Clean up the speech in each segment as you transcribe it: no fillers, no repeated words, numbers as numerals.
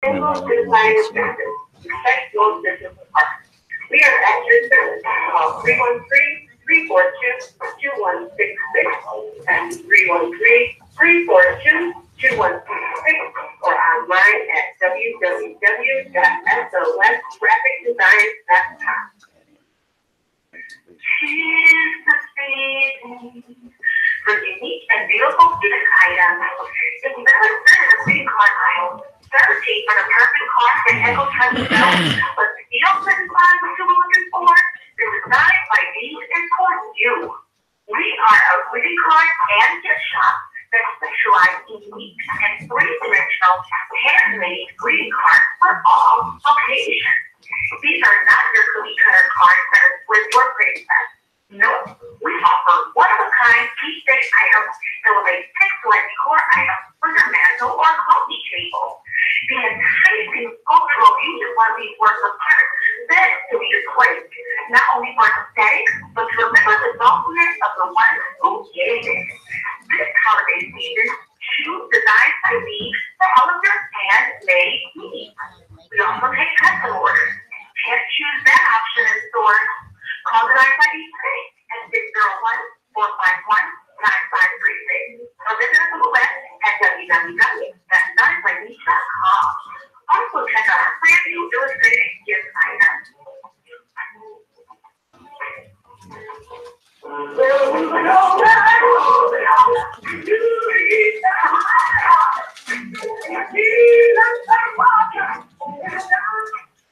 Respect your business partners. We are at your service. Call 313-342-2166 and 313-342-2166 or online at www.sosgraphicdesigns.com. Choose the season for unique and beautiful student items. If you've ever been in a city card aisle, searching for the perfect car that echoes from the belt, but still couldn't find what you were looking for, the design by these is for you. We are a greeting card and gift shop that specialize in unique and three-dimensional handmade greeting cards for all occasions. These are not your cookie-cutter cards that are with your princess. No, we offer one-of-a-kind keepsake items that will make excellent decor items for your mantle or coffee table. The enticing cultural beauty of one of these works of art begs to be displayed, not only for aesthetics, but to remember the thoughtfulness of the one who gave it. This holiday season, choose designs by me for all of your handmade needs. We also take custom orders. Can't choose that option in stores. Call Designs by Me today at 601-451-9536 or visit us on the web at www.designsbyme.com. Also check out our brand new illustrated gift items.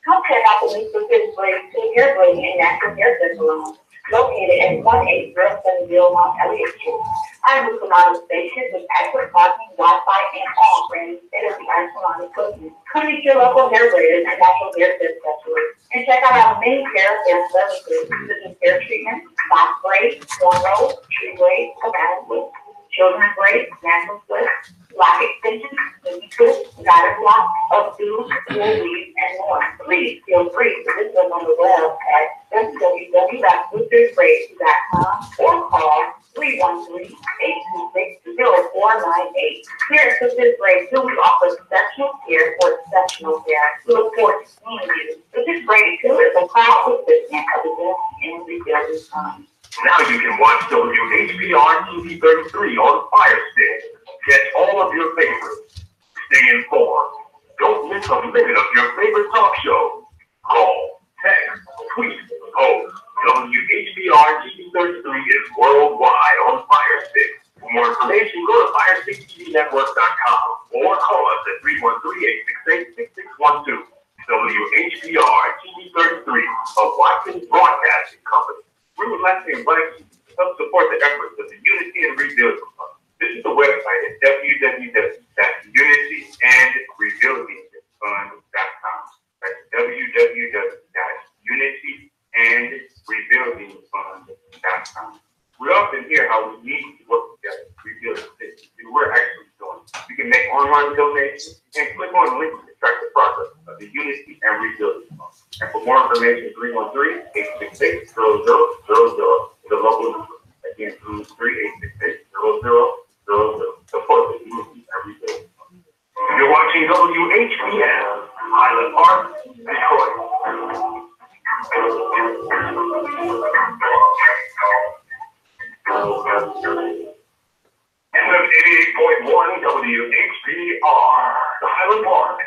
Come check out the Lisa Fish Blade Hair Braiding and Natural Hair Salon, located at 18070 Mount Elliott Street. I'm with Salon Station with adequate parking, Wi-Fi, and all brand state-of-the-art salon equipment. Come meet your local hair braiders and natural hair care specialists, and check out our many hair services, such as hair treatment, box braids, cornrows, tree braids, cabana twists, children's braids, natural twists, lock extensions, baby twists, gutter blocks, updos, wool weaves, and more. Please feel free to visit us on the web at www.boostersbraids.com or call 313-826-0498. Here at Sisters Braids, we offer exceptional care for exceptional care. We look forward to seeing you. Sisters Braids is a proud recipient of the Best in Rebuilding Fund. Now you can watch WHPR TV 33 on Fire Stick. Get all of your favorites. Stay informed. Don't miss a minute of your favorite talk show. Call, text, tweet, post. WHPR TV 33 is worldwide on Fire Stick. For more information, go to firesticktvnetwork.com or call us at 313-868-6612. WHPR TV 33, a Watkins Broadcasting Company. We would like to invite you to help support the efforts of the Unity and Rebuilding Fund. Visit the website at www.unityandrebuildingfund.com. That's www.unityandrebuildingfund.com. We often hear how we need to work together to rebuild the city, and we're actually doing it. You can make online donations and click on the link to track the progress of the Unity and Rebuilding Fund. And for more information, 313-866-0000, the local number. Again, 313-866-0000. Support the Unity and Rebuilding Fund. You're watching WHPN, Highland Park, Detroit. FM 88.1 WHPR, the Highland Park.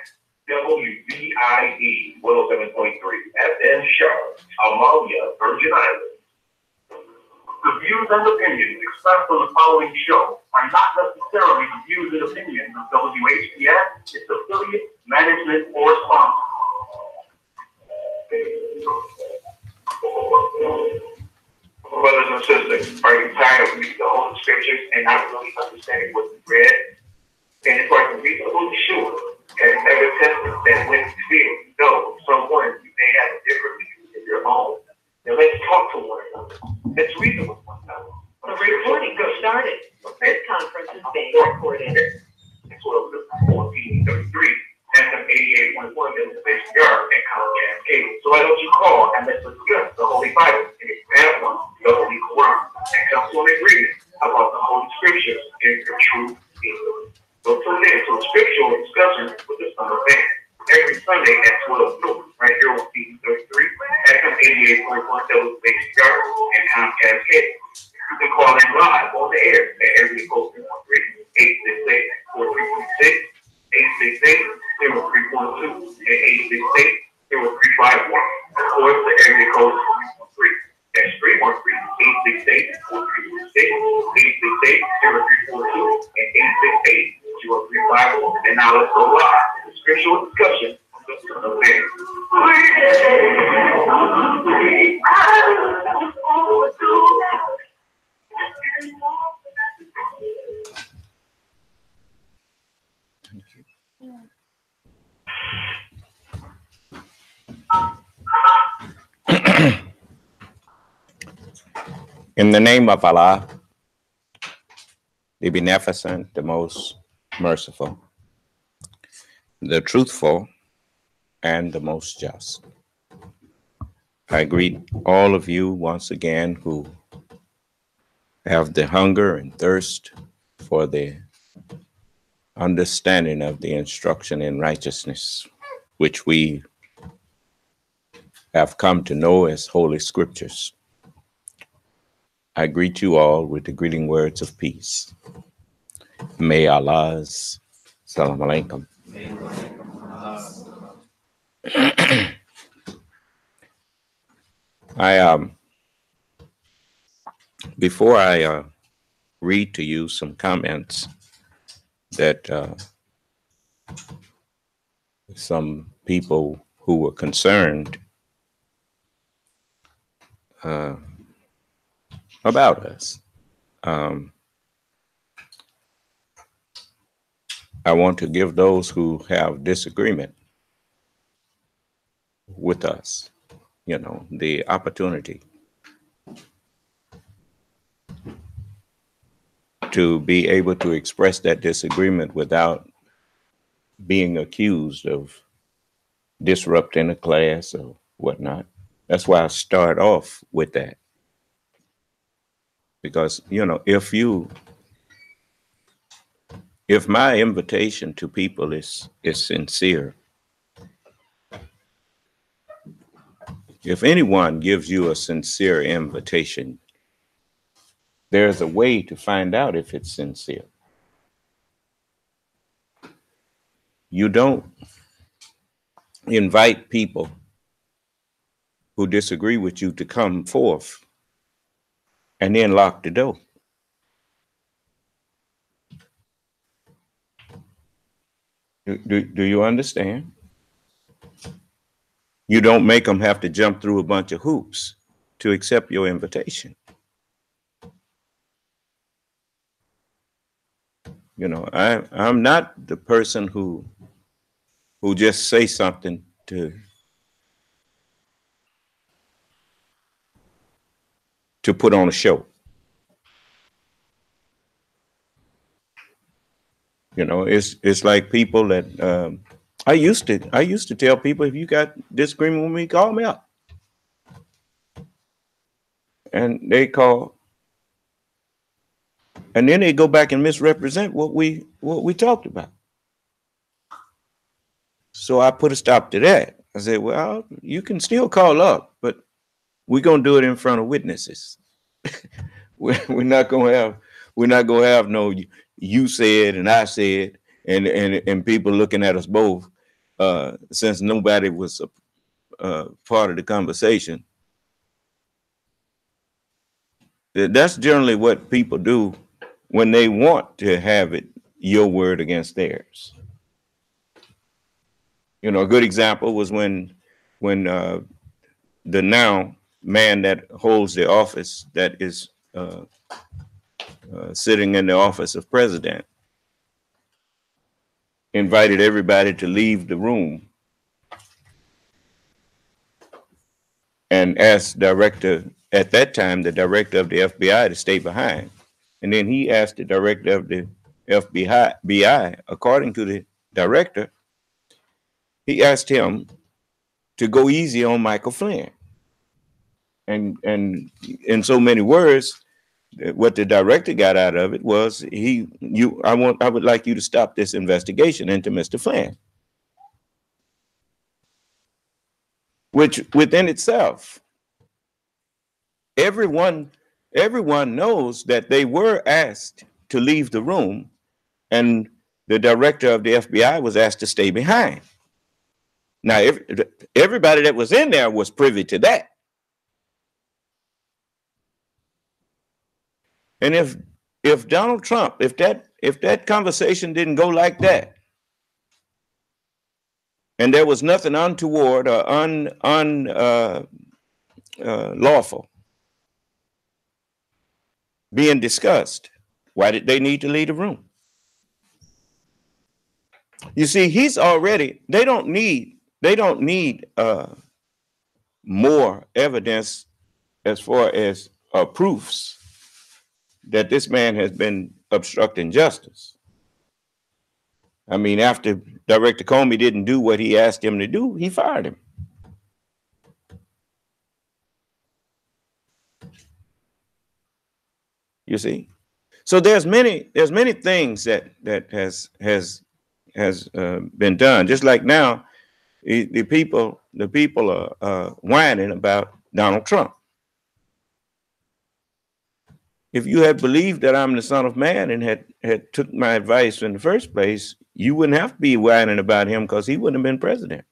WVIE 107.3 FM Charlotte, Amalia, Virgin Islands. The views and opinions expressed on the following show are not necessarily the views and opinions of WHPN, its affiliate, management, or sponsor. Brothers and sisters, are you tired of reading the Holy Scriptures and not really understanding what you read? And if I can reasonably sure, have you ever tested that when you feel you know someone you may have a different view in your own? Then let's talk to one another. Let's reason with one another. The recording got started. This conference is being recorded. It's 1433, FM 88.1 Destination Yard, and College Cable. So why don't you call and let's discuss the Holy Bible and its example, the Holy Quran, and come to an agreement about the Holy Scriptures and the true kingdom. So tune in to a scriptural discussion with the Son of Man. every Sunday at 12 noon, right here on season 33, FM 88.1 Double Space Yard and Comcast Cable. You can call in live on the air at area code 313-868-4326, 868-0312, and 868-0351. Of course, the area code 313. That's 313-868-4326, 868-0342, and 868-0351. And now let's go live to Scriptural Discussion on the Son of Man. In the name of Allah, the Beneficent, the Most Merciful, the Truthful, and the Most Just, I greet all of you once again who have the hunger and thirst for the understanding of the instruction in righteousness, which we have come to know as Holy Scriptures. I greet you all with the greeting words of peace. May Allah's salam alaikum. Before I read to you some comments that some people who were concerned about us, I want to give those who have disagreement with us, the opportunity to be able to express that disagreement without being accused of disrupting a class or whatnot. That's why I start off with that. Because, if my invitation to people is sincere, if anyone gives you a sincere invitation, there's a way to find out if it's sincere. You don't invite people who disagree with you to come forth and then lock the door. Do you understand? You don't make them have to jump through a bunch of hoops to accept your invitation. I'm not the person who just say something to put on a show. It's like people that I used to tell people, if you got disagreement with me, call me up. And they call, and then they go back and misrepresent what we talked about. So I put a stop to that. I said, well, you can still call up, but we're gonna do it in front of witnesses. we're not gonna have no you said and I said and people looking at us both, since nobody was a part of the conversation. That's generally what people do when they want to have it your word against theirs. A good example was when the now man that holds the office, that is sitting in the office of president, invited everybody to leave the room and asked at that time, the director of the FBI to stay behind. And then he asked the director of the FBI, according to the director, he asked him to go easy on Michael Flynn. And in so many words, what the director got out of it was, I would like you to stop this investigation into Mr. Flynn. which within itself, everyone knows that they were asked to leave the room, and the director of the FBI was asked to stay behind. Now, everybody that was in there was privy to that. And if Donald Trump, if that conversation didn't go like that, and there was nothing untoward or unlawful being discussed, why did they need to leave the room? You see, they don't need more evidence as far as proofs that this man has been obstructing justice. I mean, after Director Comey didn't do what he asked him to do, he fired him. You see, so there's many things that has been done. Just like now, the people are whining about Donald Trump. If you had believed that I'm the Son of Man and had took my advice in the first place, you wouldn't have to be whining about him, because he wouldn't have been president.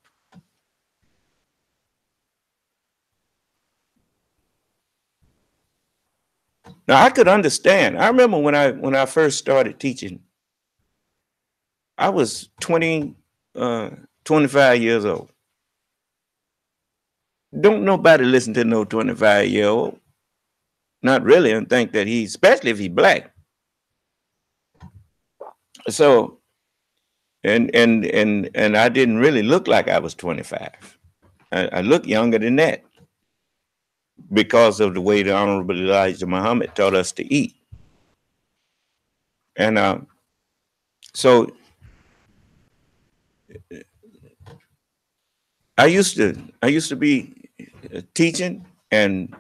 Now, I could understand. I remember when I first started teaching, I was 25 years old. Don't nobody listen to no 25-year-old. Not really, and think that especially if he's black. So, and I didn't really look like I was 25. I look younger than that, because of the way the Honorable Elijah Muhammad taught us to eat. And so I used to be teaching, and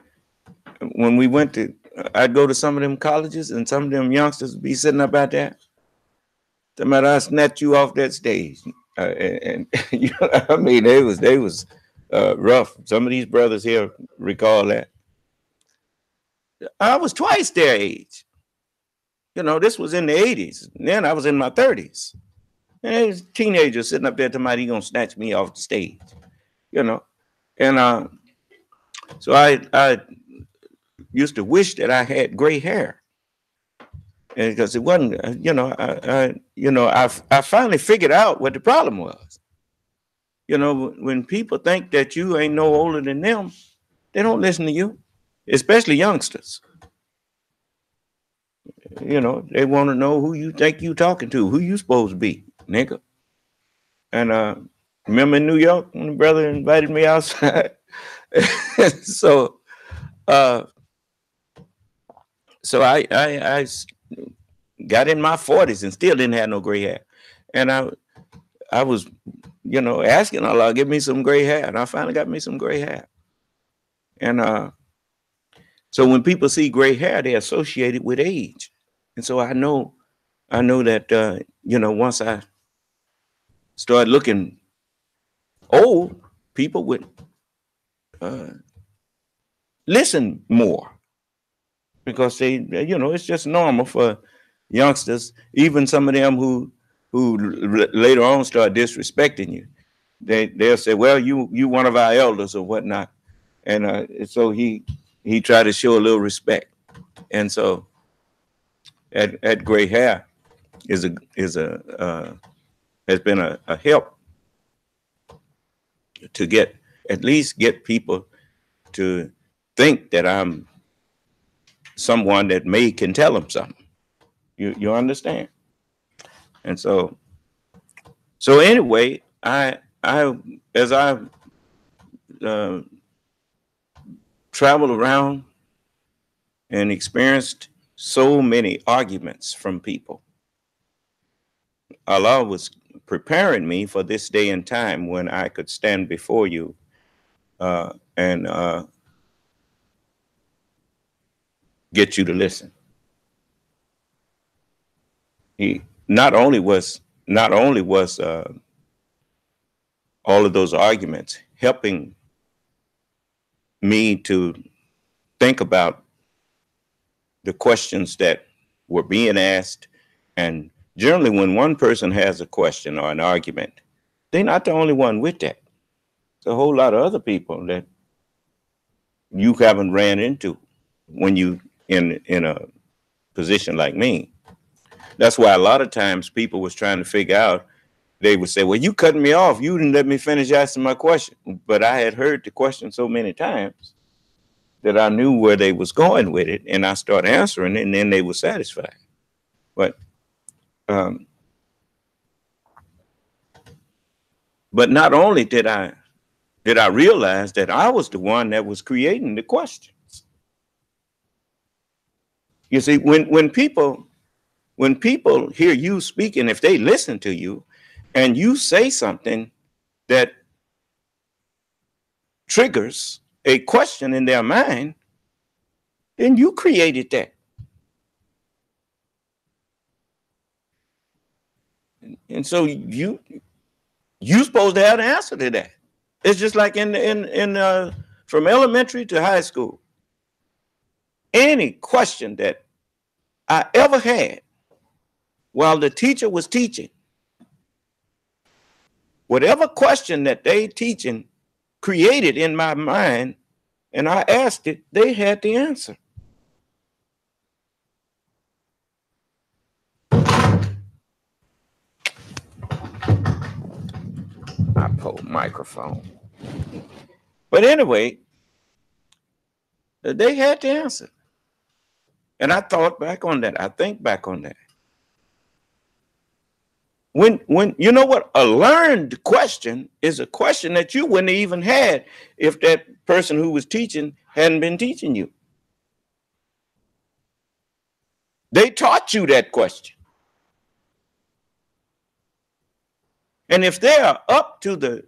when we went to, I'd go to some of them colleges, and some of them youngsters would be sitting up out there. The matter, I snatch you off that stage, and you know, I mean, they was rough. Some of these brothers here recall that. I was twice their age. You know, this was in the 80s. And then I was in my 30s. And there was teenagers sitting up there talking about he gonna snatch me off the stage. You know, and so I used to wish that I had gray hair, and because it wasn't, I finally figured out what the problem was. You know, when people think that you ain't no older than them, they don't listen to you, especially youngsters. You know, they want to know who you think you talking to, who you supposed to be, nigga. And remember in New York when the brother invited me outside? So I got in my 40s and still didn't have no gray hair. And I was, asking Allah, give me some gray hair. And I finally got me some gray hair. And so when people see gray hair, they associate it with age. And so I know that, once I started looking old, people would listen more, because they, it's just normal for youngsters, even some of them who later on start disrespecting you. They'll say, well, you one of our elders or whatnot. And so he tried to show a little respect. And so that gray hair has been a help to at least get people to think that I'm someone that can tell them something. You understand? And so anyway, as I traveled around and experienced so many arguments from people, Allah was preparing me for this day and time when I could stand before you and get you to listen. He not only was all of those arguments helping me to think about the questions that were being asked. And generally, when one person has a question or an argument, they're not the only one with that. There's a whole lot of other people that you haven't ran into when you in a position like me. That's why a lot of times people was trying to figure out, they would say, well, you cutting me off. You didn't let me finish asking my question. But I had heard the question so many times that I knew where they was going with it, and I started answering it, and then they were satisfied. But not only did I realize that I was the one that was creating the questions. You see, when people hear you speaking, if they listen to you and you say something that triggers a question in their mind, then you created that. And so you supposed to have the answer to that. It's just like in from elementary to high school. Any question that I ever had while the teacher was teaching, whatever question that they teaching created in my mind, and I asked it, they had the answer. I pulled microphone. But anyway, they had the answer. And I thought back on that. I think back on that. When you know what, a learned question is a question that you wouldn't have even had if that person who was teaching hadn't been teaching you. They taught you that question. And if they are up to the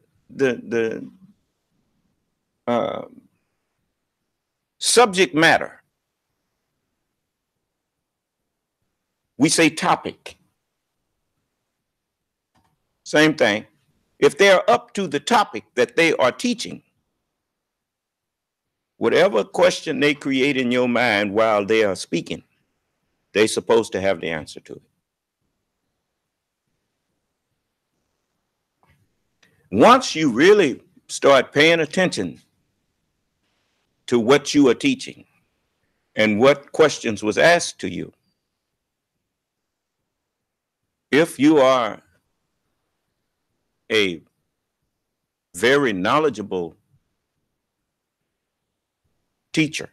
subject matter, we say topic. Same thing. If they're up to the topic that they are teaching, whatever question they create in your mind while they are speaking, they're supposed to have the answer to it. Once you really start paying attention to what you are teaching and what questions was asked to you, if you are a very knowledgeable teacher,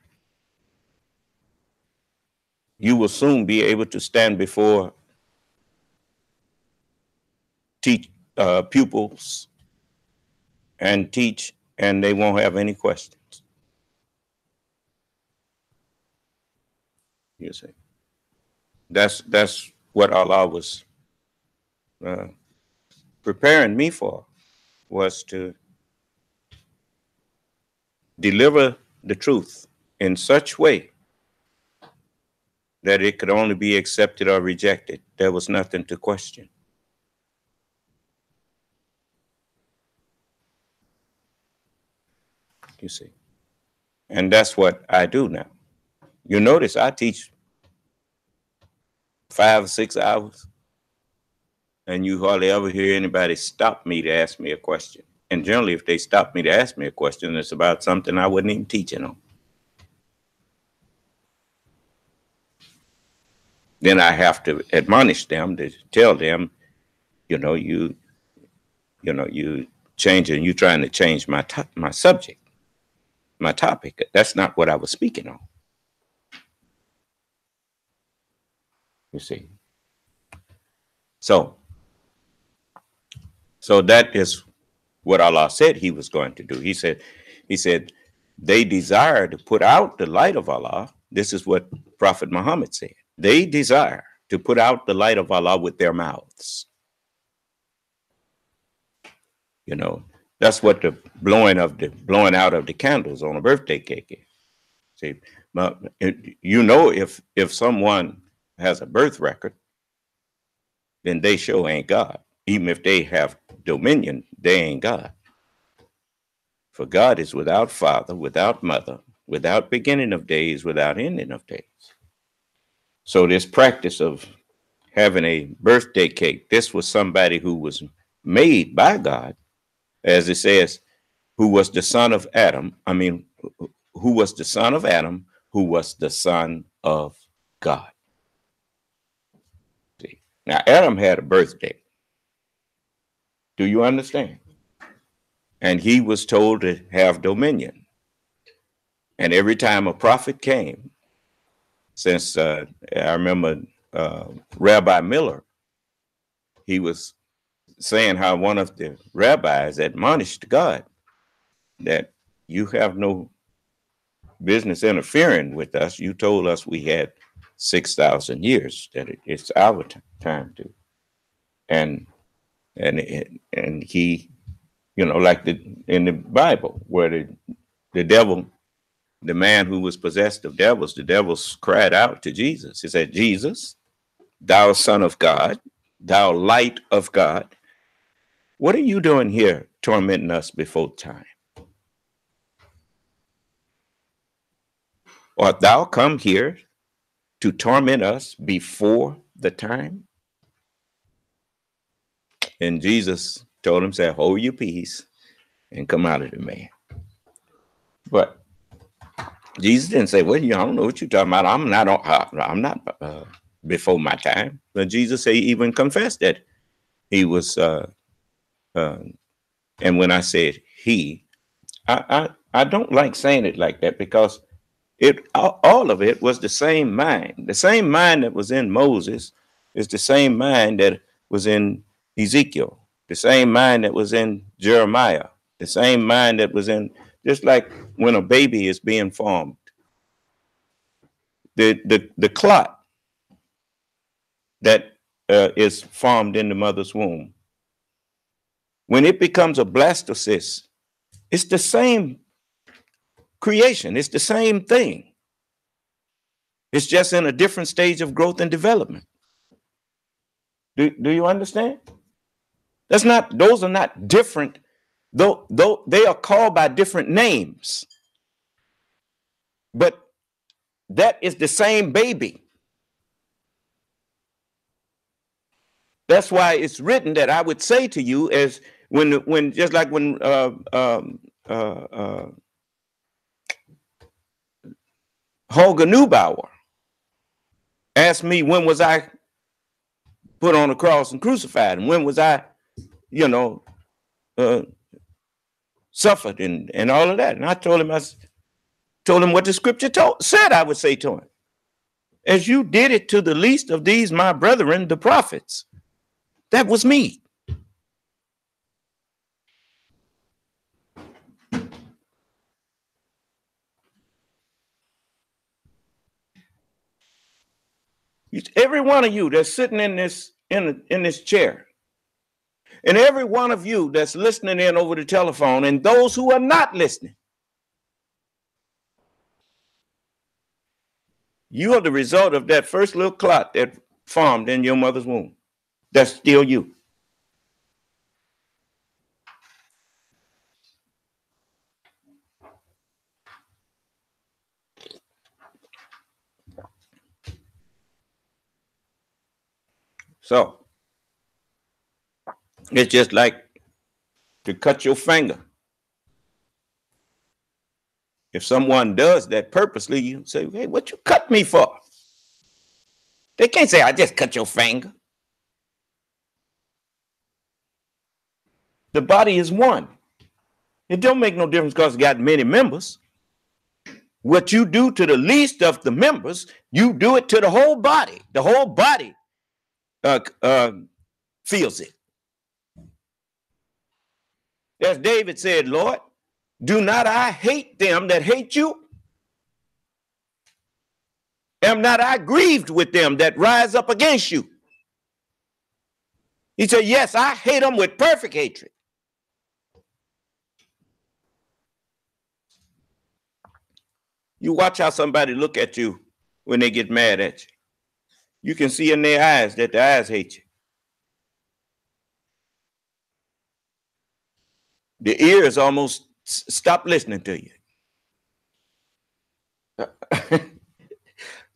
you will soon be able to stand before pupils and teach, and they won't have any questions. You see, that's what Allah was preparing me for, was to deliver the truth in such way that it could only be accepted or rejected. There was nothing to question. You see, and that's what I do now. You notice I teach 5 or 6 hours, and you hardly ever hear anybody stop me to ask me a question. And generally, if they stop me to ask me a question, it's about something I wasn't even teaching on. Then I have to admonish them, to tell them, you changing, you trying to change my subject, my topic. That's not what I was speaking on. You see. So that is what Allah said he was going to do. He said, they desire to put out the light of Allah. This is what Prophet Muhammad said. They desire to put out the light of Allah with their mouths. That's what the blowing out of the candles on a birthday cake is. See, if someone has a birth record, then they sure ain't God. Even if they have dominion, they ain't God. For God is without father, without mother, without beginning of days, without ending of days. So this practice of having a birthday cake, this was somebody who was made by God, as it says, who was the son of Adam. Who was the son of Adam, who was the son of God. See? Now, Adam had a birthday. Do you understand? And he was told to have dominion. And every time a prophet came, since I remember Rabbi Miller, he was saying how one of the rabbis admonished God that you have no business interfering with us. You told us we had 6,000 years, that it's our time to. And he, like in the Bible, where the devil, the man who was possessed of devils, the devils cried out to Jesus. He said, Jesus, thou son of God, thou light of God, what are you doing here tormenting us before time? Art thou come here to torment us before the time? And Jesus told him, said, hold your peace and come out of the man. But Jesus didn't say, well, I don't know what you're talking about. I'm not before my time. But Jesus said, he even confessed that he was, and when I said he, I don't like saying it like that, because all of it was the same mind. The same mind that was in Moses is the same mind that was in Ezekiel, the same mind that was in Jeremiah, the same mind that was in, just like when a baby is being formed, the clot that is formed in the mother's womb, when it becomes a blastocyst, it's the same creation. It's the same thing. It's just in a different stage of growth and development. Do you understand? Those are not different, though they are called by different names. But that is the same baby. That's why it's written that I would say to you, as when just like when Holger Neubauer asked me, when was I put on the cross and crucified, and when was I, suffered and all of that? And I told him what the scripture said I would say to him. As you did it to the least of these, my brethren, the prophets. That was me. Every one of you that's sitting in this chair, and every one of you that's listening in over the telephone, and those who are not listening, you are the result of that first little clot that formed in your mother's womb. That's still you. So it's just like to cut your finger. If someone does that purposely, you say, hey, what you cut me for? They can't say, I just cut your finger. The body is one. It don't make no difference because it got many members. What you do to the least of the members, you do it to the whole body. The whole body feels it. As David said, Lord, do not I hate them that hate you? Am not I grieved with them that rise up against you? He said, yes, I hate them with perfect hatred. You watch how somebody look at you when they get mad at you. You can see in their eyes that the eyes hate you. The ears almost stop listening to you.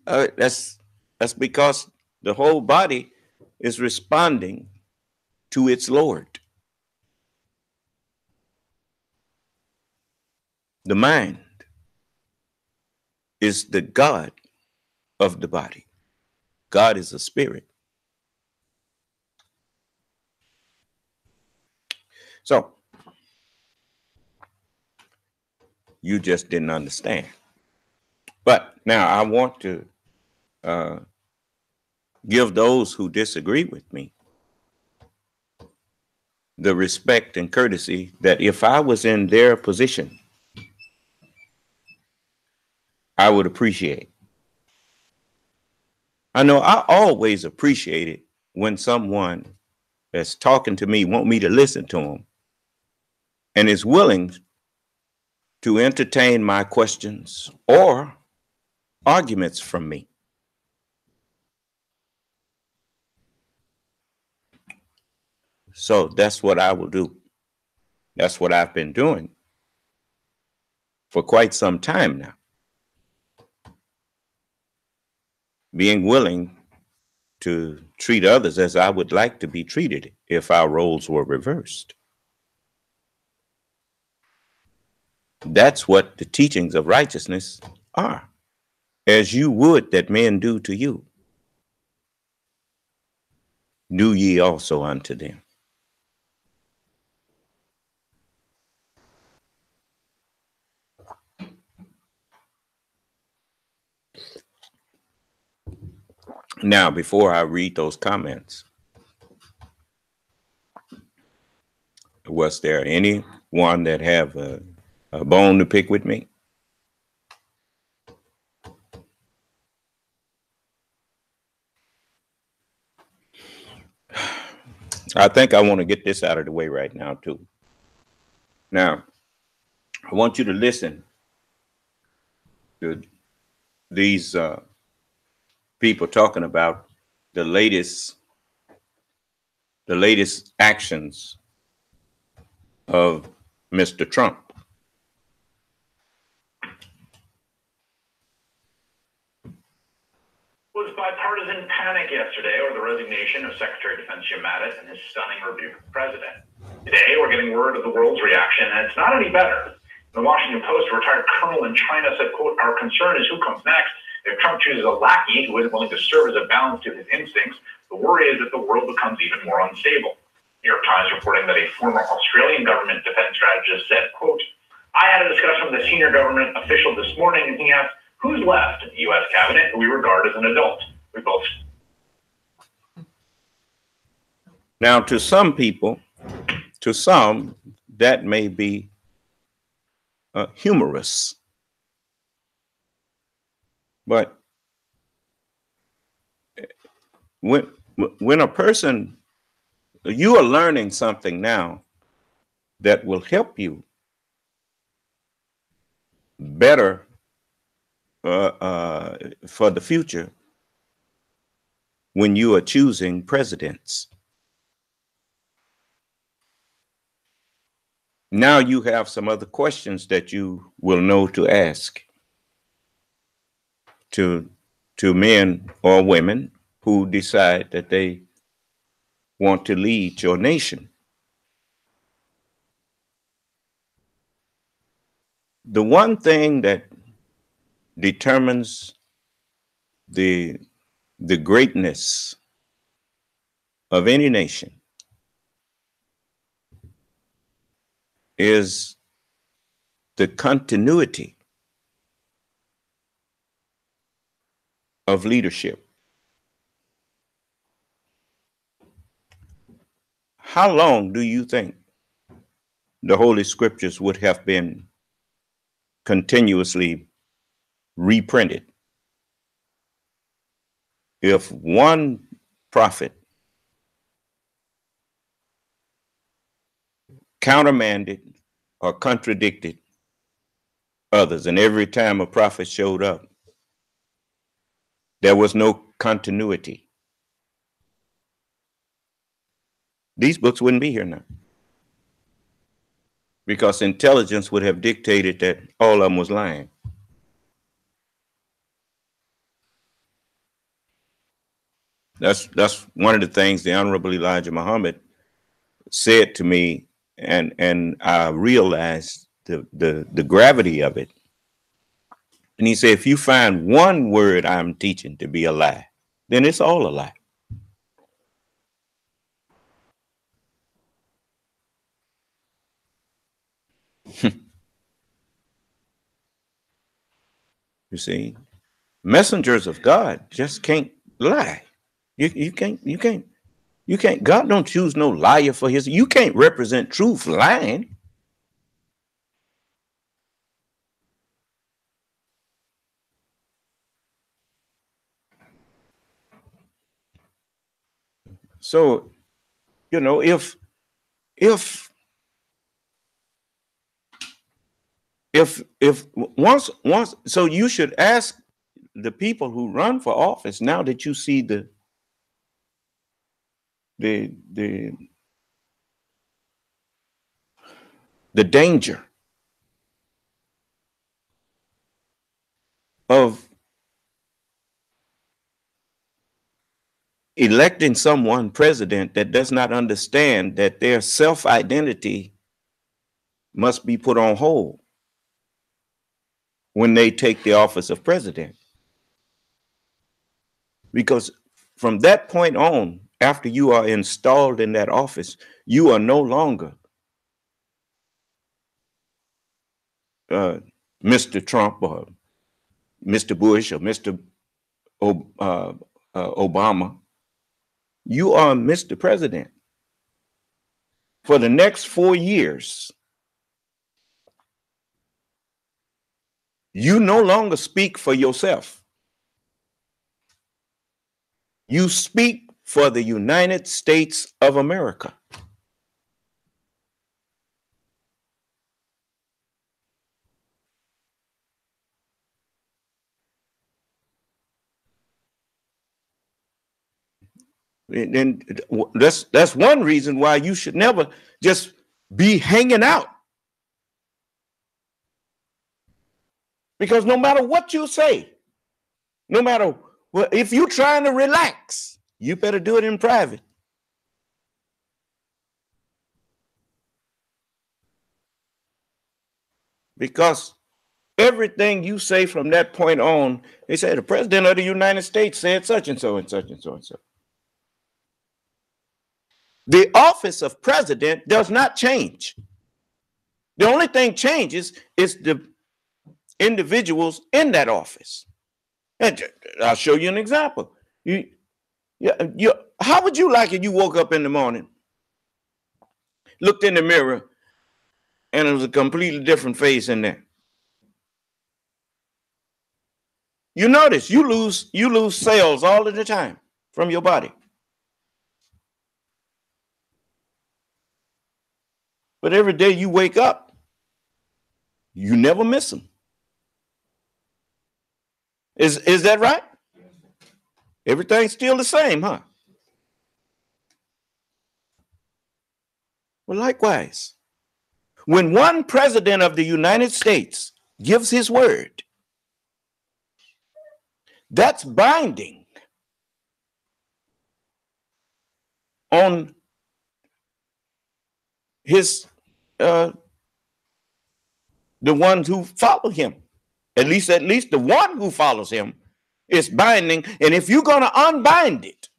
That's because the whole body is responding to its Lord. The mind is the God of the body. God is a spirit. So you just didn't understand. But now I want to give those who disagree with me the respect and courtesy that if I was in their position, I would appreciate. I know I always appreciate it when someone that's talking to me want me to listen to them and is willing to entertain my questions or arguments from me. So that's what I will do. That's what I've been doing for quite some time now. Being willing to treat others as I would like to be treated if our roles were reversed. That's what the teachings of righteousness are. As you would that men do to you, do ye also unto them. Now, before I read those comments, was there anyone that have a bone to pick with me? I think I want to get this out of the way right now, too. Now, I want you to listen to these people talking about the latest actions of Mr. Trump. Was bipartisan panic yesterday over the resignation of Secretary of Defense Jim Mattis and his stunning rebuke of the president. Today, we're getting word of the world's reaction, and it's not any better. In the Washington Post, a retired colonel in China said, quote, "Our concern is who comes next. If Trump chooses a lackey who isn't willing to serve as a balance to his instincts, the worry is that the world becomes even more unstable." New York Times reporting that a former Australian government defense strategist said, quote, "I had a discussion with a senior government official this morning, and he asked, who's left in the U.S. cabinet who we regard as an adult? We both..." Now, to some people, that may be humorous. But when a person, you are learning something now that will help you better for the future when you are choosing presidents. Now you have some other questions that you will know to ask to men or women who decide that they want to lead your nation. The one thing that determines the greatness of any nation is the continuity of leadership. How long do you think the Holy Scriptures would have been continuously reprinted if one prophet countermanded or contradicted others, and every time a prophet showed up, there was no continuity? These books wouldn't be here now. because intelligence would have dictated that all of them was lying. That's one of the things the Honorable Elijah Muhammad said to me, and I realized the gravity of it. And he said, if you find one word I'm teaching to be a lie, then it's all a lie. You see, messengers of God just can't lie. You can't. God don't choose no liar for his. You can't represent truth lying. So, you know, if once, so you should ask the people who run for office, now that you see the danger of electing someone president that does not understand that their self-identity must be put on hold when they take the office of president. Because from that point on, after you are installed in that office, you are no longer Mr. Trump or Mr. Bush or Mr. Obama. You are Mr. President. For the next 4 years, you no longer speak for yourself. You speak for the United States of America. And that's one reason why you should never just be hanging out. Because no matter what you say, no matter what, if you're trying to relax, you better do it in private. Because everything you say from that point on, they say the president of the United States said such and so and such and so and so. The office of president does not change. The only thing changes is the individuals in that office. And I'll show you an example. How would you like it? You woke up in the morning, looked in the mirror, and it was a completely different face in there. You notice you lose cells all of the time from your body. But every day you wake up, you never miss them. Is that right? Everything's still the same, huh? Well, likewise, when one president of the United States gives his word, that's binding on his the ones who follow him. At least the one who follows him is binding. And if you're going to unbind it,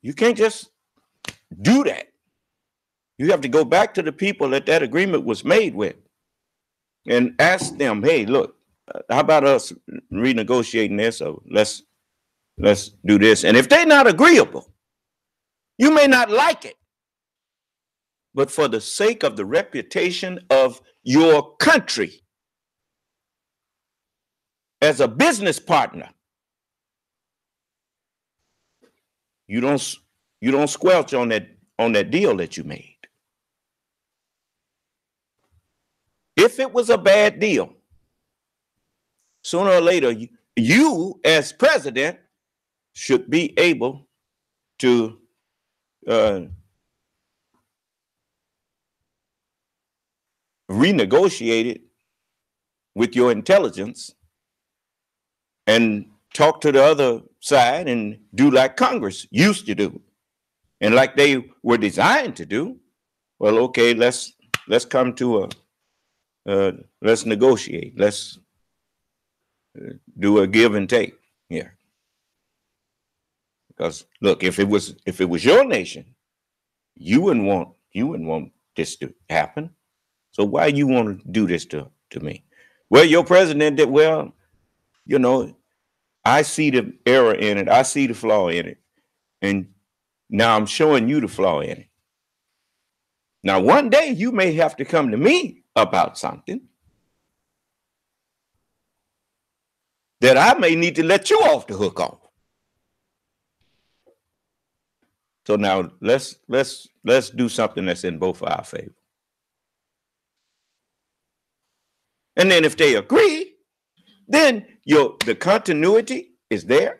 you can't just do that. You have to go back to the people that agreement was made with and ask them, hey, look, how about us renegotiating this? So let's do this. And if they're not agreeable, you may not like it, but for the sake of the reputation of your country as a business partner, you don't squelch on that deal that you made. If it was a bad deal, sooner or later, you as president should be able to renegotiate it with your intelligence and talk to the other side and do like Congress used to do and like they were designed to do. Well, okay, let's come to let's negotiate. Let's do a give and take here. Because look, if it was your nation, you wouldn't want this to happen. So why you want to do this to me? Well, your president did well. You know, I see the error in it. I see the flaw in it. And now I'm showing you the flaw in it. Now, one day you may have to come to me about something that I may need to let you off the hook on. So now let's do something that's in both of our favor. And then if they agree, then the continuity is there,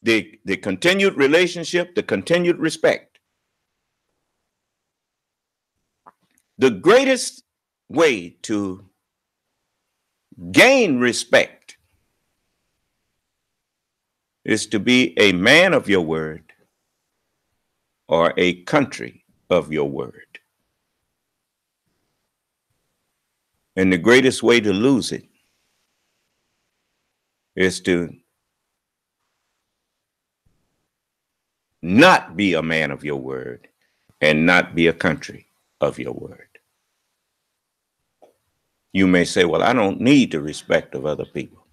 the continued relationship, the continued respect. The greatest way to gain respect is to be a man of your word or a country of your word. And the greatest way to lose it is to not be a man of your word and not be a country of your word. You may say, well, I don't need the respect of other people.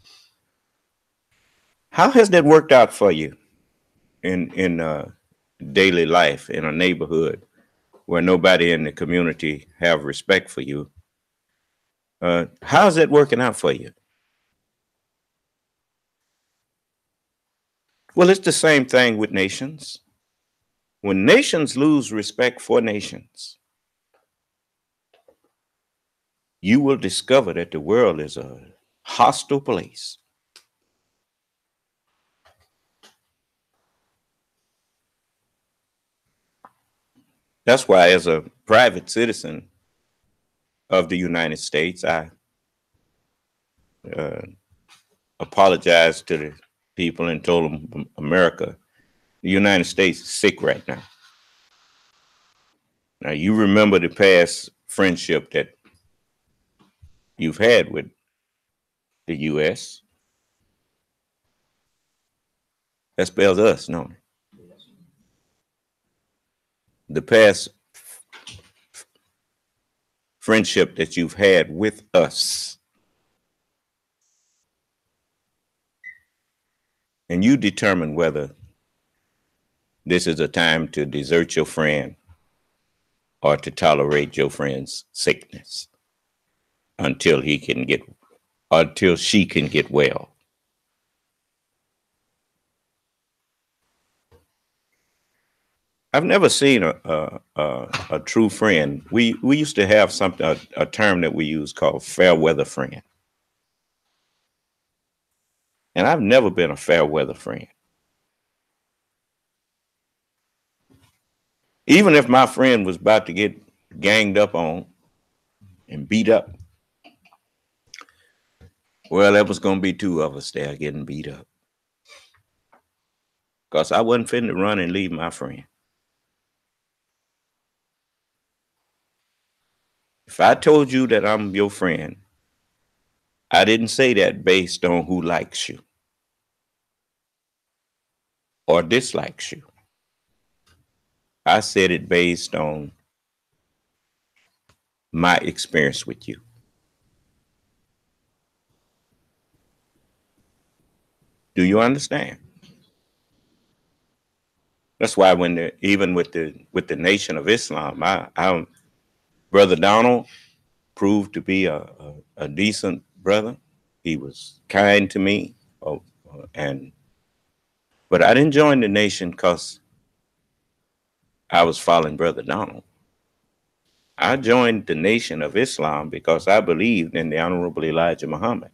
How has that worked out for you in daily life, in a neighborhood where nobody in the community have respect for you? How's that working out for you? Well, it's the same thing with nations. When nations lose respect for nations, you will discover that the world is a hostile place. That's why, as a private citizen of the United States, I apologized to the people and told them, America, the United States is sick right now. Now, you remember the past friendship that you've had with the U.S. That spells us, no? The past friendship that you've had with us. And you determine whether this is a time to desert your friend or to tolerate your friend's sickness until she can get well. I've never seen a true friend. We used to have a term that we used called fair weather friend. And I've never been a fair weather friend. Even if my friend was about to get ganged up on and beat up, well, there was going to be two of us there getting beat up. Because I wasn't finna run and leave my friend. If I told you that I'm your friend, I didn't say that based on who likes you or dislikes you. I said it based on my experience with you. Do you understand? That's why even with the Nation of Islam, I Brother Donald proved to be a decent brother. He was kind to me, but I didn't join the nation because I was following Brother Donald. I joined the Nation of Islam because I believed in the Honorable Elijah Muhammad.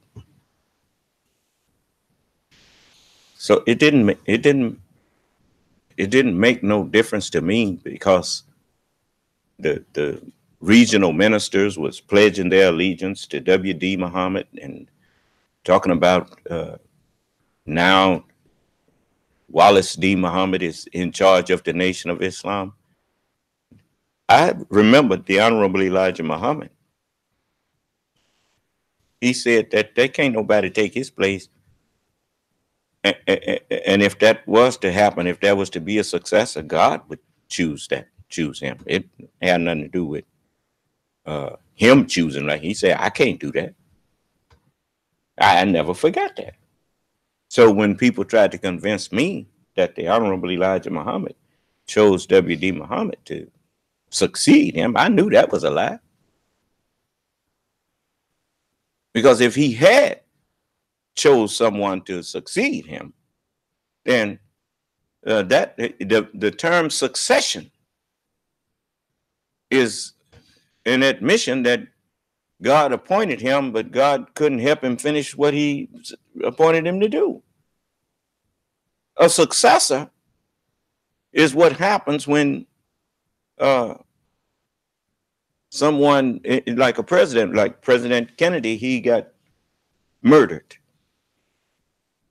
So it didn't make no difference to me because the regional ministers was pledging their allegiance to W.D. Muhammad and talking about now Wallace D. Muhammad is in charge of the Nation of Islam. I remember the Honorable Elijah Muhammad. He said that there can't nobody take his place. And if that was to happen, if there was to be a successor, God would choose him. It had nothing to do with him choosing. Like he said, I can't do that. I never forgot that. So when people tried to convince me that the Honorable Elijah Muhammad chose W.D. Muhammad to succeed him, I knew that was a lie. Because if he had chose someone to succeed him, then the term succession is an admission that God appointed him, but God couldn't help him finish what he appointed him to do. A successor is what happens when someone like a president, like President Kennedy, he got murdered.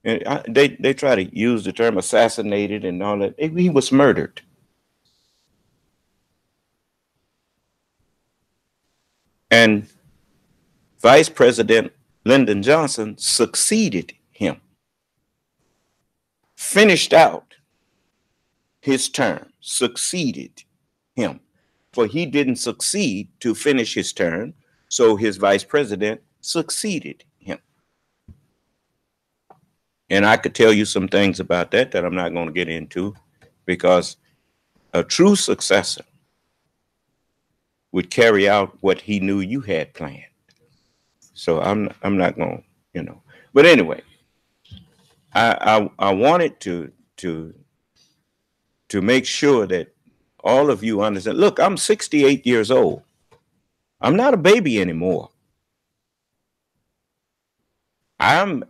And they try to use the term assassinated and all that. He was murdered. And Vice President Lyndon Johnson succeeded him, finished out his term, succeeded him. For he didn't succeed to finish his term, so his vice president succeeded him. And I could tell you some things about that I'm not going to get into, because a true successor would carry out what he knew you had planned. So I'm not going to, But anyway, I wanted to make sure that all of you understand. Look, I'm 68 years old. I'm not a baby anymore. As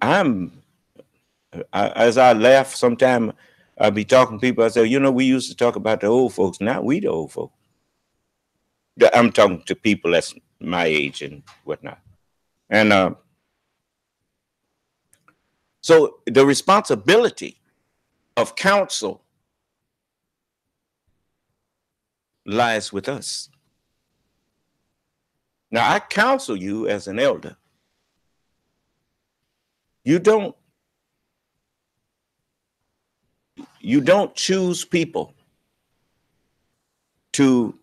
I laugh, sometime I'll be talking to people. I say, we used to talk about the old folks. Now we the old folks. I'm talking to people that's my age and whatnot. And so the responsibility of counsel lies with us. Now, I counsel you as an elder. You don't choose people to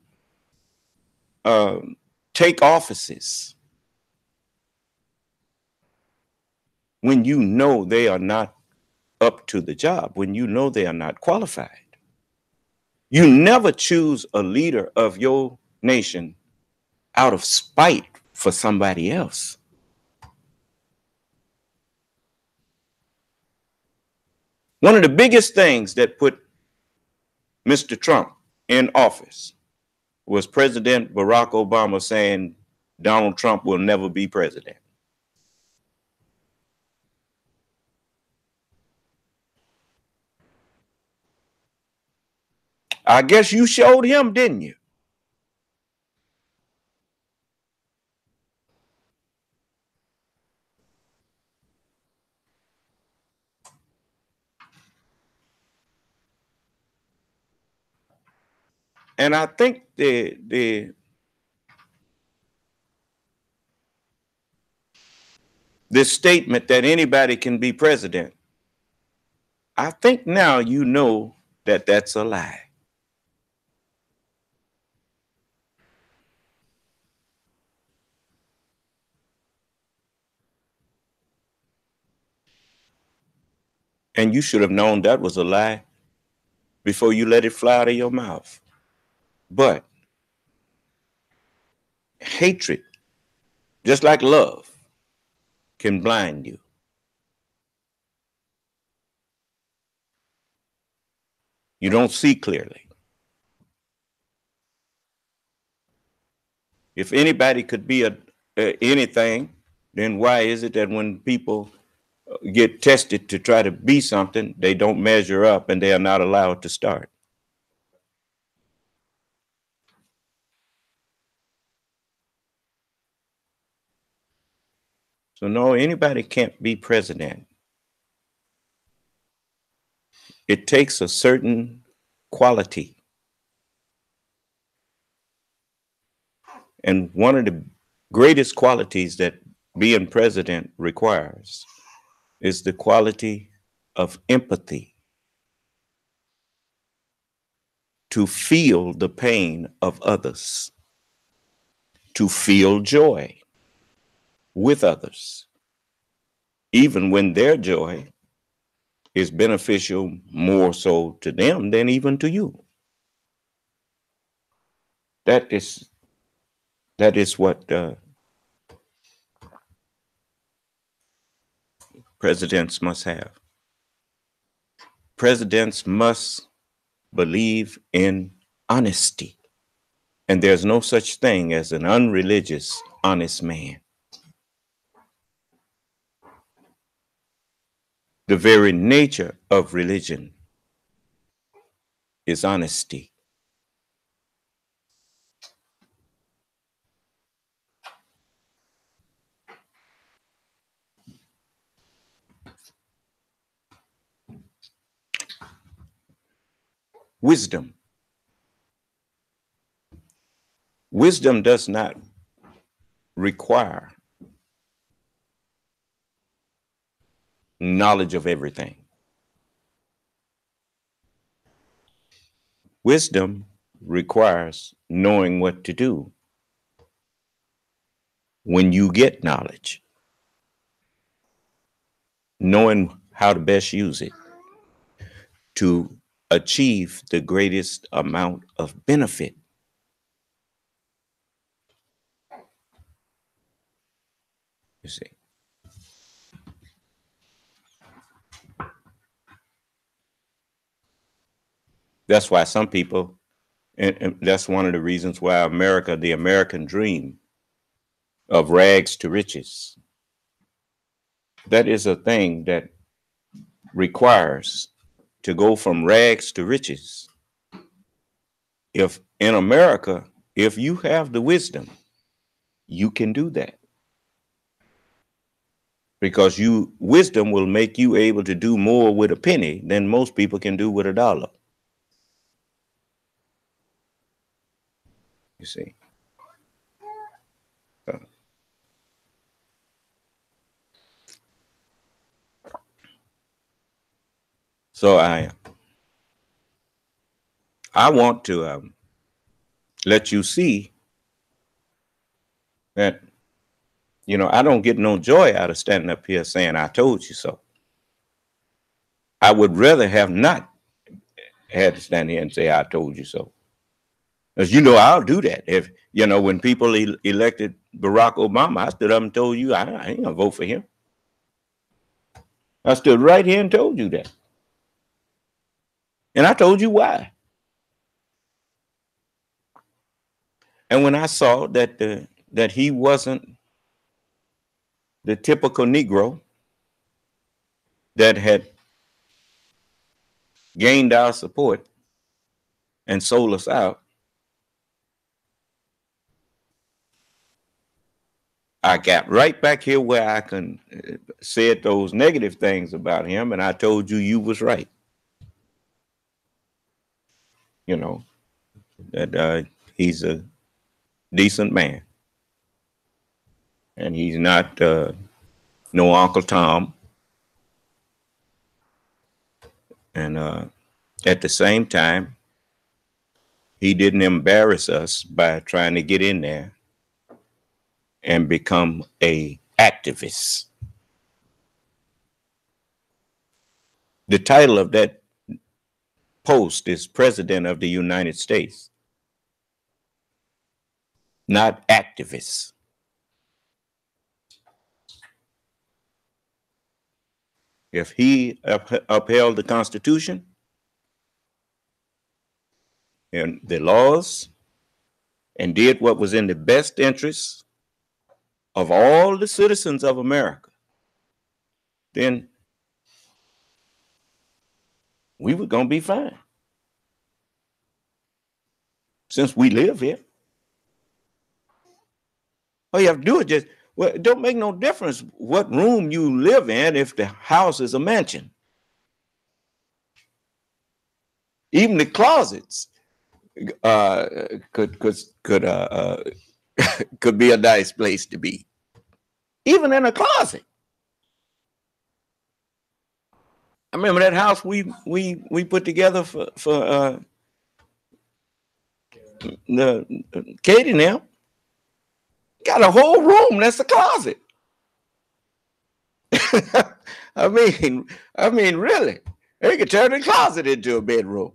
take offices when you know they are not up to the job, when you know they are not qualified. You never choose a leader of your nation out of spite for somebody else. One of the biggest things that put Mr. Trump in office was President Barack Obama saying Donald Trump will never be president. I guess you showed him, didn't you? And I think the statement that anybody can be president, I think now you know that that's a lie. And you should have known that was a lie before you let it fly out of your mouth. But hatred, just like love, can blind you. You don't see clearly. If anybody could be anything, then why is it that when people get tested to try to be something, they don't measure up and they are not allowed to start? So no, anybody can't be president. It takes a certain quality. And one of the greatest qualities that being president requires is the quality of empathy, to feel the pain of others, to feel joy with others, even when their joy is beneficial more so to them than even to you. That is what presidents must have. Presidents must believe in honesty. And there's no such thing as an unreligious, honest man. The very nature of religion is honesty. Wisdom. Wisdom does not require knowledge of everything. Wisdom requires knowing what to do when you get knowledge, knowing how to best use it to achieve the greatest amount of benefit. You see. That's why some people, and that's one of the reasons why America, the American dream of rags to riches, that is a thing that requires to go from rags to riches. If in America, if you have the wisdom, you can do that. Because wisdom will make you able to do more with a penny than most people can do with a dollar. You see. So I want to let you see that, I don't get no joy out of standing up here saying, I told you so. I would rather have not had to stand here and say, I told you so. Because, I'll do that. If, when people elected Barack Obama, I stood up and told you, I ain't gonna vote for him. I stood right here and told you that. And I told you why. And when I saw that he wasn't the typical Negro that had gained our support and sold us out, I got right back here where I said those negative things about him, and I told you was right. That he's a decent man. And he's not no Uncle Tom. And at the same time, he didn't embarrass us by trying to get in there and become a activist. The title of that post is President of the United States, not activist. If he upheld the Constitution and the laws and did what was in the best interests of all the citizens of America, then we were going to be fine. Since we live here. All you have to do is Well, it don't make no difference what room you live in if the house is a mansion. Even the closets could could be a nice place to be. Even in a closet. I remember that house we put together for the Katie now. Got a whole room that's a closet. I mean, really, they could turn the closet into a bedroom.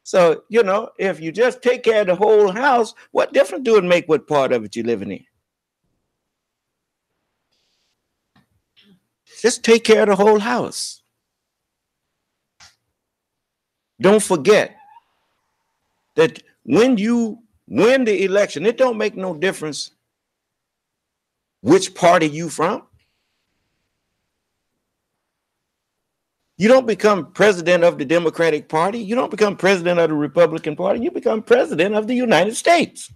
So, you know, if you just take care of the whole house, what difference do it make what part of it you're living in? Just take care of the whole house. Don't forget that when you win the election, it don't make no difference which party you from. You don't become president of the Democratic Party. You don't become president of the Republican Party. You become president of the United States.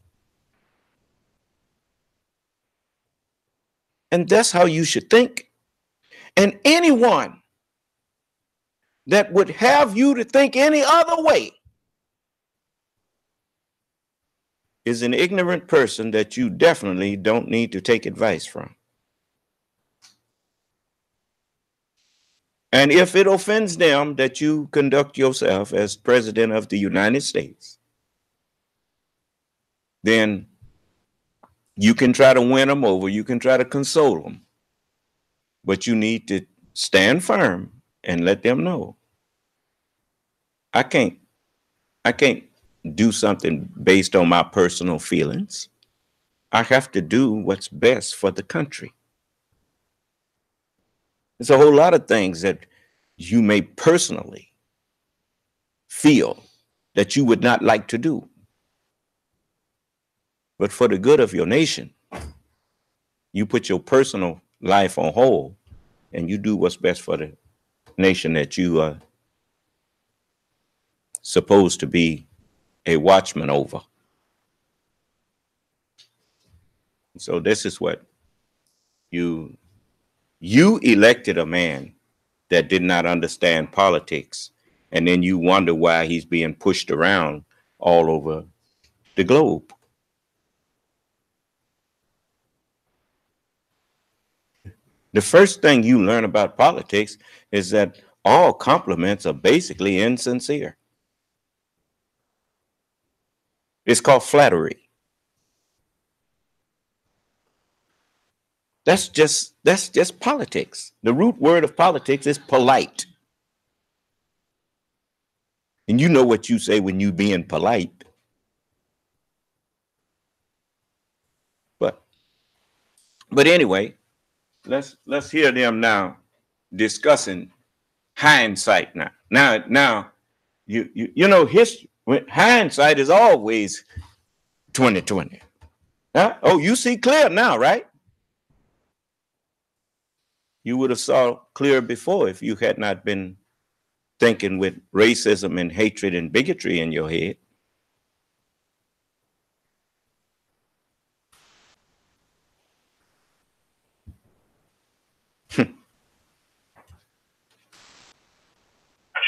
And that's how you should think. And anyone that would have you to think any other way is an ignorant person that you definitely don't need to take advice from. And if it offends them that you conduct yourself as president of the United States, then you can try to win them over. You can try to console them. But you need to stand firm and let them know, I can't do something based on my personal feelings. I have to do what's best for the country. There's a whole lot of things that you may personally feel that you would not like to do. But for the good of your nation, you put your personal life on hold and you do what's best for the nation that you are supposed to be a watchman over. So this is what you elected a man that did not understand politics, and then you wonder why he's being pushed around all over the globe. The first thing you learn about politics is that all compliments are basically insincere. It's called flattery. That's just politics. The root word of politics is polite. And you know what you say when you being polite. But anyway, let's hear them now discussing hindsight now. Now you know history, hindsight is always 2020. Huh? Oh, you see clear now, right? You would have saw clear before if you had not been thinking with racism and hatred and bigotry in your head.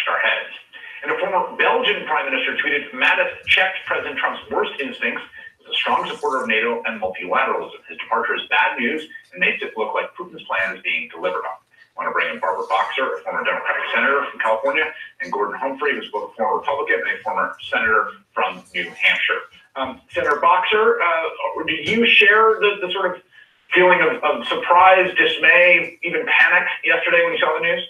Our heads. And a former Belgian prime minister tweeted, Mattis checked President Trump's worst instincts, is a strong supporter of NATO and multilateralism. His departure is bad news and makes it look like Putin's plan is being delivered on. I want to bring in Barbara Boxer, a former Democratic senator from California, and Gordon Humphrey, who's both a former Republican and a former senator from New Hampshire. Senator Boxer, do you share the sort of feeling of surprise, dismay, even panic yesterday when you saw the news?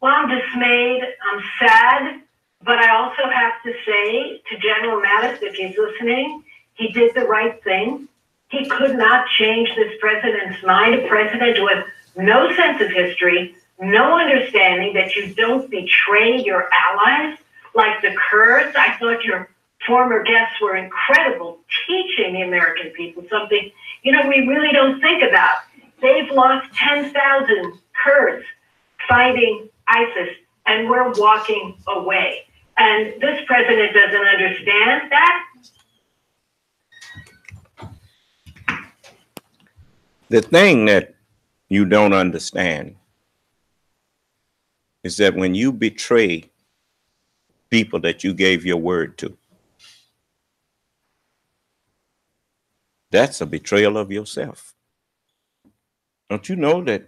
Well, I'm dismayed, I'm sad, but I also have to say to General Mattis, if he's listening, he did the right thing. He could not change this president's mind, a president with no sense of history, no understanding that you don't betray your allies like the Kurds. I thought your former guests were incredible, teaching the American people something, we really don't think about. They've lost 10,000 Kurds fighting ISIS, and we're walking away. And this president doesn't understand that. The thing that you don't understand is that when you betray people that you gave your word to, that's a betrayal of yourself. Don't you know that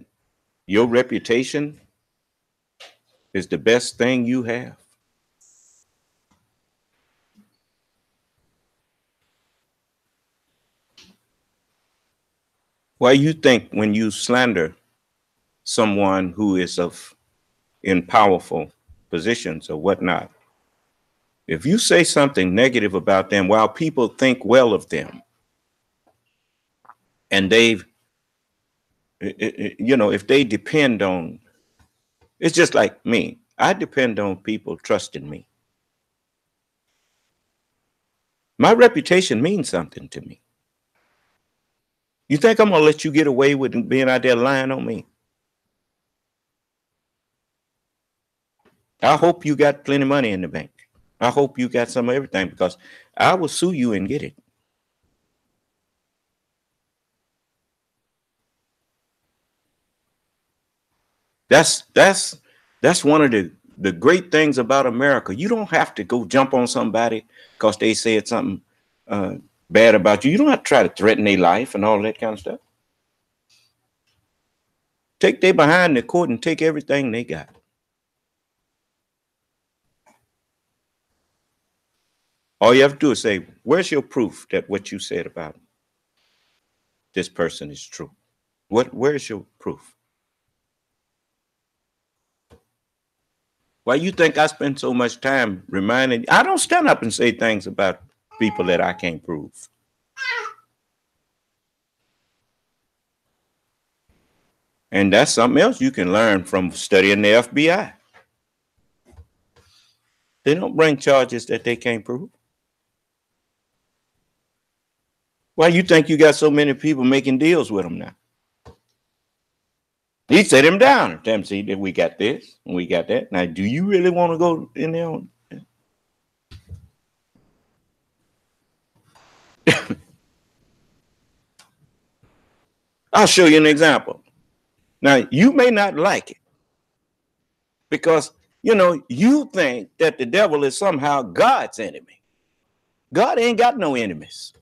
your reputation is the best thing you have? Why you think when you slander someone who is in powerful positions or whatnot, if you say something negative about them while people think well of them, and they've, if they depend on, it's just like me. I depend on people trusting me. My reputation means something to me. You think I'm going to let you get away with being out there lying on me? I hope you got plenty of money in the bank. I hope you got some of everything, because I will sue you and get it. That's one of the great things about America. You don't have to go jump on somebody because they said something bad about you. You don't have to try to threaten their life and all that kind of stuff. Take they behind the court and take everything they got. All you have to do is say, where's your proof that what you said about this person is true? Where's your proof? Why you think I spend so much time reminding? I don't stand up and say things about people that I can't prove. And that's something else you can learn from studying the FBI. They don't bring charges that they can't prove. Why you think you got so many people making deals with them now? He set him down and tell him, see, that we got this and we got that. Now, do you really want to go in there? I'll show you an example. Now, you may not like it because, you think that the devil is somehow God's enemy. God ain't got no enemies.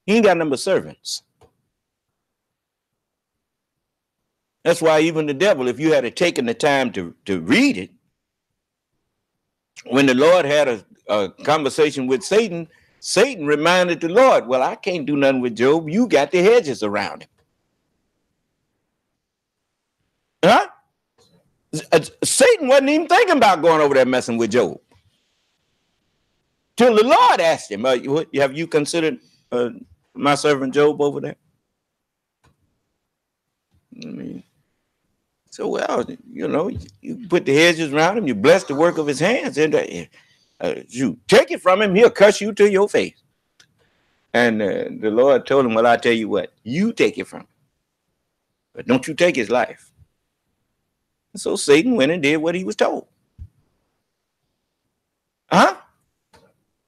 He ain't got number servants. That's why even the devil, if you had taken the time to read it, when the Lord had a conversation with Satan, Satan reminded the Lord, well, I can't do nothing with Job. You got the hedges around him. Huh? Satan wasn't even thinking about going over there messing with Job. Till the Lord asked him, have you considered my servant Job over there? So, well, you put the hedges around him, you bless the work of his hands, and you take it from him, he'll cuss you to your face. And the Lord told him, well, I tell you what, you take it from him, but don't you take his life. And so Satan went and did what he was told. Huh?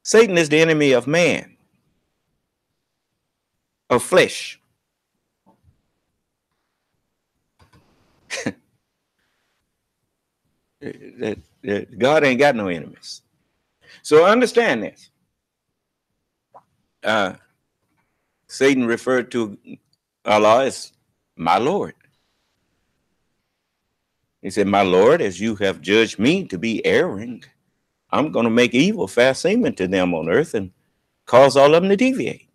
Satan is the enemy of man, of flesh. God ain't got no enemies. So understand this. Satan referred to Allah as my Lord. He said, my Lord, as you have judged me to be erring, I'm going to make evil fast seeming to them on earth and cause all of them to deviate.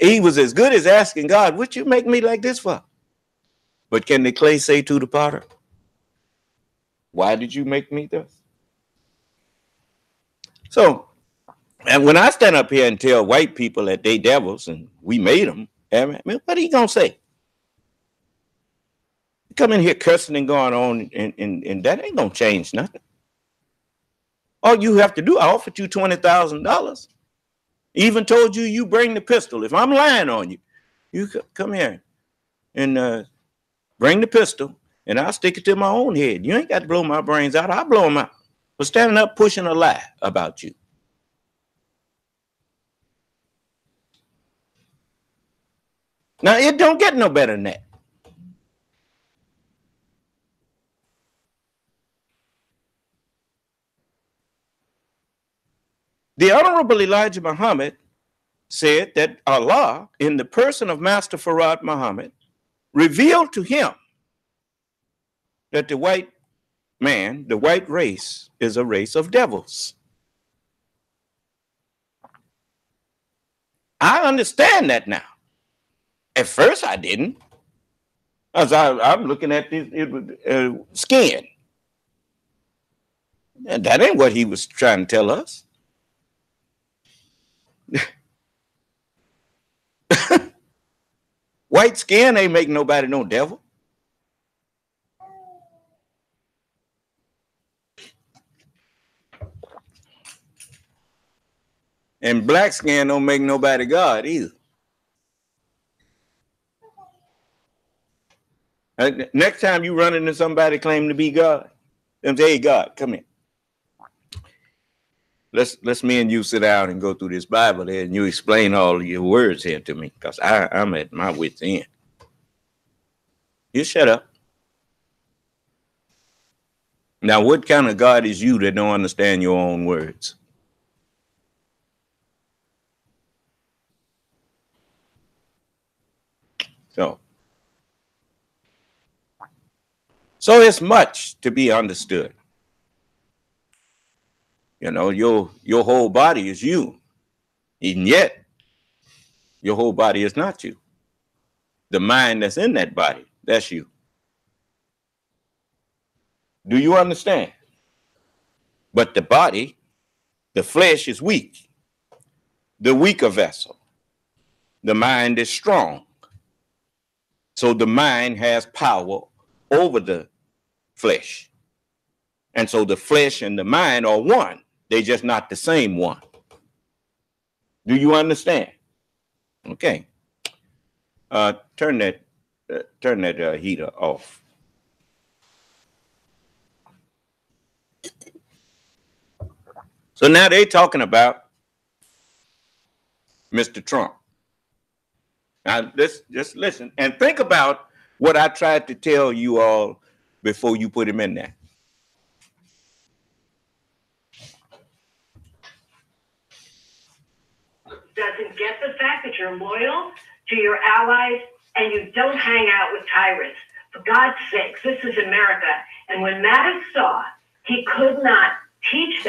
He was as good as asking God, what you make me like this for? But can the clay say to the potter, why did you make me thus? So, and when I stand up here and tell white people that they devils and we made them, what are you going to say? Come in here cursing and going on, and that ain't going to change nothing. All you have to do, I offered you $20,000. Even told you, you bring the pistol. If I'm lying on you, you come here and bring the pistol, and I'll stick it to my own head. You ain't got to blow my brains out. I'll blow them out for standing up pushing a lie about you. Now, it don't get no better than that. The Honorable Elijah Muhammad said that Allah, in the person of Master Farad Muhammad, revealed to him that the white man, the white race, is a race of devils. I understand that now. At first, I didn't. As I'm looking at this skin. And that ain't what he was trying to tell us. White skin ain't make nobody no devil. And black skin don't make nobody God either. Next time you run into somebody claiming to be God, them say, hey, God, come here. Let's me and you sit down and go through this Bible there, and you explain all of your words here to me, because I'm at my wit's end. You shut up. Now, what kind of God is you that don't understand your own words? So it's much to be understood. You know, your whole body is you, and yet your whole body is not you. The mind that's in that body, that's you. Do you understand? But the body, the flesh is weak, the weaker vessel. The mind is strong. So the mind has power over the flesh. And so the flesh and the mind are one. They're just not the same one. Do you understand? Okay. Turn that heater off. So now they're talking about Mr. Trump. Now let's just listen and think about what I tried to tell you all before you put him in there. Doesn't get the fact that you're loyal to your allies and you don't hang out with tyrants. For God's sakes, this is America. And when Mattis saw he could not teach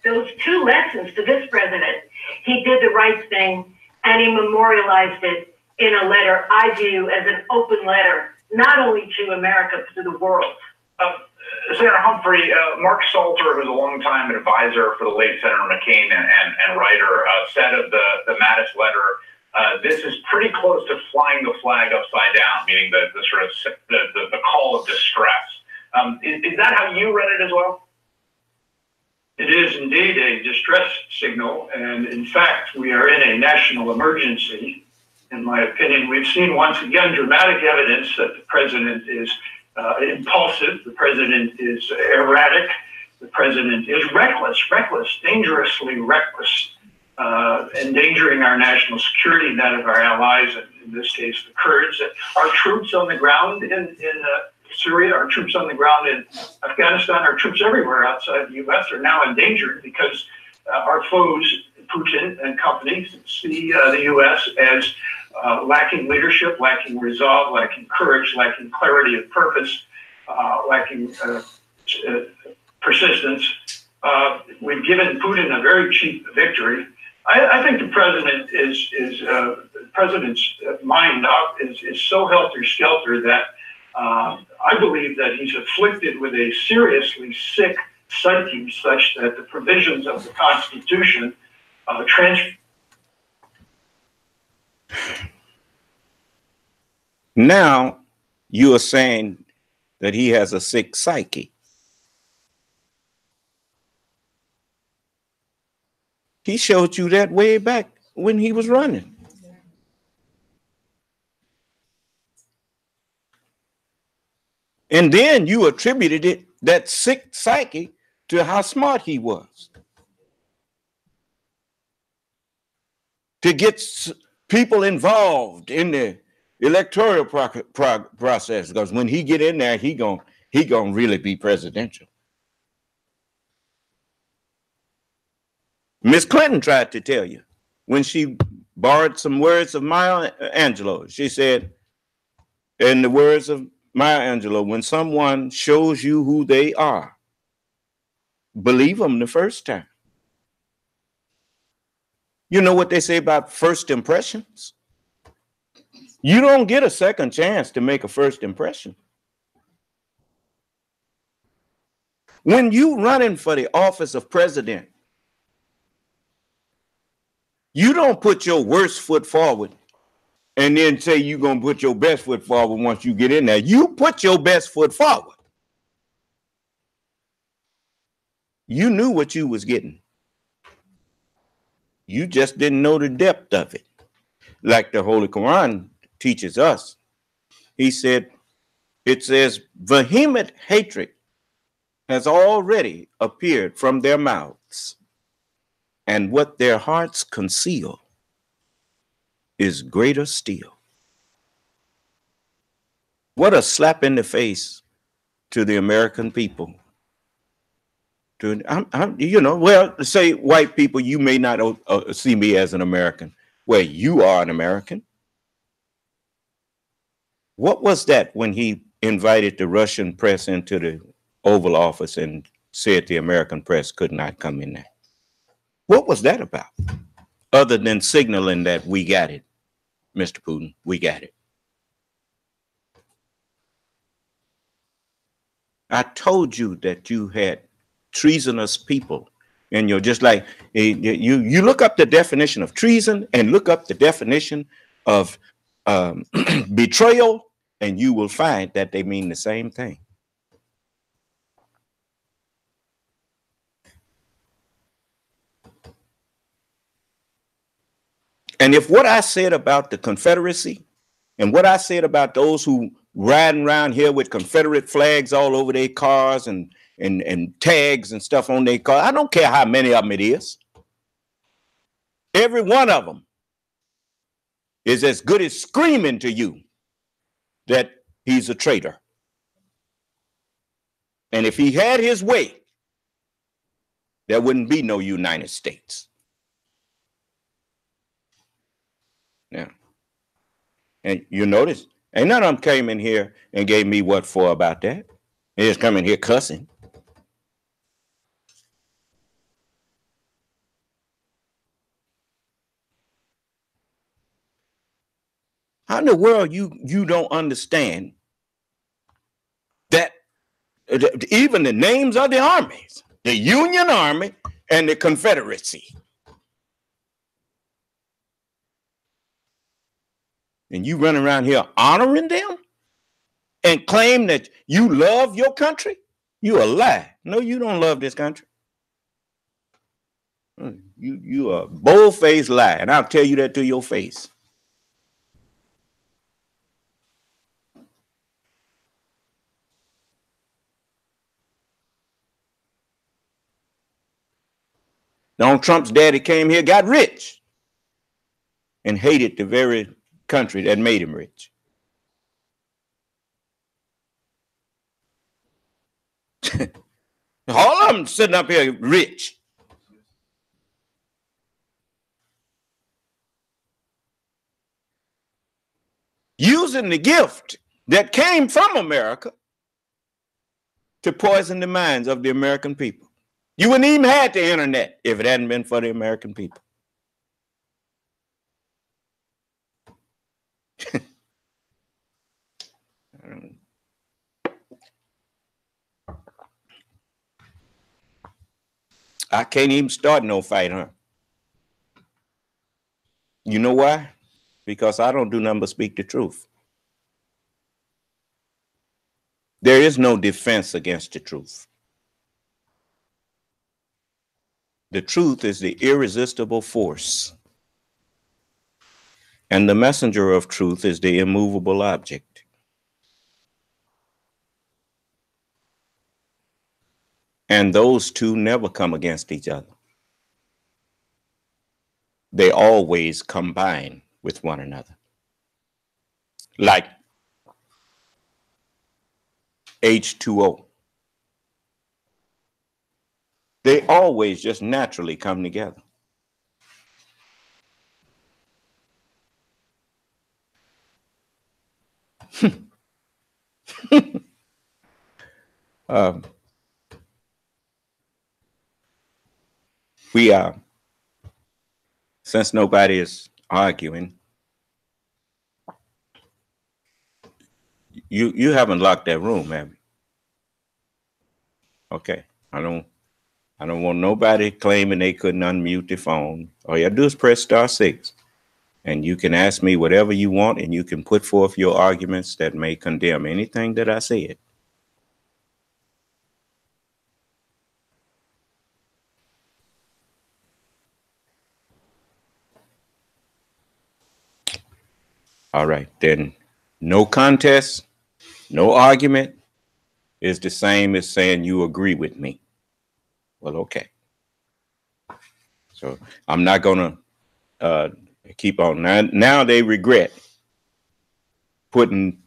those two lessons to this president, he did the right thing and he memorialized it in a letter I view as an open letter, not only to America, but to the world. Senator Humphrey, Mark Salter, who's a longtime advisor for the late Senator McCain and writer, said of the Mattis letter, this is pretty close to flying the flag upside down, meaning the sort of the call of distress. Is that how you read it as well? It is indeed a distress signal, and in fact, we are in a national emergency. In my opinion, we've seen once again dramatic evidence that the president is impulsive, the president is erratic, the president is reckless, dangerously reckless, endangering our national security and that of our allies, and in this case, the Kurds. Our troops on the ground in Syria, our troops on the ground in Afghanistan, our troops everywhere outside the U.S. are now endangered because our foes, Putin and company, see the U.S. as lacking leadership, lacking resolve, lacking courage, lacking clarity of purpose, lacking persistence. We've given Putin a very cheap victory. I think the president's mind is so helter-skelter that I believe that he's afflicted with a seriously sick psyche, such that the provisions of the Constitution Now you are saying that he has a sick psyche. He showed you that way back when he was running. And then you attributed that sick psyche to how smart he was. To get people involved in the electoral process, because when he get in there, he gonna really be presidential. Miss Clinton tried to tell you when she borrowed some words of Maya Angelou. She said, in the words of Maya Angelou, when someone shows you who they are, believe them the first time. You know what they say about first impressions? You don't get a second chance to make a first impression. When you running for the office of president, you don't put your worst foot forward and then say you're going to put your best foot forward once you get in there. You put your best foot forward. You knew what you was getting. You just didn't know the depth of it. Like the Holy Quran teaches us. He said, it says, vehement hatred has already appeared from their mouths, and what their hearts conceal is greater still. What a slap in the face to the American people. Well, say white people, you may not see me as an American. Well, you are an American. What was that when he invited the Russian press into the Oval Office and said the American press could not come in there? What was that about? Other than signaling that we got it, Mr. Putin, we got it. I told you that you had treasonous people in your, just like you look up the definition of treason and look up the definition of betrayal, and you will find that they mean the same thing. And if what I said about the Confederacy and what I said about those who riding around here with Confederate flags all over their cars and tags and stuff on their car, I don't care how many of them it is. Every one of them is as good as screaming to you that he's a traitor. And if he had his way, there wouldn't be no United States. Yeah. And you notice, ain't none of them came in here and gave me what for about that. They just come in here cussing. How in the world you don't understand that even the names of the armies, the Union Army and the Confederacy? And you run around here honoring them and claim that you love your country? You a lie. No, you don't love this country. You a bold-faced lie, and I'll tell you that to your face. Donald Trump's daddy came here, got rich, and hated the very country that made him rich. All of them sitting up here rich. Using the gift that came from America to poison the minds of the American people. You wouldn't even have the internet if it hadn't been for the American people. I can't even start no fight, huh? You know why? Because I don't do nothing but speak the truth. There is no defense against the truth. The truth is the irresistible force. And the messenger of truth is the immovable object. And those two never come against each other. They always combine with one another. like H2O. They always just naturally come together. We are, since nobody is arguing, you haven't locked that room, have you? Okay. I don't want nobody claiming they couldn't unmute their phone. All you have to do is press *6. And you can ask me whatever you want, and you can put forth your arguments that may condemn anything that I said. All right, then no contest, no argument is the same as saying you agree with me. Well, okay. So I'm not going to keep on. Now they regret putting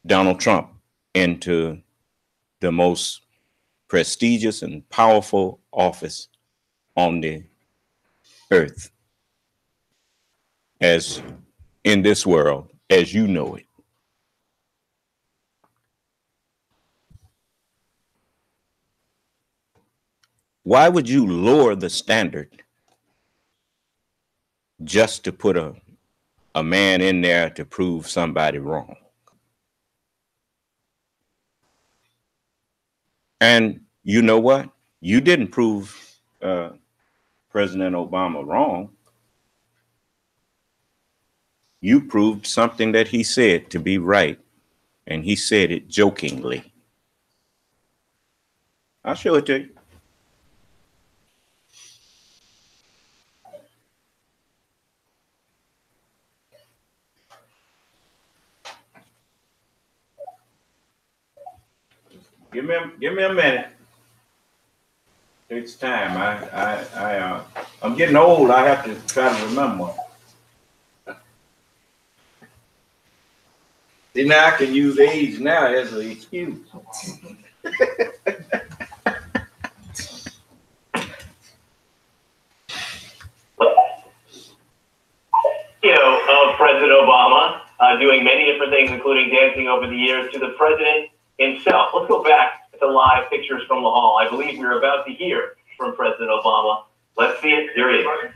Donald Trump into the most prestigious and powerful office on the earth, as in this world, as you know it. Why would you lower the standard just to put a man in there to prove somebody wrong? And you know what? You didn't prove President Obama wrong. You proved something that he said to be right, and he said it jokingly. I'll show it to you. Give me a minute. Takes time. I'm getting old. I have to try to remember. See, now I can use age now as an excuse. Of President Obama doing many different things, including dancing over the years, to the president himself. Let's go back to live pictures from the hall. I believe we're about to hear from President Obama. Let's see it. Here he is.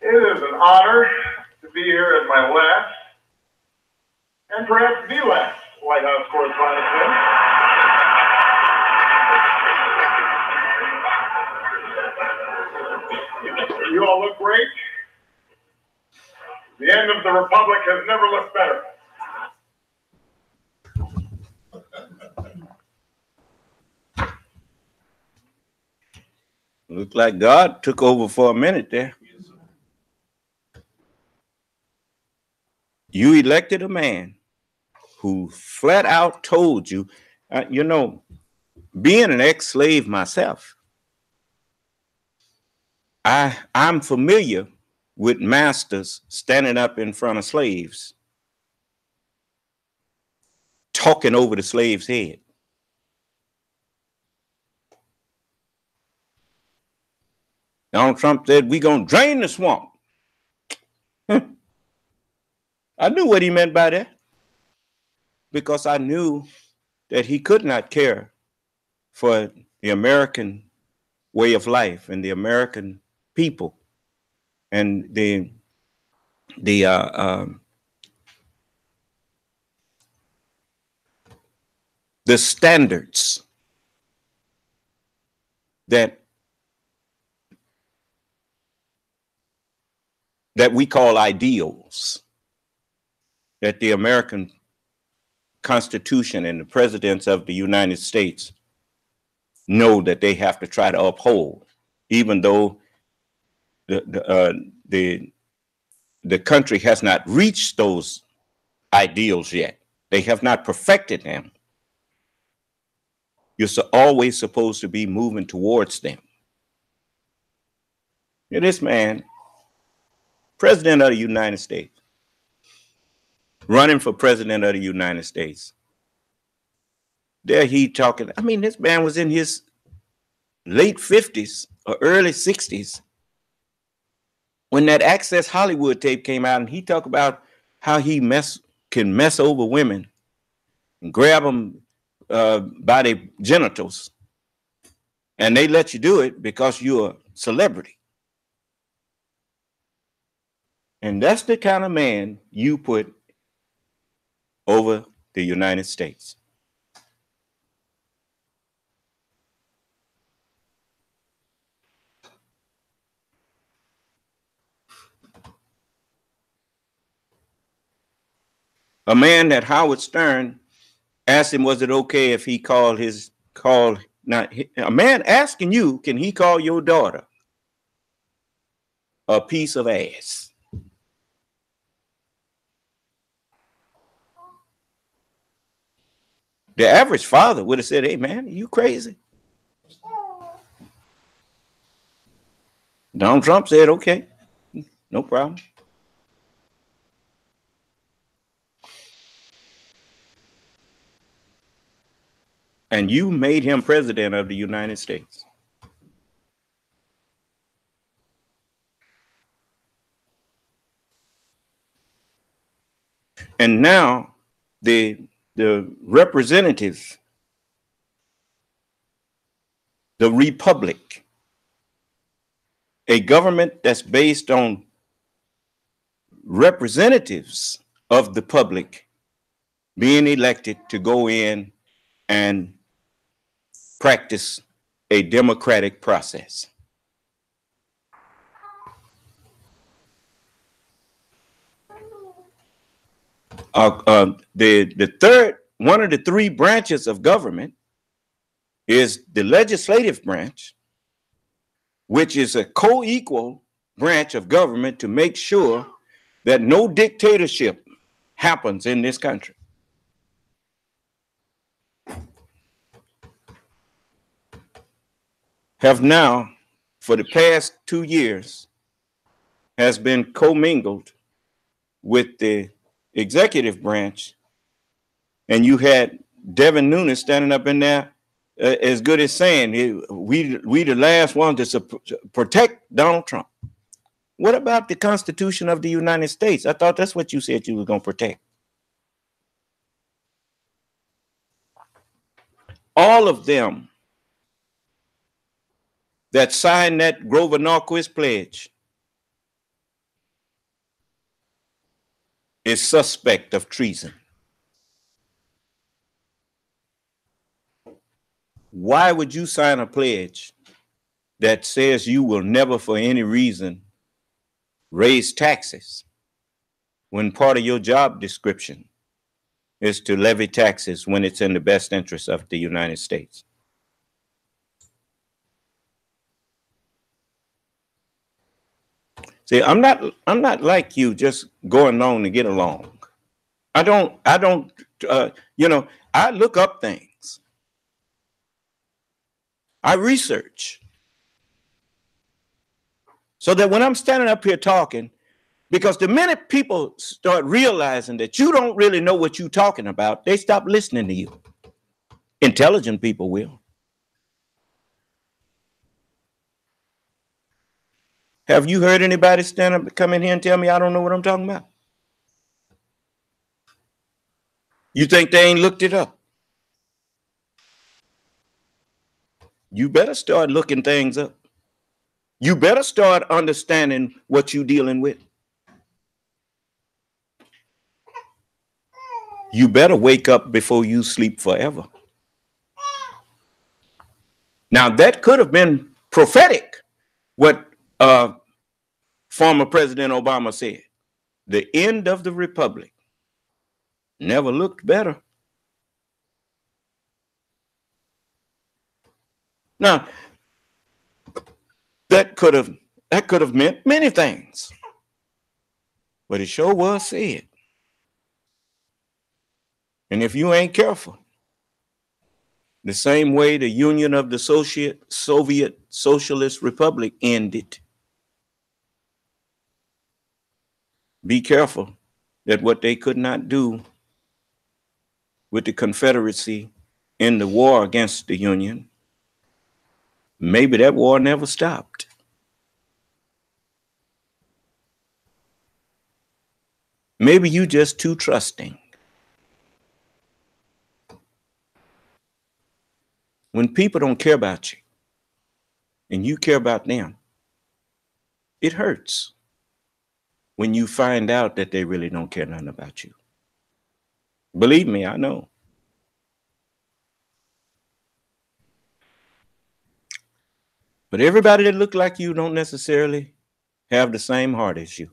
It is an honor to be here at my last, and perhaps the last, White House Correspondents' Dinner. You all look great. The end of the Republic has never looked better. Looked like God took over for a minute there. You elected a man who flat out told you, being an ex-slave myself, I'm familiar with masters standing up in front of slaves, talking over the slave's head. Donald Trump said, "We're going to drain the swamp." I knew what he meant by that, because I knew that he could not care for the American way of life and the American people and the standards that we call ideals, that the American Constitution and the presidents of the United States know that they have to try to uphold, even though the country has not reached those ideals yet. They have not perfected them. You're always supposed to be moving towards them. This man, President of the United States, running for president of the United States. There he talking. I mean, this man was in his late 50s or early 60s when that Access Hollywood tape came out, and he talked about how he can mess over women and grab them by their genitals, and they let you do it because you're a celebrity. And that's the kind of man you put over the United States. A man that Howard Stern asked him, was it okay if he called a man asking you, can he call your daughter a piece of ass? The average father would have said, hey man, are you crazy? Donald Trump said, okay, no problem. And you made him president of the United States. And now the representatives, the republic, a government that's based on representatives of the public being elected to go in and practice a democratic process. The third, one of the three branches of government is the legislative branch, which is a co-equal branch of government to make sure that no dictatorship happens in this country. Have now, for the past 2 years, has been commingled with the executive branch, and you had Devin Nunes standing up in there as good as saying, we the last ones to protect Donald Trump. What about the Constitution of the United States? I thought that's what you said you were going to protect. All of them that signed that Grover Norquist pledge is suspect of treason. Why would you sign a pledge that says you will never for any reason raise taxes when part of your job description is to levy taxes when it's in the best interest of the United States? See, I'm not like you, just going along to get along. I don't, I look up things. I research. So that when I'm standing up here talking, because the minute people start realizing that you don't really know what you're talking about, they stop listening to you. Intelligent people will. Have you heard anybody stand up, come in here and tell me I don't know what I'm talking about? You think they ain't looked it up? You better start looking things up. You better start understanding what you're dealing with. You better wake up before you sleep forever. Now, that could have been prophetic, what former President Obama said. The end of the republic never looked better. Now, that could have meant many things, but it sure was said. And if you ain't careful, the same way the Union of the Soviet Socialist Republic ended, be careful that what they could not do with the Confederacy in the war against the Union, maybe that war never stopped. Maybe you just too trusting. When people don't care about you and you care about them, it hurts when you find out that they really don't care nothing about you. Believe me, I know. But everybody that look like you don't necessarily have the same heart as you.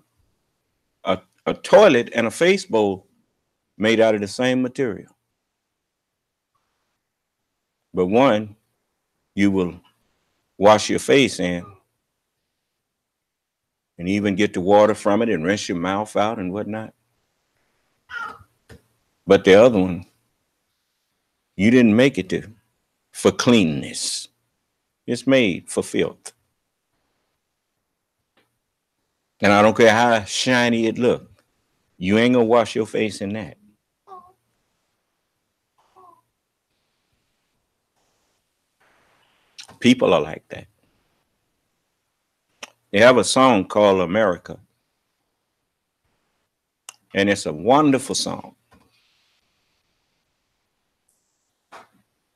A toilet and a face bowl made out of the same material. But one, you will wash your face in and even get the water from it and rinse your mouth out and whatnot. But the other one, you didn't make it for cleanness. It's made for filth. And I don't care how shiny it look, you ain't gonna wash your face in that. People are like that. They have a song called America. And it's a wonderful song.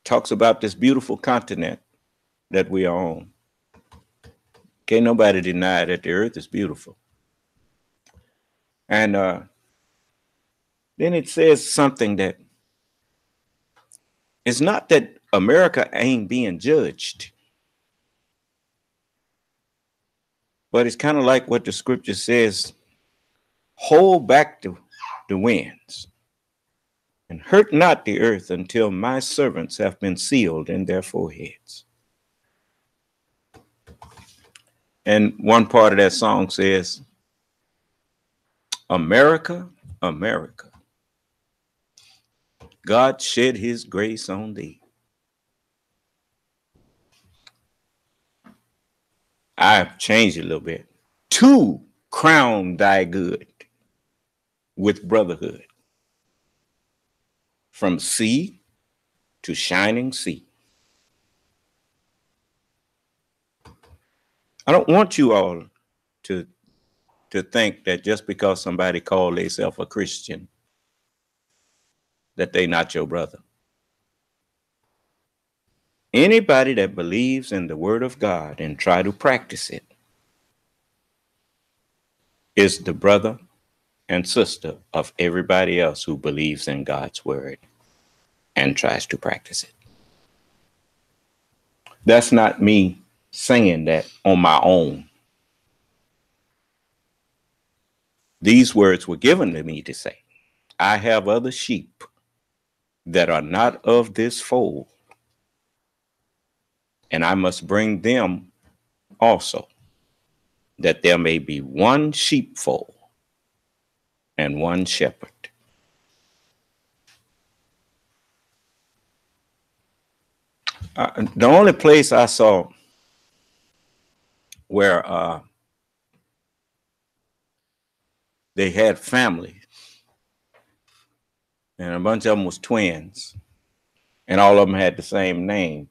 Talks about this beautiful continent that we are on. Can't nobody deny that the earth is beautiful. And then it says something that it's not that America ain't being judged, but it's kind of like what the scripture says, hold back the winds and hurt not the earth until my servants have been sealed in their foreheads. And one part of that song says, America, America, God shed his grace on thee. I've changed it a little bit. To crown thy good with brotherhood. From sea to shining sea. I don't want you all to think that just because somebody called themselves a Christian, that they not your brother. Anybody that believes in the word of God and try to practice it is the brother and sister of everybody else who believes in God's word and tries to practice it. That's not me saying that on my own. These words were given to me to say, I have other sheep that are not of this fold, and I must bring them also, that there may be one sheepfold and one shepherd. The only place I saw where they had families, and a bunch of them was twins, and all of them had the same name,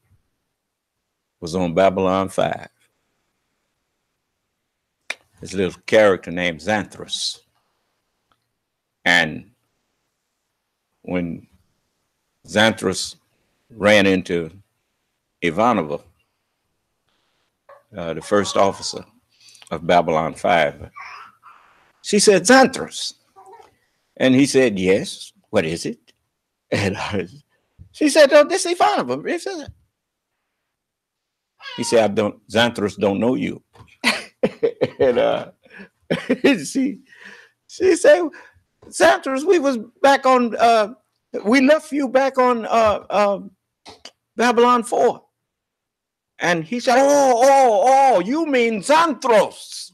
was on Babylon 5. This little character named Xanthros. And when Xanthros ran into Ivanova, the first officer of Babylon 5, she said, Xanthros. And he said, yes, what is it? And she said, oh, this is Ivanova. He said, Xanthros don't know you. And she said, Xanthros, we was back on, we left you back on Babylon 4. And he said, oh, you mean Xanthros.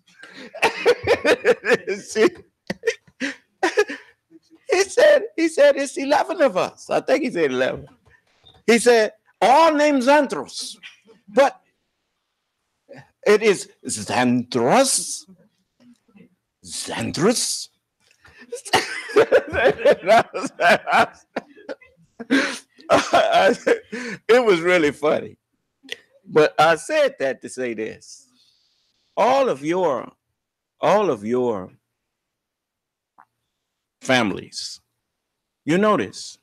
He said, it's 11 of us. I think he said 11. He said, all named Xanthros, but it is Xanthros. Xanthros. It was really funny. But I said that to say this. All of your families, you notice,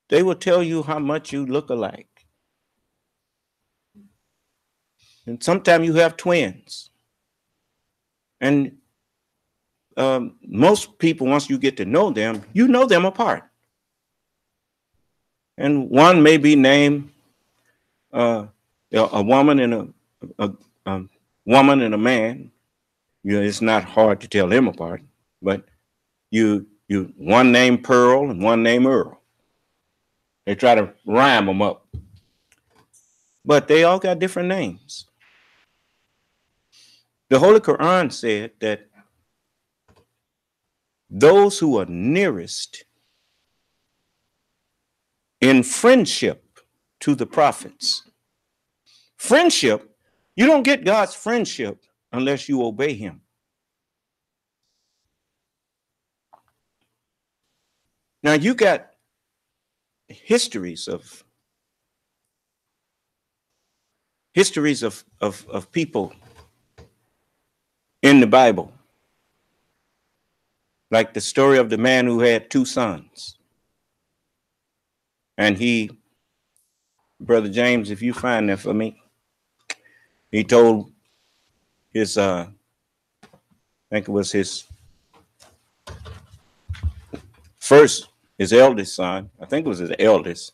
they will tell you how much you look alike. And sometimes you have twins. And most people, once you get to know them apart. And one may be named a woman and a woman and a man. You know, it's not hard to tell them apart. But you one named Pearl and one named Earl. They try to rhyme them up. But they all got different names. The Holy Quran said that those who are nearest in friendship to the prophets. Friendship, you don't get God's friendship unless you obey him. Now you got histories of people in the Bible. Like the story of the man who had two sons. And he, Brother James, if you find that for me, he told his, I think it was his eldest son, I think it was his eldest.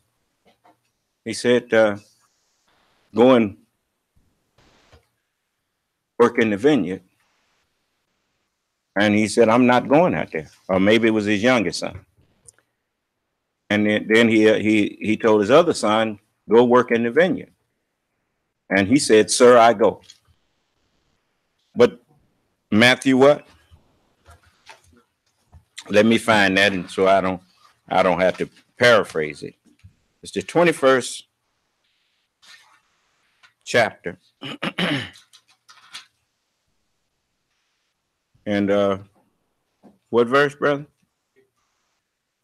He said, go and work in the vineyard. And he said, I'm not going out there. Or maybe it was his youngest son. And then he told his other son, go work in the vineyard. And he said, sir, I go. But Matthew what? Let me find that, and so I don't have to paraphrase it. It's the 21st chapter. And what verse, brother?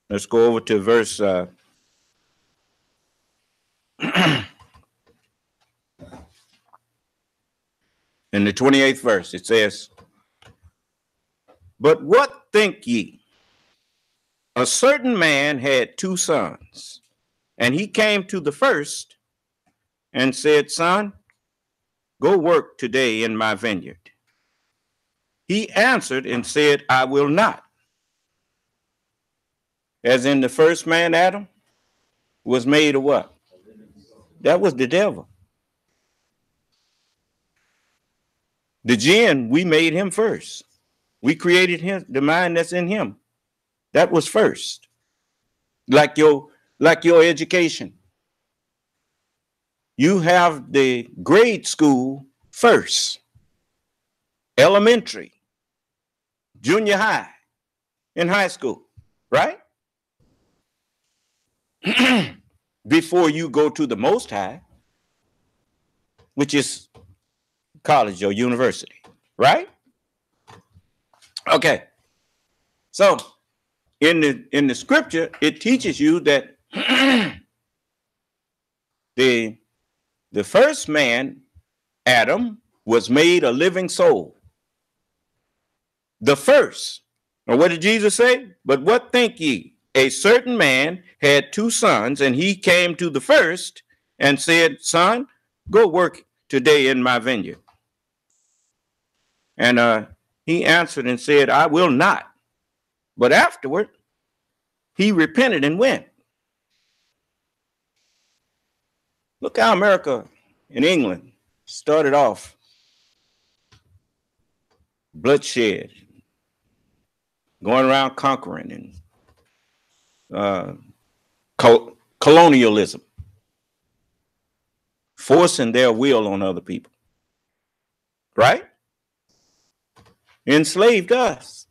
Let's go over to verse in the 28th verse. It says, but what think ye? A certain man had two sons, and he came to the first and said, son, go work today in my vineyard. He answered and said, I will not. As in the first man, Adam, was made of what? That was the devil. The jinn, we made him first. We created him, the mind that's in him. That was first. Like your education. You have the grade school first. Elementary, junior high, and high school, right? Before you go to the Most High, which is college or university, right? Okay. So in the scripture, it teaches you that the first man, Adam, was made a living soul. The first. Now, what did Jesus say? But what think ye? A certain man had two sons, and he came to the first and said, son, go work today in my vineyard. And he answered and said, I will not. But afterward, he repented and went. Look how America and England started off bloodshed, going around conquering and colonialism, forcing their will on other people, right? Enslaved us,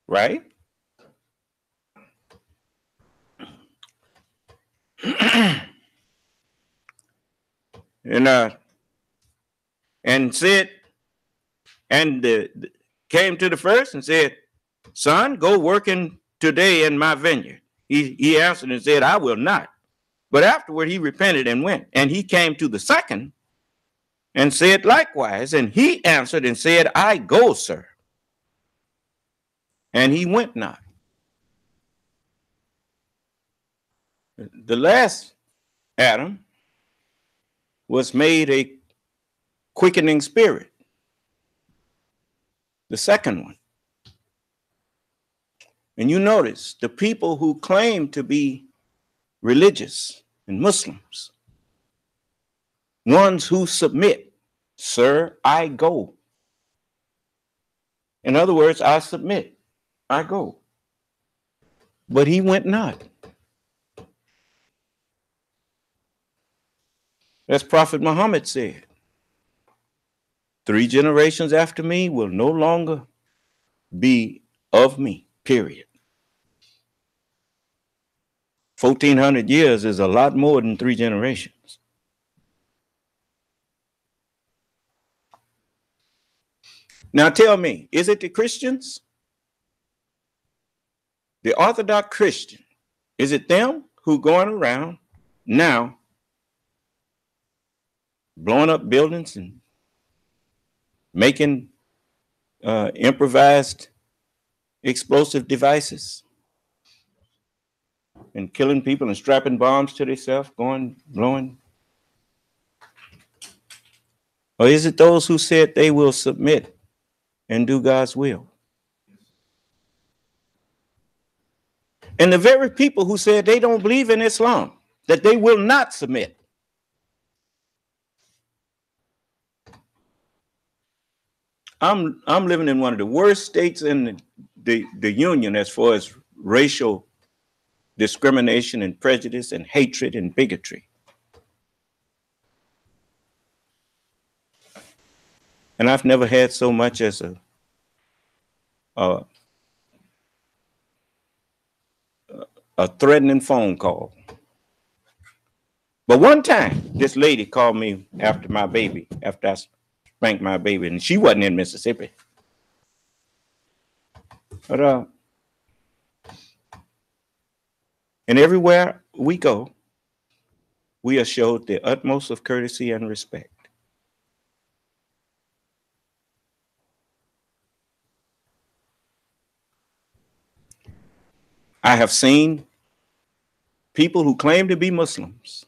right? And said, and came to the first and said, son, go working today in my vineyard. He answered and said, I will not. But afterward he repented and went. And he came to the second and said likewise. And he answered and said, I go, sir. And he went not. The last Adam was made a quickening spirit. The second one. And you notice the people who claim to be religious and Muslims, ones who submit, sir, I go. In other words, I submit, I go. But he went not. As Prophet Muhammad said, 3 generations after me will no longer be of me, period. 1,400 years is a lot more than 3 generations. Now tell me, is it the Christians? The Orthodox Christian, is it them who going around now blowing up buildings and making improvised explosive devices and killing people and strapping bombs to themselves, going, blowing? Or is it those who said they will submit and do God's will? And the very people who said they don't believe in Islam, that they will not submit. I'm living in one of the worst states in the union as far as racial discrimination and prejudice and hatred and bigotry. And I've never had so much as a threatening phone call. But one time, this lady called me after I spanked my baby, and she wasn't in Mississippi. But and everywhere we go, we are showed the utmost of courtesy and respect. I have seen people who claim to be Muslims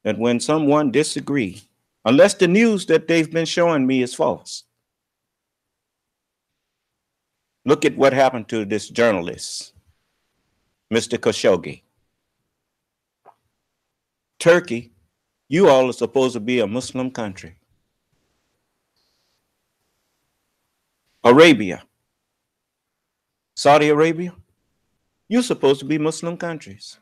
that when someone disagrees, unless the news that they've been showing me is false. Look at what happened to this journalist, Mr. Khashoggi. Turkey, you all are supposed to be a Muslim country. Arabia, Saudi Arabia, you're supposed to be Muslim countries.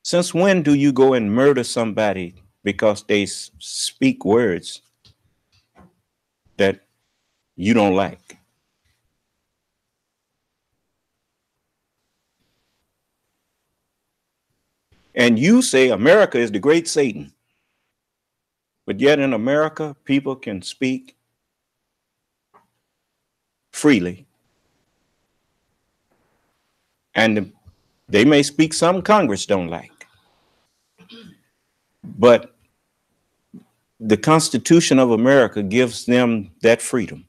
Since when do you go and murder somebody because they speak words that you don't like? And you say America is the great Satan. But yet in America, people can speak freely. And they may speak some Congress don't like. But the Constitution of America gives them that freedom.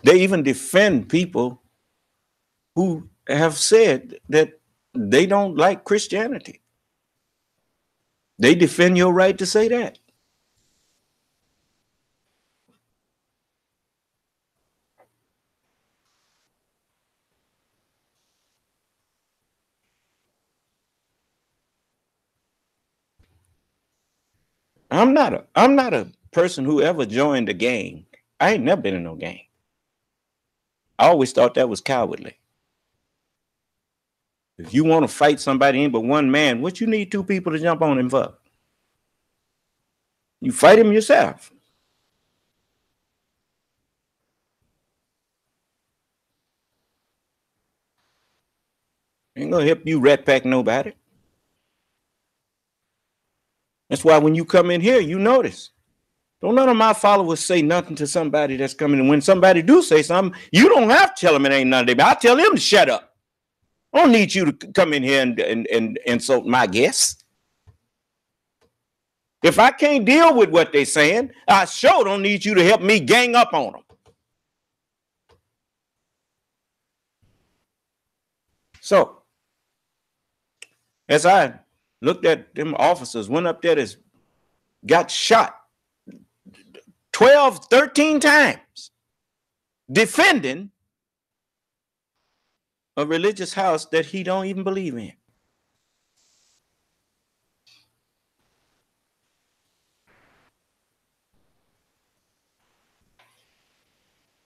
They even defend people who have said that they don't like Christianity. They defend your right to say that. I'm not a person who ever joined a gang. I ain't never been in no gang. I always thought that was cowardly. If you want to fight somebody in but one man, what you need 2 people to jump on him for? You fight him yourself. Ain't gonna help you rat pack nobody. That's why when you come in here, you notice. Don't none of my followers say nothing to somebody that's coming. And when somebody do say something, you don't have to tell them it ain't none of them. I tell them to shut up. I don't need you to come in here and insult my guests. If I can't deal with what they're saying, I sure don't need you to help me gang up on them. So, as I looked at them officers, went up there, got shot 12, 13 times, defending a religious house that he don't even believe in.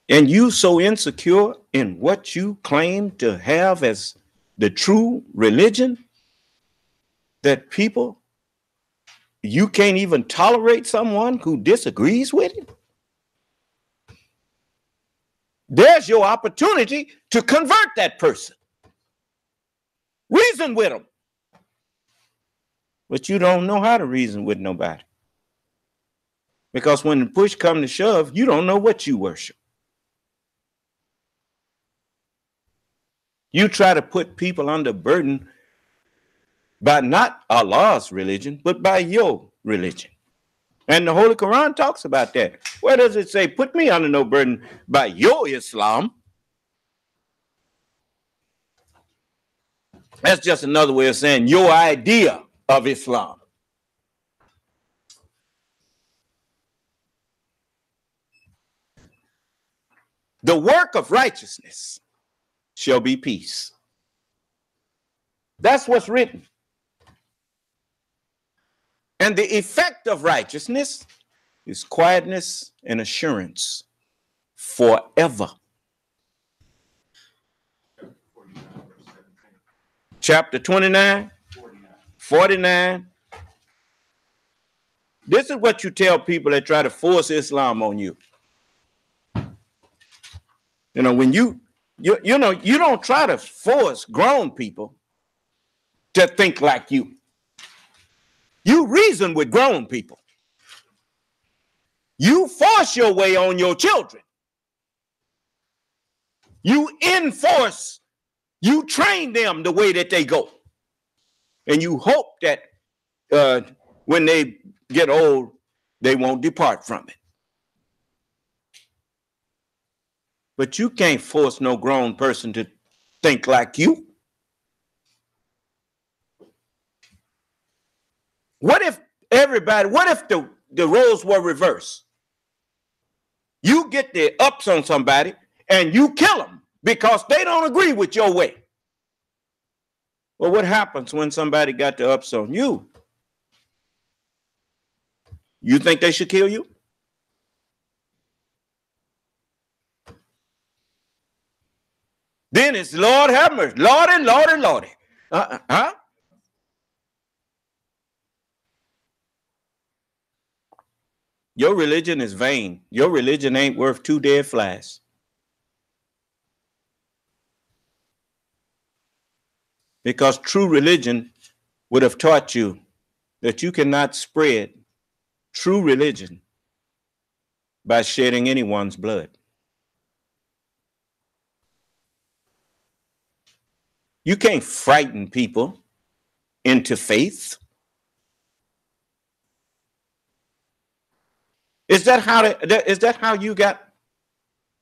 And you so insecure in what you claim to have as the true religion that you can't even tolerate someone who disagrees with it. There's your opportunity to convert that person. Reason with them. But you don't know how to reason with nobody. Because when the push comes to shove, you don't know what you worship. You try to put people under burden by not Allah's religion, but by your religion. And the Holy Quran talks about that. Where does it say, put me under no burden by your Islam? That's just another way of saying your idea of Islam. The work of righteousness shall be peace. That's what's written. And the effect of righteousness is quietness and assurance forever. Chapter 29, 49. This is what you tell people that try to force Islam on you. You know, when you don't try to force grown people to think like you. You reason with grown people. You force your way on your children. You enforce, you train them the way that they go. And you hope that when they get old, they won't depart from it. But you can't force no grown person to think like you. What if the roles were reversed? You get the ups on somebody and you kill them because they don't agree with your way. Well, what happens when somebody got the ups on you? You think they should kill you? Then it's Lord have mercy, Lordy, Lordy, Lordy. Huh? Your religion is vain. Your religion ain't worth 2 dead flies. Because true religion would have taught you that you cannot spread true religion by shedding anyone's blood. You can't frighten people into faith. Is that how you got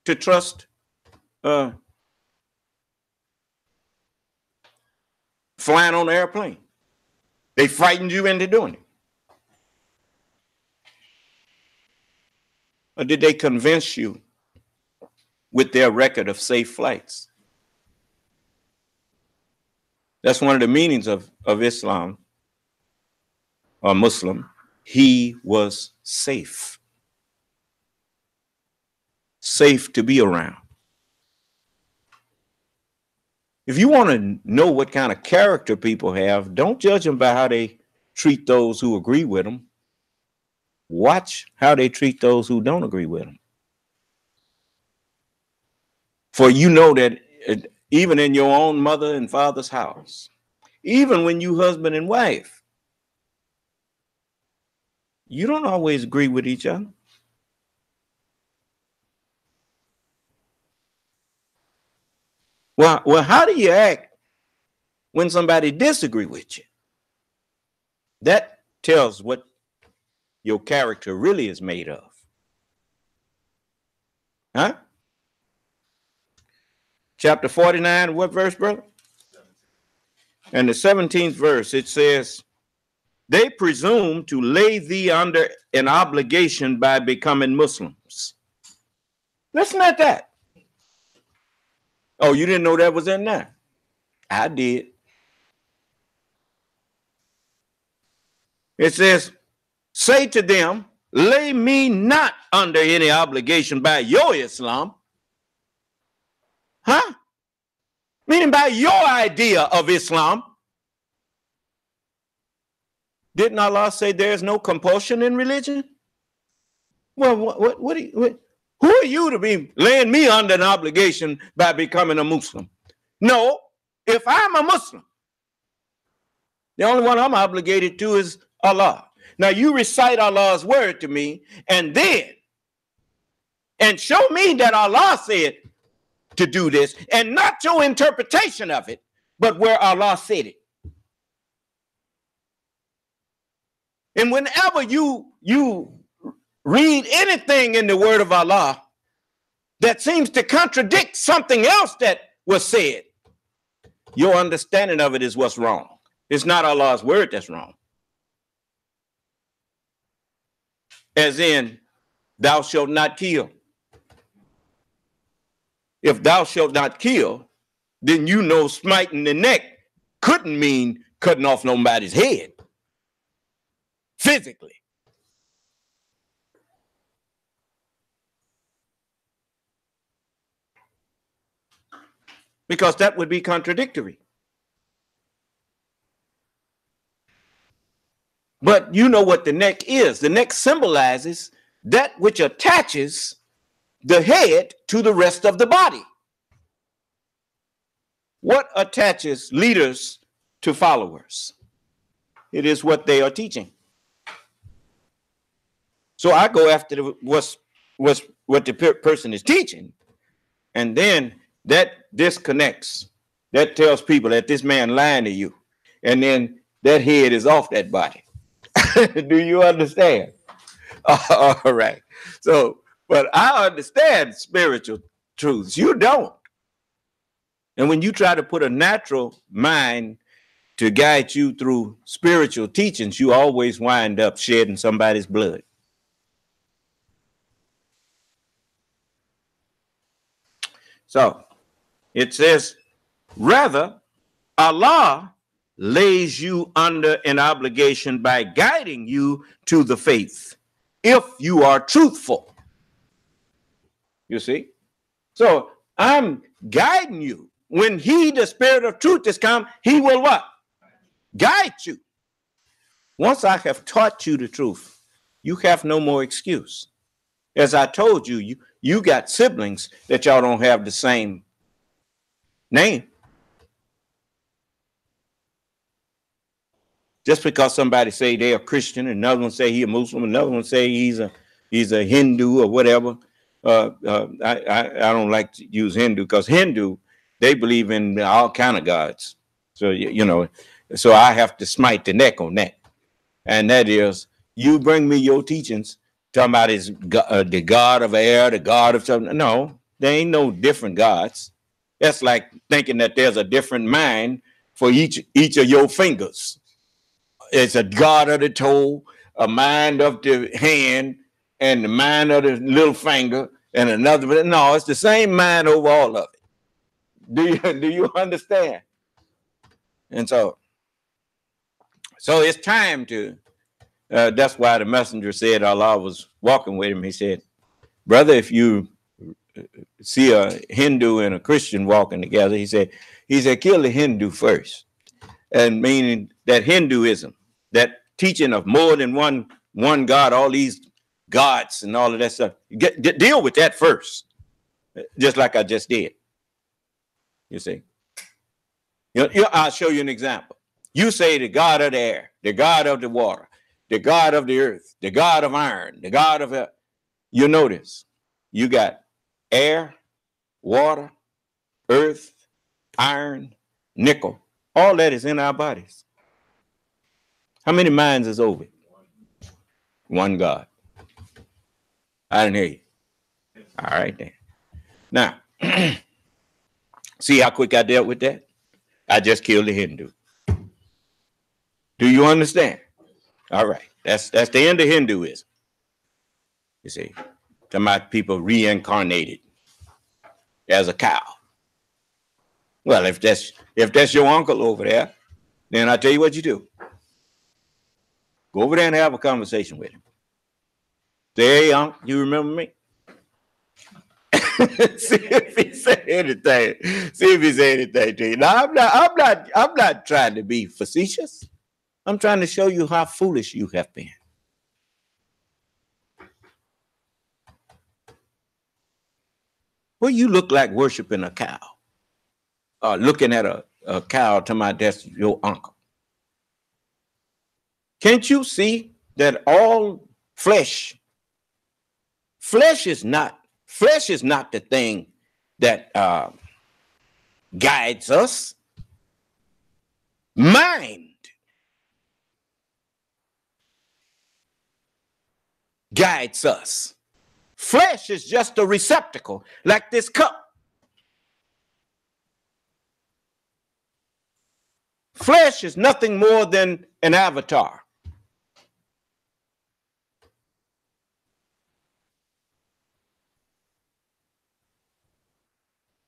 to trust flying on an airplane? They frightened you into doing it. Or did they convince you with their record of safe flights? That's one of the meanings of Islam or Muslim. He was safe. Safe to be around. If you want to know what kind of character people have, don't judge them by how they treat those who agree with them. Watch how they treat those who don't agree with them. For you know that even in your own mother and father's house, even when you husband and wife, you don't always agree with each other. Well, how do you act when somebody disagree with you? That tells what your character really is made of. Huh? Chapter 49, what verse, brother? And the 17th verse, it says, they presume to lay thee under an obligation by becoming Muslims. Listen at that. Oh, you didn't know that was in there? I did. It says, say to them, lay me not under any obligation by your Islam. Huh? Meaning by your idea of Islam. Didn't Allah say there's no compulsion in religion? Well, who are you to be laying me under an obligation by becoming a Muslim? No, if I'm a Muslim, the only one I'm obligated to is Allah. Now you recite Allah's word to me and show me that Allah said to do this and not your interpretation of it, but where Allah said it. And whenever you read anything in the word of Allah that seems to contradict something else that was said, your understanding of it is what's wrong. It's not Allah's word that's wrong. As in, thou shalt not kill. If thou shalt not kill, then you know smiting the neck couldn't mean cutting off nobody's head physically. Because that would be contradictory. But you know what the neck is. The neck symbolizes that which attaches the head to the rest of the body. What attaches leaders to followers? It is what they are teaching. So I go after what the person is teaching, and then that disconnects. That tells people that this man lying to you, and then that head is off that body. Do you understand? All right. So, but I understand spiritual truths. You don't. And when you try to put a natural mind to guide you through spiritual teachings, you always wind up shedding somebody's blood. So it says, rather, Allah lays you under an obligation by guiding you to the faith, if you are truthful. You see? So I'm guiding you. When he, the spirit of truth, is come, he will what? Guide you. Once I have taught you the truth, you have no more excuse. As I told you, you got siblings that y'all don't have the same name. Just because somebody say they're a Christian, and another one say he's a Muslim, another one say he's a Hindu or whatever. I don't like to use Hindu because Hindu, they believe in all kind of gods. So, so I have to smite the neck on that. And that is, you bring me your teachings, talking about is the God of air, the God of something. No, there ain't no different gods. That's like thinking that there's a different mind for each of your fingers. It's a God of the toe, a mind of the hand, and the mind of the little finger, and another. But no, it's the same mind over all of it. Do you understand? And so it's time to. That's why the messenger said Allah was walking with him. He said, "Brother, if you see a Hindu and a Christian walking together," he said, kill the Hindu first, and meaning that Hinduism, that teaching of more than one God, all these gods and all of that stuff. Deal with that first, just like I just did. You see? I'll show you an example. You say the God of the air, the God of the water, the God of the earth, the God of iron, the God of air. You notice you got air, water, earth, iron, nickel. All that is in our bodies. How many minds is over? One God. I didn't hear you. All right then. Now, see how quick I dealt with that? I just killed the Hindu. Do you understand? All right. That's the end of Hinduism. You see, to my people reincarnated as a cow. Well, if that's your uncle over there, then I tell you what you do. Go over there and have a conversation with him. Say, hey, uncle, you remember me? See if he say anything. See if he say anything to you. Now, I'm not trying to be facetious. I'm trying to show you how foolish you have been. Well, you look like worshiping a cow. Or looking at a cow to my that's your uncle. Can't you see that all flesh is not the thing that guides us. Mind guides us. Flesh is just a receptacle, like this cup. Flesh is nothing more than an avatar.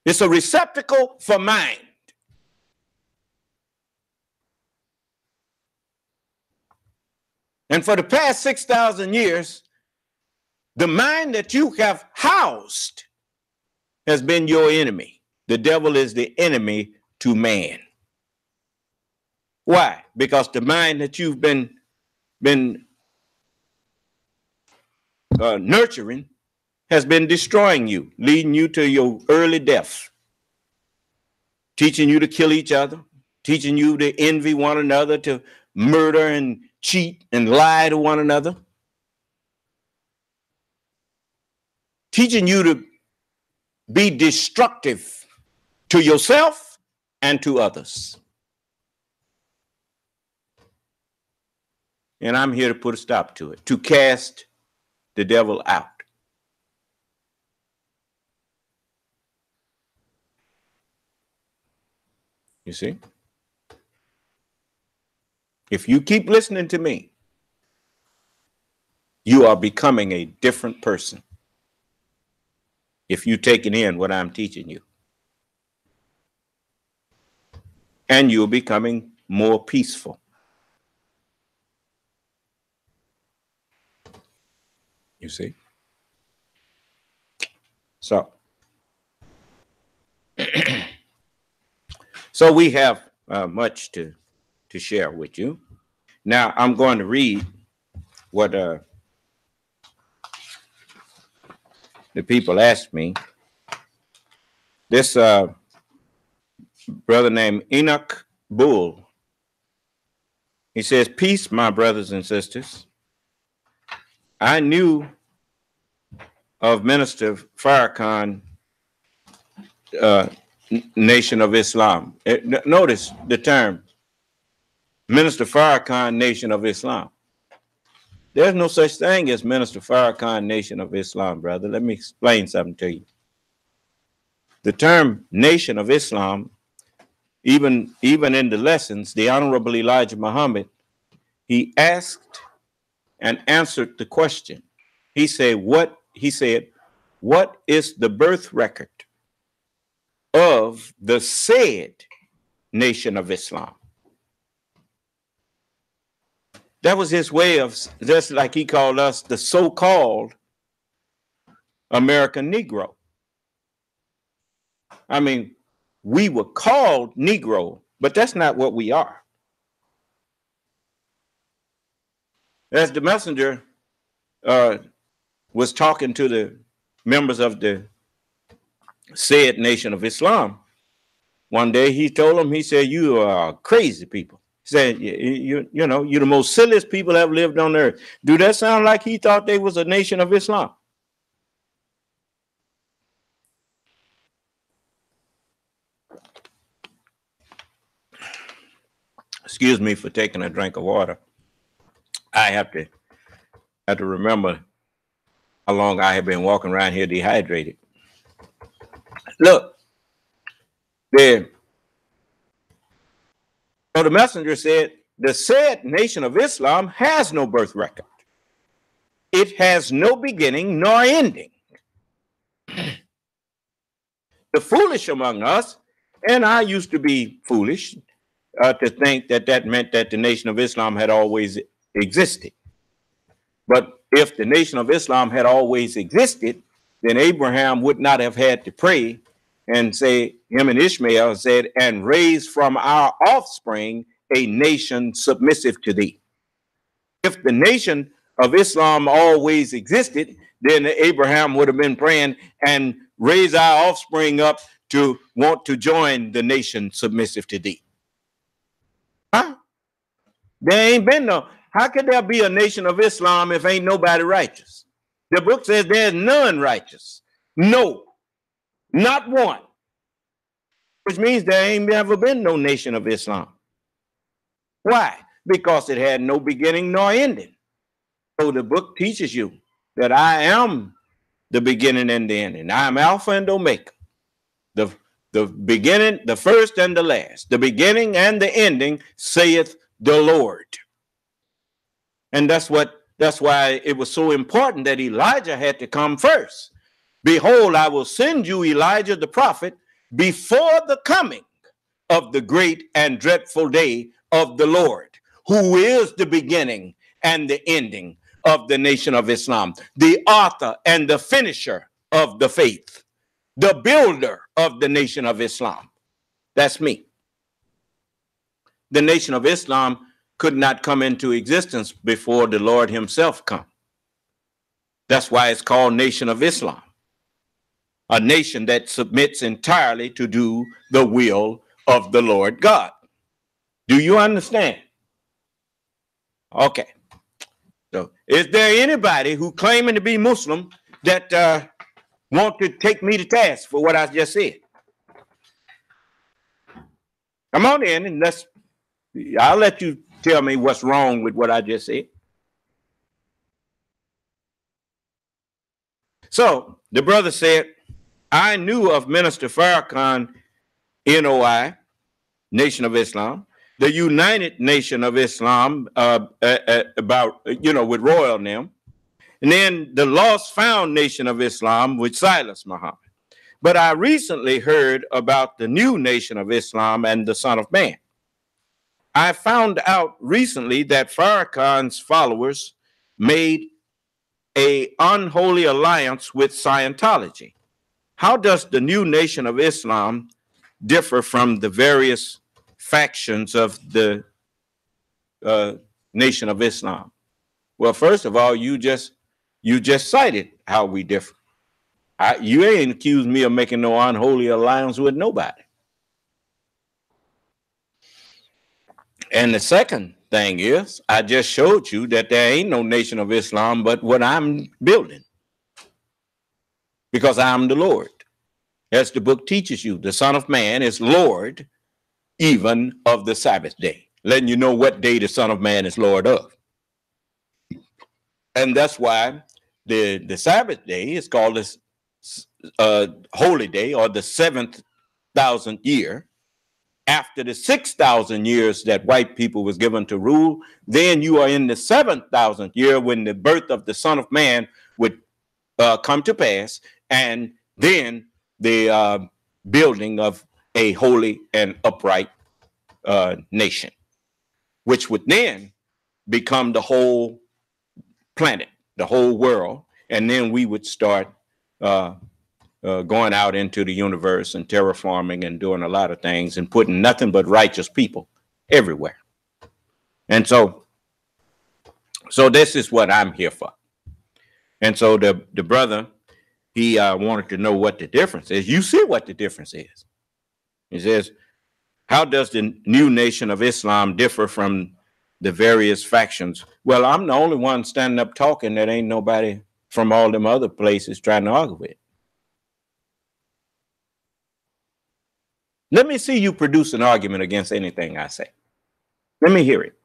It's a receptacle for mind. And for the past 6,000 years, the mind that you have housed has been your enemy. The devil is the enemy to man. Why? Because the mind that you've been nurturing has been destroying you, leading you to your early death, teaching you to kill each other, teaching you to envy one another, to murder and cheat and lie to one another, teaching you to be destructive to yourself and to others. And I'm here to put a stop to it, to cast the devil out. You see? If you keep listening to me, you are becoming a different person. If you're taking in what I'm teaching you. And you're becoming more peaceful. You see? So we have much to share with you. Now I'm going to read what the people asked me. This brother named Enoch Bull, he says, "Peace, my brothers and sisters. I knew of Minister Farrakhan, Nation of Islam." Notice the term, Minister Farrakhan, Nation of Islam. There's no such thing as Minister Farrakhan, Nation of Islam, brother. Let me explain something to you. The term Nation of Islam, even in the lessons, the Honorable Elijah Muhammad, he asked and answered the question. He said, what is the birth record of the said Nation of Islam? That was his way of, just like he called us the so-called American Negro. I mean, we were called Negro, but that's not what we are. As the messenger was talking to the members of the said Nation of Islam, one day he told them, he said, you are crazy people. He said, you know, you're the most silliest people that ever lived on earth. Do that sound like he thought they was a nation of Islam? Excuse me for taking a drink of water. I have to remember how long I have been walking around here dehydrated. Look, the messenger said, the said nation of Islam has no birth record. It has no beginning nor ending. The foolish among us, and I used to be foolish, to think that meant that the nation of Islam had always existed. But if the nation of Islam had always existed, then Abraham would not have had to pray and say, him and Ishmael said, and raise from our offspring a nation submissive to thee. If the nation of Islam always existed, then Abraham would have been praying and raise our offspring up to want to join the nation submissive to thee. Huh? There ain't been no, how could there be a nation of Islam if ain't nobody righteous? The book says there's none righteous. No, not one. Which means there ain't never been no nation of Islam. Why? Because it had no beginning nor ending. So the book teaches you that I am the beginning and the ending. I am Alpha and Omega. The beginning, the first and the last, the beginning and the ending, saith the Lord. And that's why it was so important that Elijah had to come first. Behold, I will send you Elijah the prophet before the coming of the great and dreadful day of the Lord, who is the beginning and the ending of the nation of Islam, the author and the finisher of the faith, the builder of the nation of Islam. That's me. The nation of Islam could not come into existence before the Lord himself come. That's why it's called Nation of Islam, a nation that submits entirely to do the will of the Lord God. Do you understand? Okay. So is there anybody who claiming to be Muslim that want to take me to task for what I just said? Come on in and I'll let you tell me what's wrong with what I just said. So the brother said, I knew of Minister Farrakhan, NOI, Nation of Islam, the United Nation of Islam, about, with Royal and them, and then the Lost Found Nation of Islam with Silas Muhammad. But I recently heard about the new Nation of Islam and the Son of Man. I found out recently that Farrakhan's followers made an unholy alliance with Scientology. How does the new Nation of Islam differ from the various factions of the Nation of Islam? Well, first of all, you just cited how we differ. You ain't accused me of making no unholy alliance with nobody. And the second thing is, I just showed you that there ain't no Nation of Islam but what I'm building, because I'm the Lord. As the book teaches you, the Son of Man is Lord even of the Sabbath day, letting you know what day the Son of Man is Lord of. And that's why the Sabbath day is called this holy day, or the 7,000th year. After the 6,000 years that white people was given to rule, then you are in the 7,000th year when the birth of the Son of Man would come to pass, and then the building of a holy and upright nation, which would then become the whole planet, the whole world, and then we would start going out into the universe and terraforming and doing a lot of things and putting nothing but righteous people everywhere. And so this is what I'm here for. And so the brother, he wanted to know what the difference is. You see what the difference is. He says, How does the new nation of Islam differ from the various factions? Well, I'm the only one standing up talking that ain't nobody from all them other places trying to argue with. Let me see you produce an argument against anything I say. Let me hear it.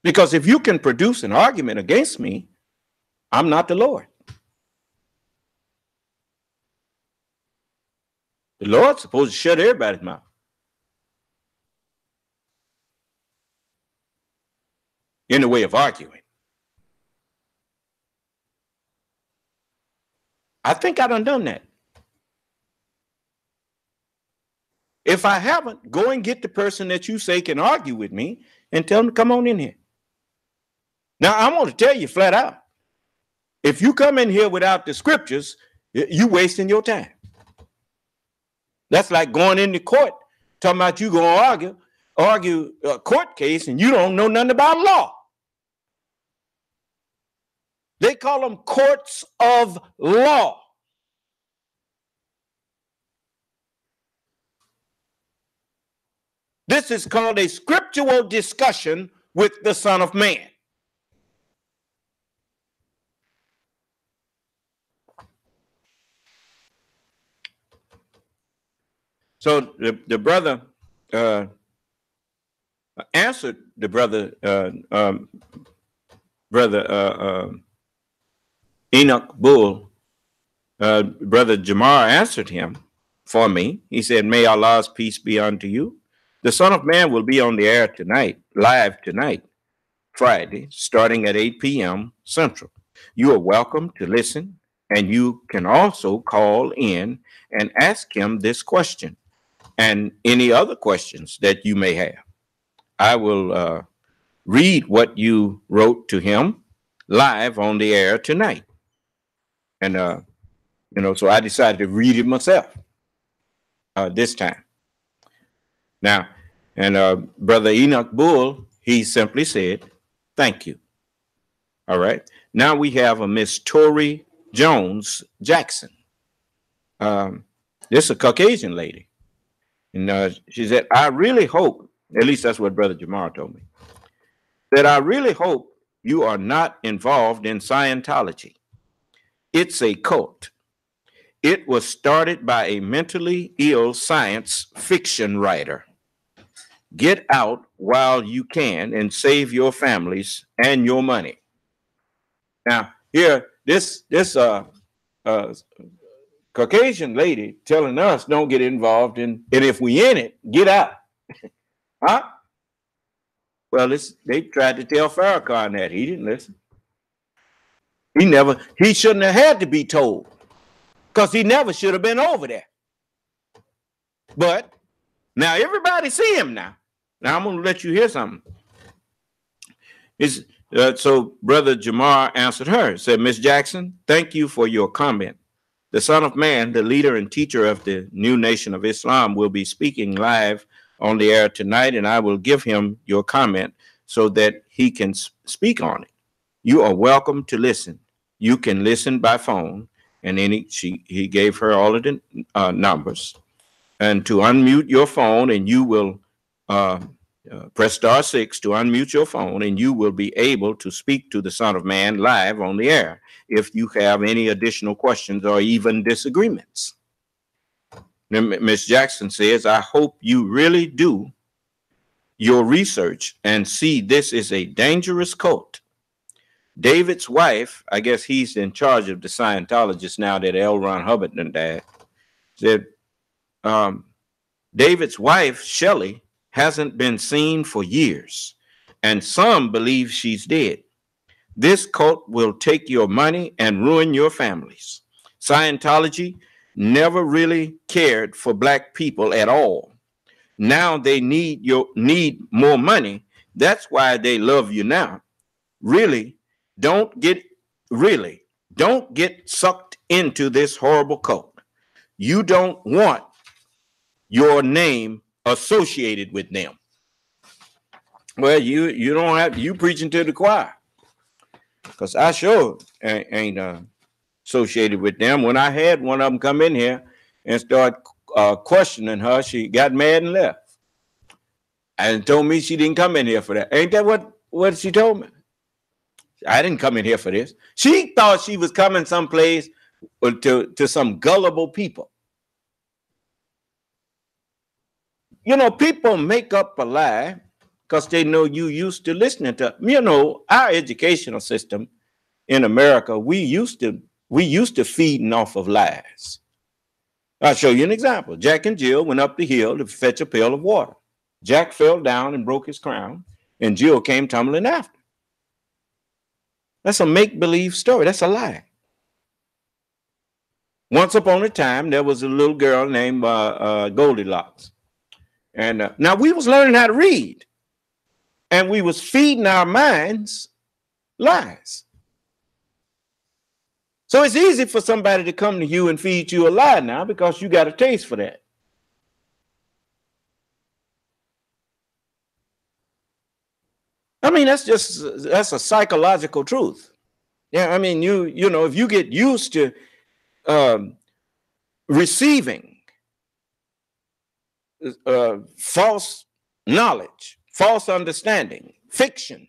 Because if you can produce an argument against me, I'm not the Lord. The Lord's supposed to shut everybody's mouth. In the way of arguing. I think I done that. If I haven't, go and get the person that you say can argue with me and tell them to come on in here. Now, I want to tell you flat out, if you come in here without the scriptures, you wasting your time. That's like going into court, talking about you going to argue a court case and you don't know nothing about law. They call them courts of law. This is called a scriptural discussion with the Son of Man. So the brother answered the brother, Enoch Bull, Brother Jamar answered him for me. He said, "May Allah's peace be unto you. The Son of Man will be on the air tonight, live tonight, Friday, starting at 8 p.m. Central. You are welcome to listen, and you can also call in and ask him this question and any other questions that you may have. I will read what you wrote to him live on the air tonight." And, so I decided to read it myself this time. Now, and Brother Enoch Bull, he simply said, "Thank you." All right. Now we have a Miss Tori Jones Jackson. This is a Caucasian lady. And she said, "I really hope," at least that's what Brother Jamar told me, "that I really hope you are not involved in Scientology. It's a cult. It was started by a mentally ill science fiction writer. Get out while you can and save your families and your money." Now, here, this Caucasian lady telling us don't get involved in, and if we in it, get out. Huh? Well, they tried to tell Farrakhan that. He didn't listen. He shouldn't have had to be told, because he never should have been over there. But now everybody see him now. Now I'm going to let you hear something. So Brother Jamar answered her, said, "Miss Jackson, thank you for your comment. The Son of Man, the leader and teacher of the new nation of Islam, will be speaking live on the air tonight, and I will give him your comment so that he can speak on it. You are welcome to listen. You can listen by phone." And then he gave her all of the numbers. "And to unmute your phone, and you will press *6 to unmute your phone, and you will be able to speak to the Son of Man live on the air if you have any additional questions or even disagreements." Ms. Jackson says, "I hope you really do your research and see this is a dangerous cult. David's wife," I guess he's in charge of the Scientologists now that L. Ron Hubbard done died, said, "David's wife, Shelley, hasn't been seen for years, and some believe she's dead. This cult will take your money and ruin your families. Scientology never really cared for Black people at all. Now they need more money. That's why they love you now. Really, don't get sucked into this horrible cult. You don't want your name associated with them." Well, you don't have, you preaching to the choir, because I sure ain't associated with them. When I had one of them come in here and start questioning her, she got mad and left. And told me she didn't come in here for that. Ain't that what she told me? I didn't come in here for this. She thought she was coming someplace to some gullible people. You know, people make up a lie because they know you used to listening to. You know, our educational system in America, we used to feeding off of lies. I'll show you an example. Jack and Jill went up the hill to fetch a pail of water. Jack fell down and broke his crown, and Jill came tumbling after. That's a make-believe story. That's a lie. Once upon a time, there was a little girl named Goldilocks. And now we was learning how to read, and we was feeding our minds lies. So it's easy for somebody to come to you and feed you a lie now because you got a taste for that. I mean, that's a psychological truth. Yeah, I mean, you know, if you get used to receiving false knowledge, false understanding, fiction,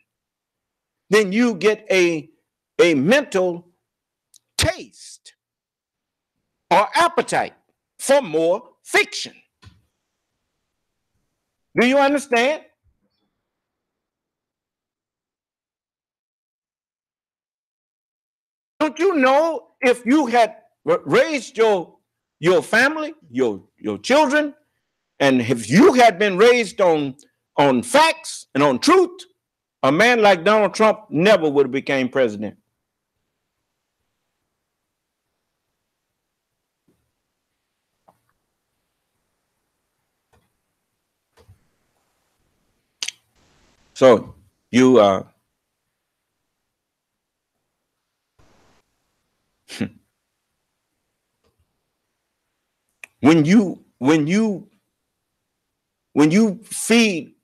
then you get a mental taste or appetite for more fiction. Do you understand? Don't you know if you had raised your family, your children, and if you had been raised on facts and on truth, a man like Donald Trump never would have became president. So you when you feed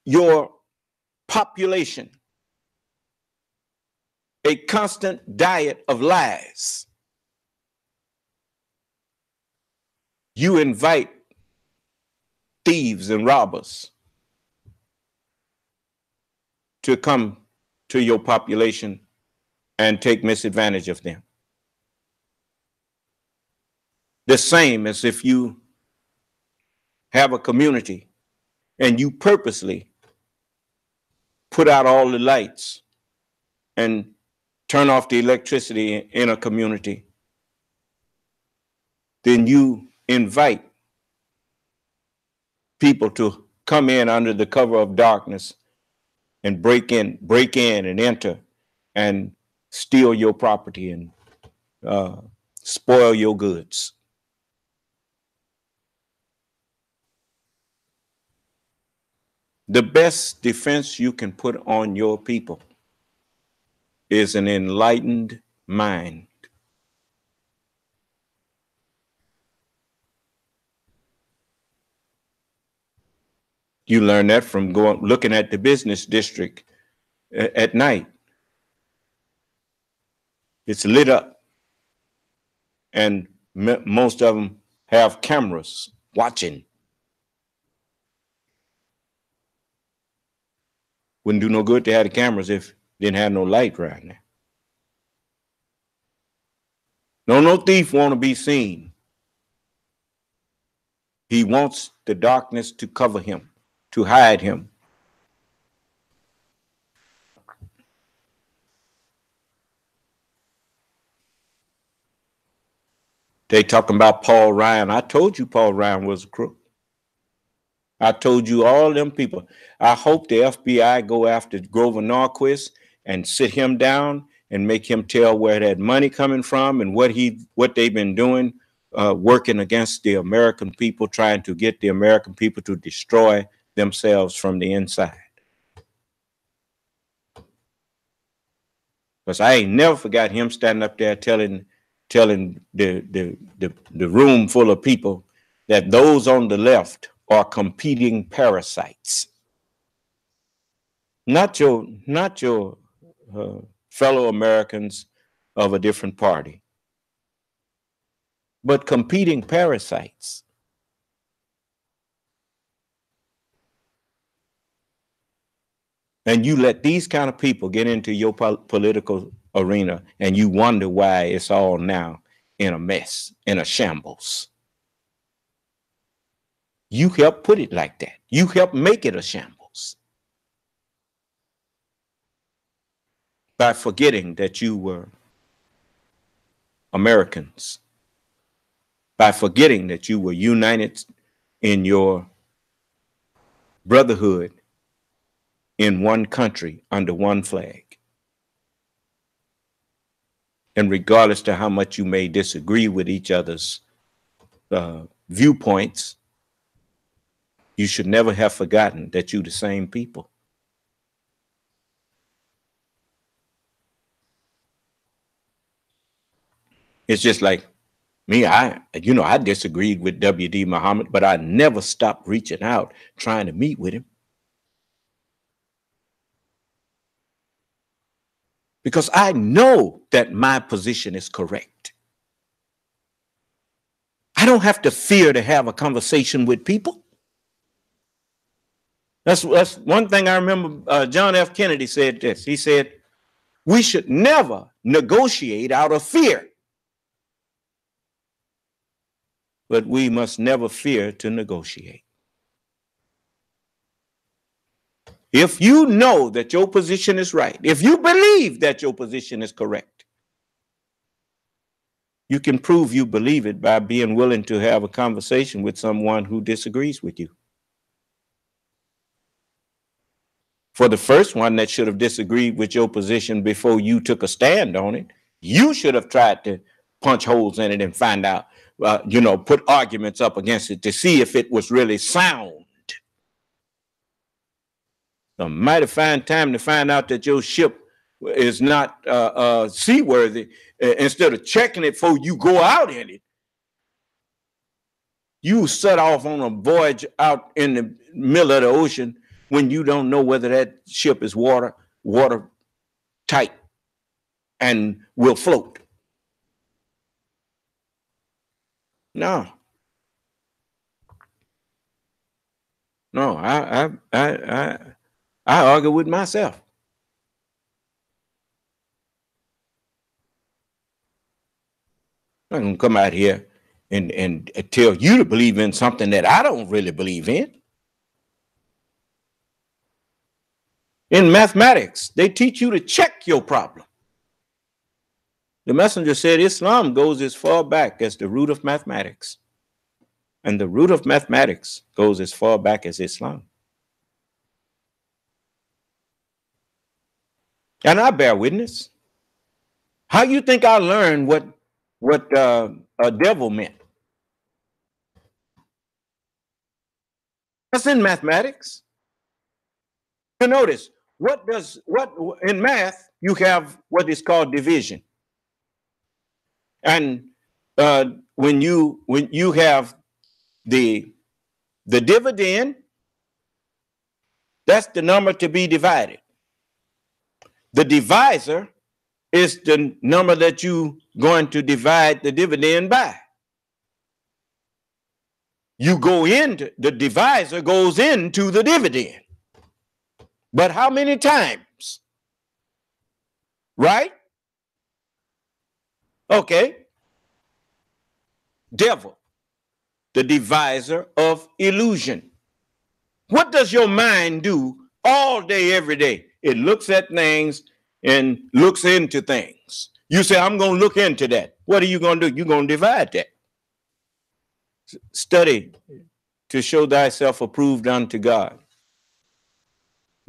your population a constant diet of lies, you invite thieves and robbers to come to your population and take misadvantage of them. The same as if you have a community and you purposely put out all the lights and turn off the electricity in a community, then you invite people to come in under the cover of darkness and break in and enter and steal your property and spoil your goods. The best defense you can put on your people is an enlightened mind. You learn that from looking at the business district at night. It's lit up, and most of them have cameras watching. Wouldn't do no good to have the cameras if didn't have no light right now. No thief want to be seen. He wants the darkness to cover him, to hide him. They talking about Paul Ryan. I told you Paul Ryan was a crook. I told you all them people. I hope the FBI go after Grover Norquist and sit him down and make him tell where that money coming from and what they've been doing, working against the American people, trying to get the American people to destroy themselves from the inside. Because I ain't never forgot him standing up there telling the room full of people that those on the left are competing parasites. Not your fellow Americans of a different party. but competing parasites. And you let these kind of people get into your political arena, and you wonder why it's all now in a mess, in a shambles. You helped put it like that. You helped make it a shambles by forgetting that you were Americans, by forgetting that you were united in your brotherhood in one country under one flag. And regardless to how much you may disagree with each other's viewpoints, you should never have forgotten that you're the same people. It's just like me, I disagreed with W.D. Muhammad, but I never stopped reaching out, trying to meet with him. Because I know that my position is correct. I don't have to fear to have a conversation with people. That's one thing I remember. John F. Kennedy said this. He said, we should never negotiate out of fear, but we must never fear to negotiate. If you know that your position is right, if you believe that your position is correct, you can prove you believe it by being willing to have a conversation with someone who disagrees with you. For the first one that should have disagreed with your position before you took a stand on it, you should have tried to punch holes in it and find out, put arguments up against it to see if it was really sound. A mighty fine time to find out that your ship is not seaworthy. Instead of checking it before you go out in it, you set off on a voyage out in the middle of the ocean when you don't know whether that ship is water tight and will float. No, I argue with myself. I'm going to come out here and tell you to believe in something that I don't really believe in. In mathematics, they teach you to check your problem. The messenger said Islam goes as far back as the root of mathematics. And the root of mathematics goes as far back as Islam. And I bear witness. How you think I learned what a devil meant? That's in mathematics. You notice what in math you have what is called division, and when you have the dividend, that's the number to be divided. The divisor is the number that you going to divide the dividend by. You go into the divisor goes into the dividend. But how many times? Right? Okay. Devil, the deviser of illusion. What does your mind do all day, every day? It looks at things and looks into things. You say, I'm going to look into that. What are you going to do? You're going to divide that. Study to show thyself approved unto God.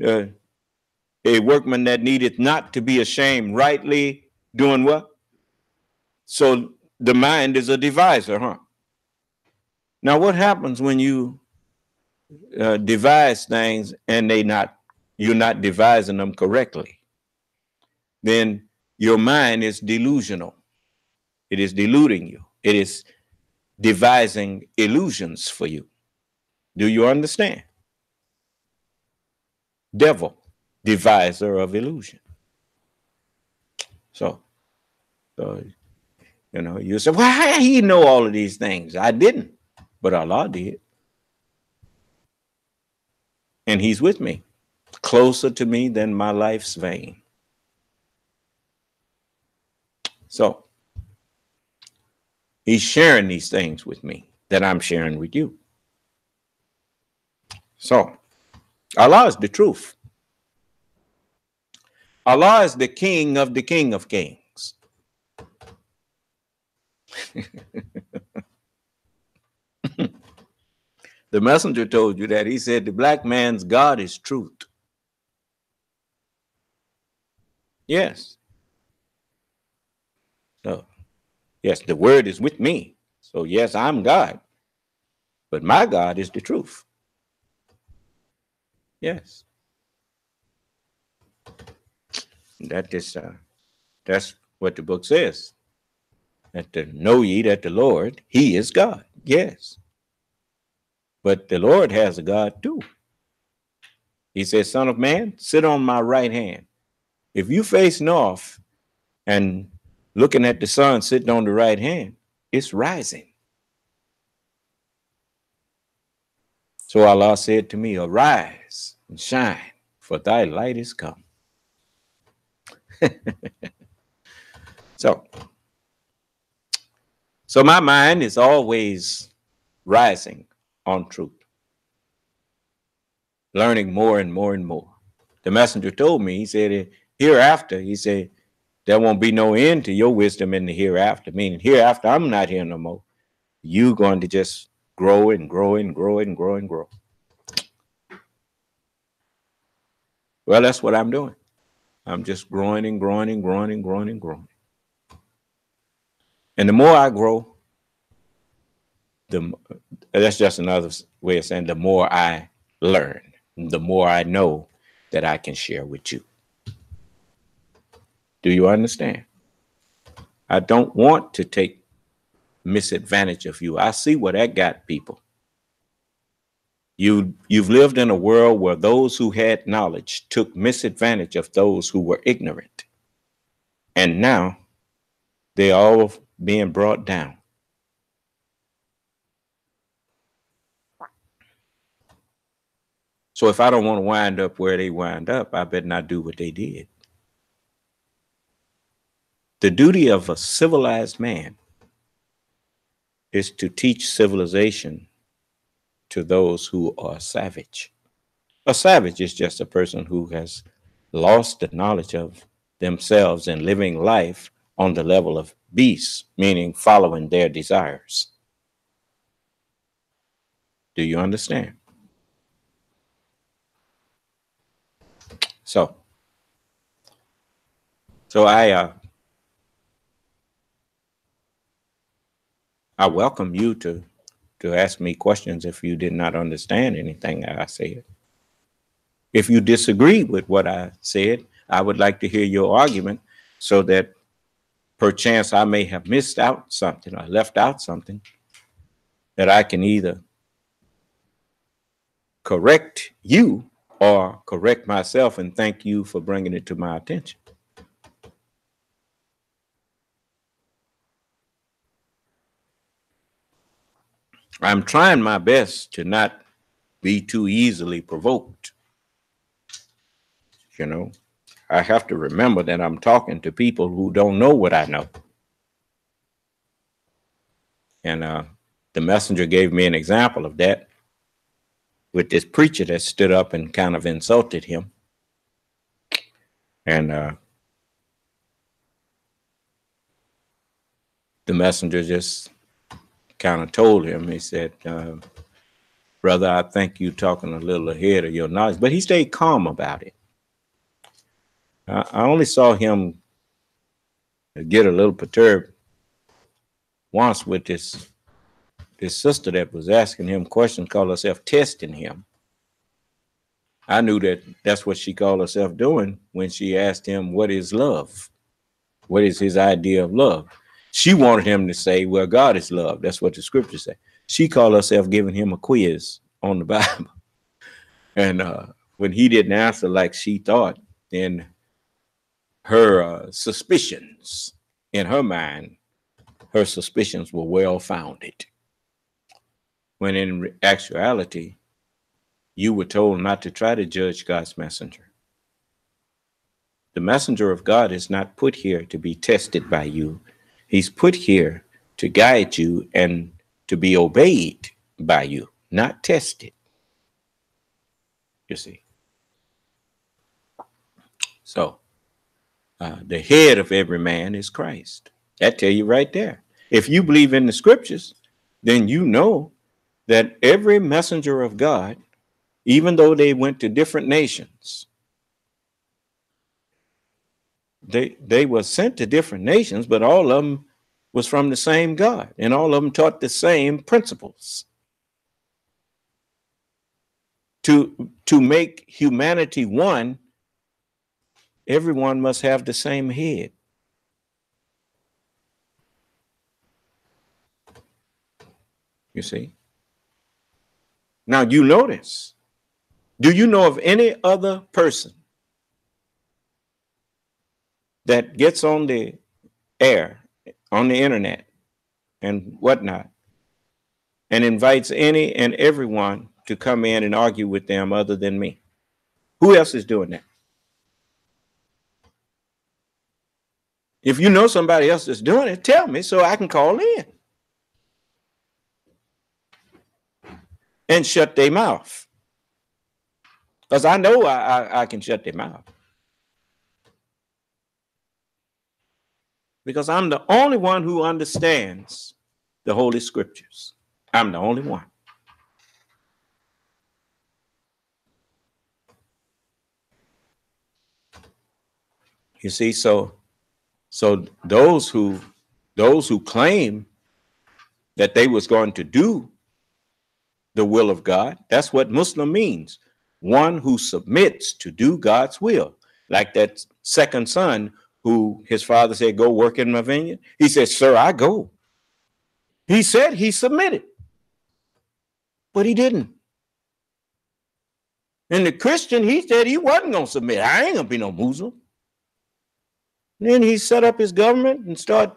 A workman that needeth not to be ashamed, rightly doing what? So the mind is a divisor, huh? Now, what happens when you devise things and you're not devising them correctly? Then your mind is delusional. It is deluding you. It is devising illusions for you. Do you understand? Devil, deviser of illusion. So You know, you say, well, how he know all of these things? I didn't, but Allah did. And he's with me, closer to me than my life's vein. So he's sharing these things with me that I'm sharing with you. So Allah is the truth. Allah is the King of kings. The messenger told you that. He said the black man's God is truth. Yes. So, yes, the word is with me. So, yes, I'm God. But my God is the truth. Yes. That's what the book says. That to know ye that the Lord, he is God. Yes. But the Lord has a God too. He says, Son of man, sit on my right hand. If you face north and looking at the sun sitting on the right hand, it's rising. So Allah said to me, arise and shine, for thy light is come. So my mind is always rising on truth, learning more and more and more. The messenger told me, he said, hereafter, he said, there won't be no end to your wisdom in the hereafter, meaning hereafter, I'm not here no more. You're going to just grow and grow and grow and grow and grow. Well, that's what I'm doing. I'm just growing and growing and growing and growing and growing. And the more I grow, that's just another way of saying the more I learn, the more I know that I can share with you. Do you understand? I don't want to take misadvantage of you. I see what that got people. You've lived in a world where those who had knowledge took misadvantage of those who were ignorant. And now they're all being brought down. So if I don't want to wind up where they wind up, I better not do what they did. The duty of a civilized man is to teach civilization to those who are savage. A savage is just a person who has lost the knowledge of themselves and living life on the level of beasts, meaning following their desires. Do you understand? So I welcome you to ask me questions if you did not understand anything I said. If you disagree with what I said, I would like to hear your argument so that perchance I may have missed out something or left out something that I can either correct you or correct myself, and thank you for bringing it to my attention. I'm trying my best to not be too easily provoked. You know, I have to remember that I'm talking to people who don't know what I know. And the messenger gave me an example of that with this preacher that stood up and kind of insulted him. And the messenger just kind of told him, he said, brother, I think you're talking a little ahead of your knowledge. But he stayed calm about it. I only saw him get a little perturbed once with this sister that was asking him questions, called herself testing him. I knew that that's what she called herself doing when she asked him, what is love? What is his idea of love? She wanted him to say, well, God is love. That's what the scriptures say. She called herself giving him a quiz on the Bible. And when he didn't answer like she thought, then her suspicions in her mind her suspicions were well founded. When in actuality, you were told not to try to judge God's messenger. The messenger of God is not put here to be tested by you. He's put here to guide you and to be obeyed by you, not tested. You see. So, the head of every man is Christ. That tell you right there. If you believe in the scriptures, then you know that every messenger of God, even though they went to different nations, they were sent to different nations, but all of them was from the same God, and all of them taught the same principles. To make humanity one, everyone must have the same head. You see? Now you notice. Do you know of any other person that gets on the air, on the internet and whatnot, and invites any and everyone to come in and argue with them other than me? Who else is doing that? If you know somebody else that's doing it, tell me so I can call in and shut their mouth. Because I know I can shut their mouth. Because I'm the only one who understands the Holy Scriptures. I'm the only one. You see, so those who claim that they was going to do the will of God, that's what Muslim means. One who submits to do God's will. Like that second son who his father said, go work in my vineyard. He said, sir, I go. He said he submitted, but he didn't. And the Christian, he said he wasn't going to submit. I ain't going to be no Muslim. And then he set up his government and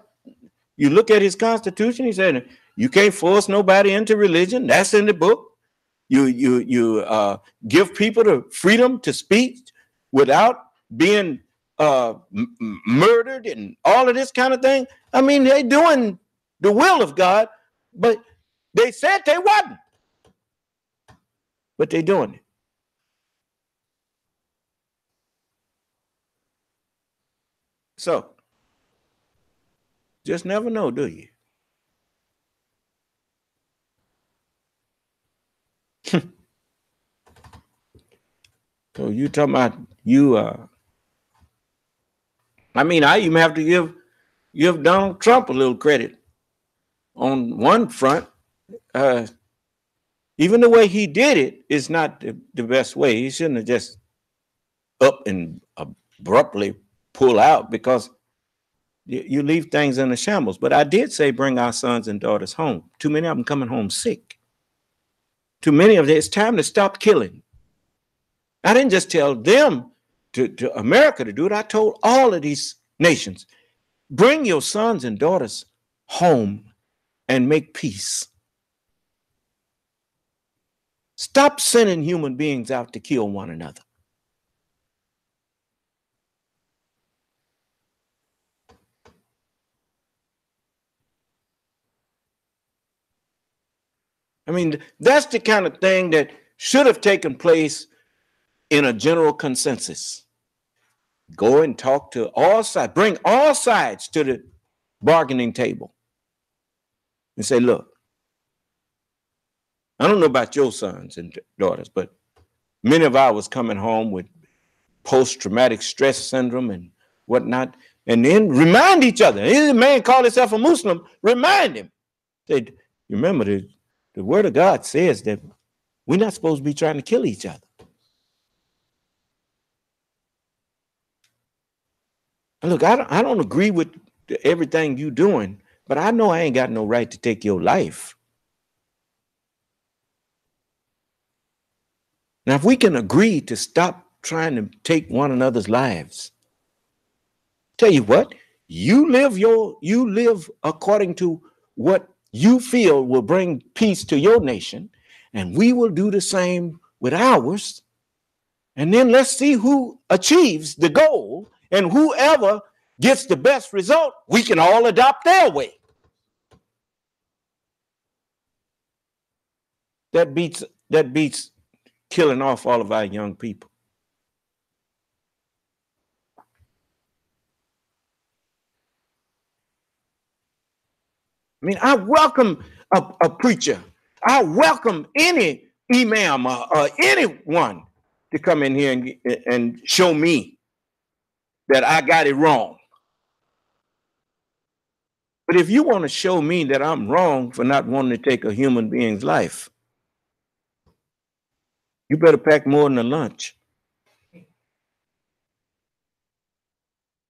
you look at his constitution, he said, you can't force nobody into religion. That's in the book. You give people the freedom to speak without being murdered and all of this kind of thing. I mean, they doing the will of God, but they said they wasn't. But they doing it. So, just never know, do you? So you talking about you? I mean, I even have to give Donald Trump a little credit on one front. Even the way he did it is not the best way. He shouldn't have just up and abruptly pull out, because you leave things in a shambles. But I did say bring our sons and daughters home. Too many of them coming home sick. Too many of them, it's time to stop killing. I didn't just tell them to America to do it. I told all of these nations, bring your sons and daughters home and make peace. Stop sending human beings out to kill one another. I mean, that's the kind of thing that should have taken place in a general consensus. Go and talk to all sides, bring all sides to the bargaining table and say, look, I don't know about your sons and daughters, but many of ours coming home with post-traumatic stress syndrome and whatnot, and then remind each other. If a man call himself a Muslim, remind him. Say, you remember the word of God says that we're not supposed to be trying to kill each other. And look, I don't agree with everything you doing, but I know I ain't got no right to take your life. Now, if we can agree to stop trying to take one another's lives, tell you what, You live according to what you feel will bring peace to your nation, and we will do the same with ours. And then let's see who achieves the goal, and whoever gets the best result, we can all adopt their way. That beats killing off all of our young people. I mean, I welcome a preacher. I welcome any imam or anyone to come in here and show me that I got it wrong. But if you want to show me that I'm wrong for not wanting to take a human being's life, you better pack more than a lunch.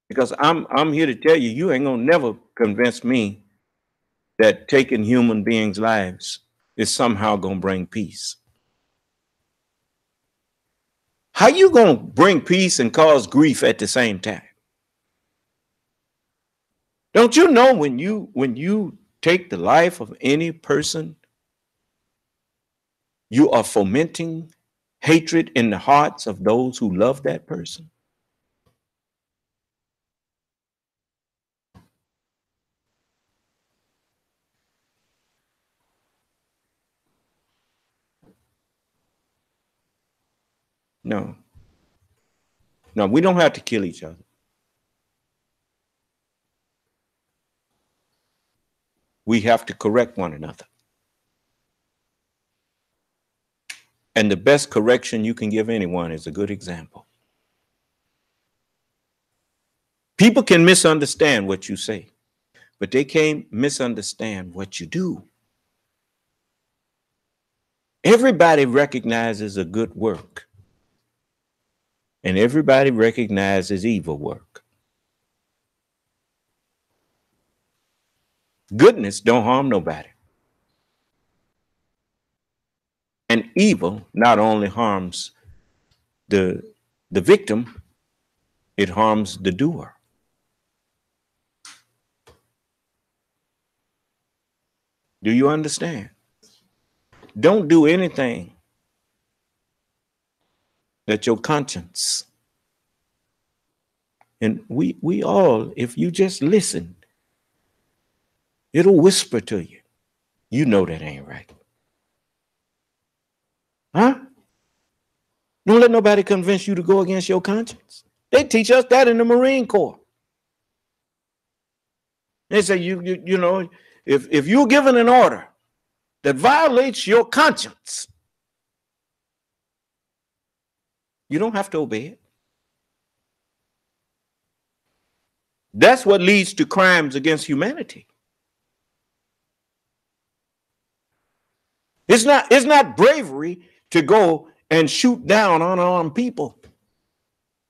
Because I'm here to tell you, you ain't gonna never convince me that taking human beings' lives is somehow gonna bring peace. How you gonna bring peace and cause grief at the same time? Don't you know when you take the life of any person, you are fomenting hatred in the hearts of those who love that person? No, we don't have to kill each other. We have to correct one another. And the best correction you can give anyone is a good example. People can misunderstand what you say, but they can't misunderstand what you do. Everybody recognizes a good work, and everybody recognizes evil work. Goodness don't harm nobody. And evil not only harms the victim, it harms the doer. Do you understand? Don't do anything that your conscience, and we all, if you just listen, it'll whisper to you, you know that ain't right. Huh? Don't let nobody convince you to go against your conscience. They teach us that in the Marine Corps. They say you know, if you're given an order that violates your conscience, you don't have to obey it. That's what leads to crimes against humanity. It's not bravery to go and shoot down unarmed people.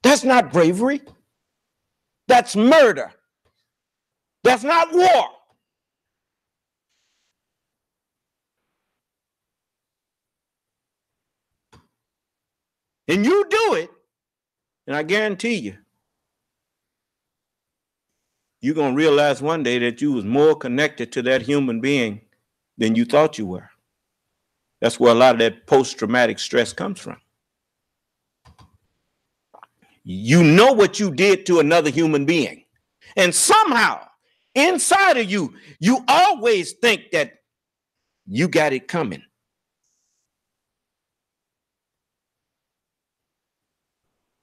That's not bravery. That's murder. That's not war. And you do it, and I guarantee you, you're going to realize one day that you was more connected to that human being than you thought you were. That's where a lot of that post-traumatic stress comes from. You know what you did to another human being. And somehow, inside of you, you always think that you got it coming.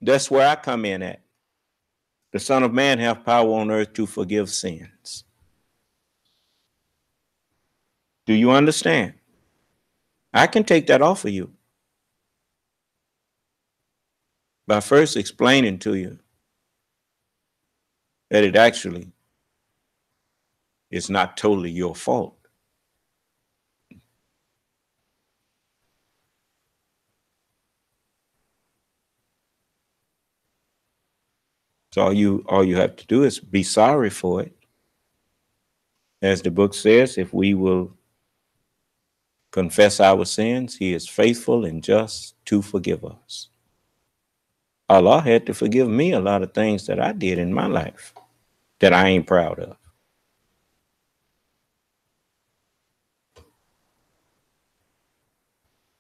That's where I come in at. The Son of Man hath power on earth to forgive sins. Do you understand? I can take that off of you by first explaining to you that it actually is not totally your fault. So all you have to do is be sorry for it. As the book says, if we will confess our sins, he is faithful and just to forgive us. Allah had to forgive me a lot of things that I did in my life. that I ain't proud of?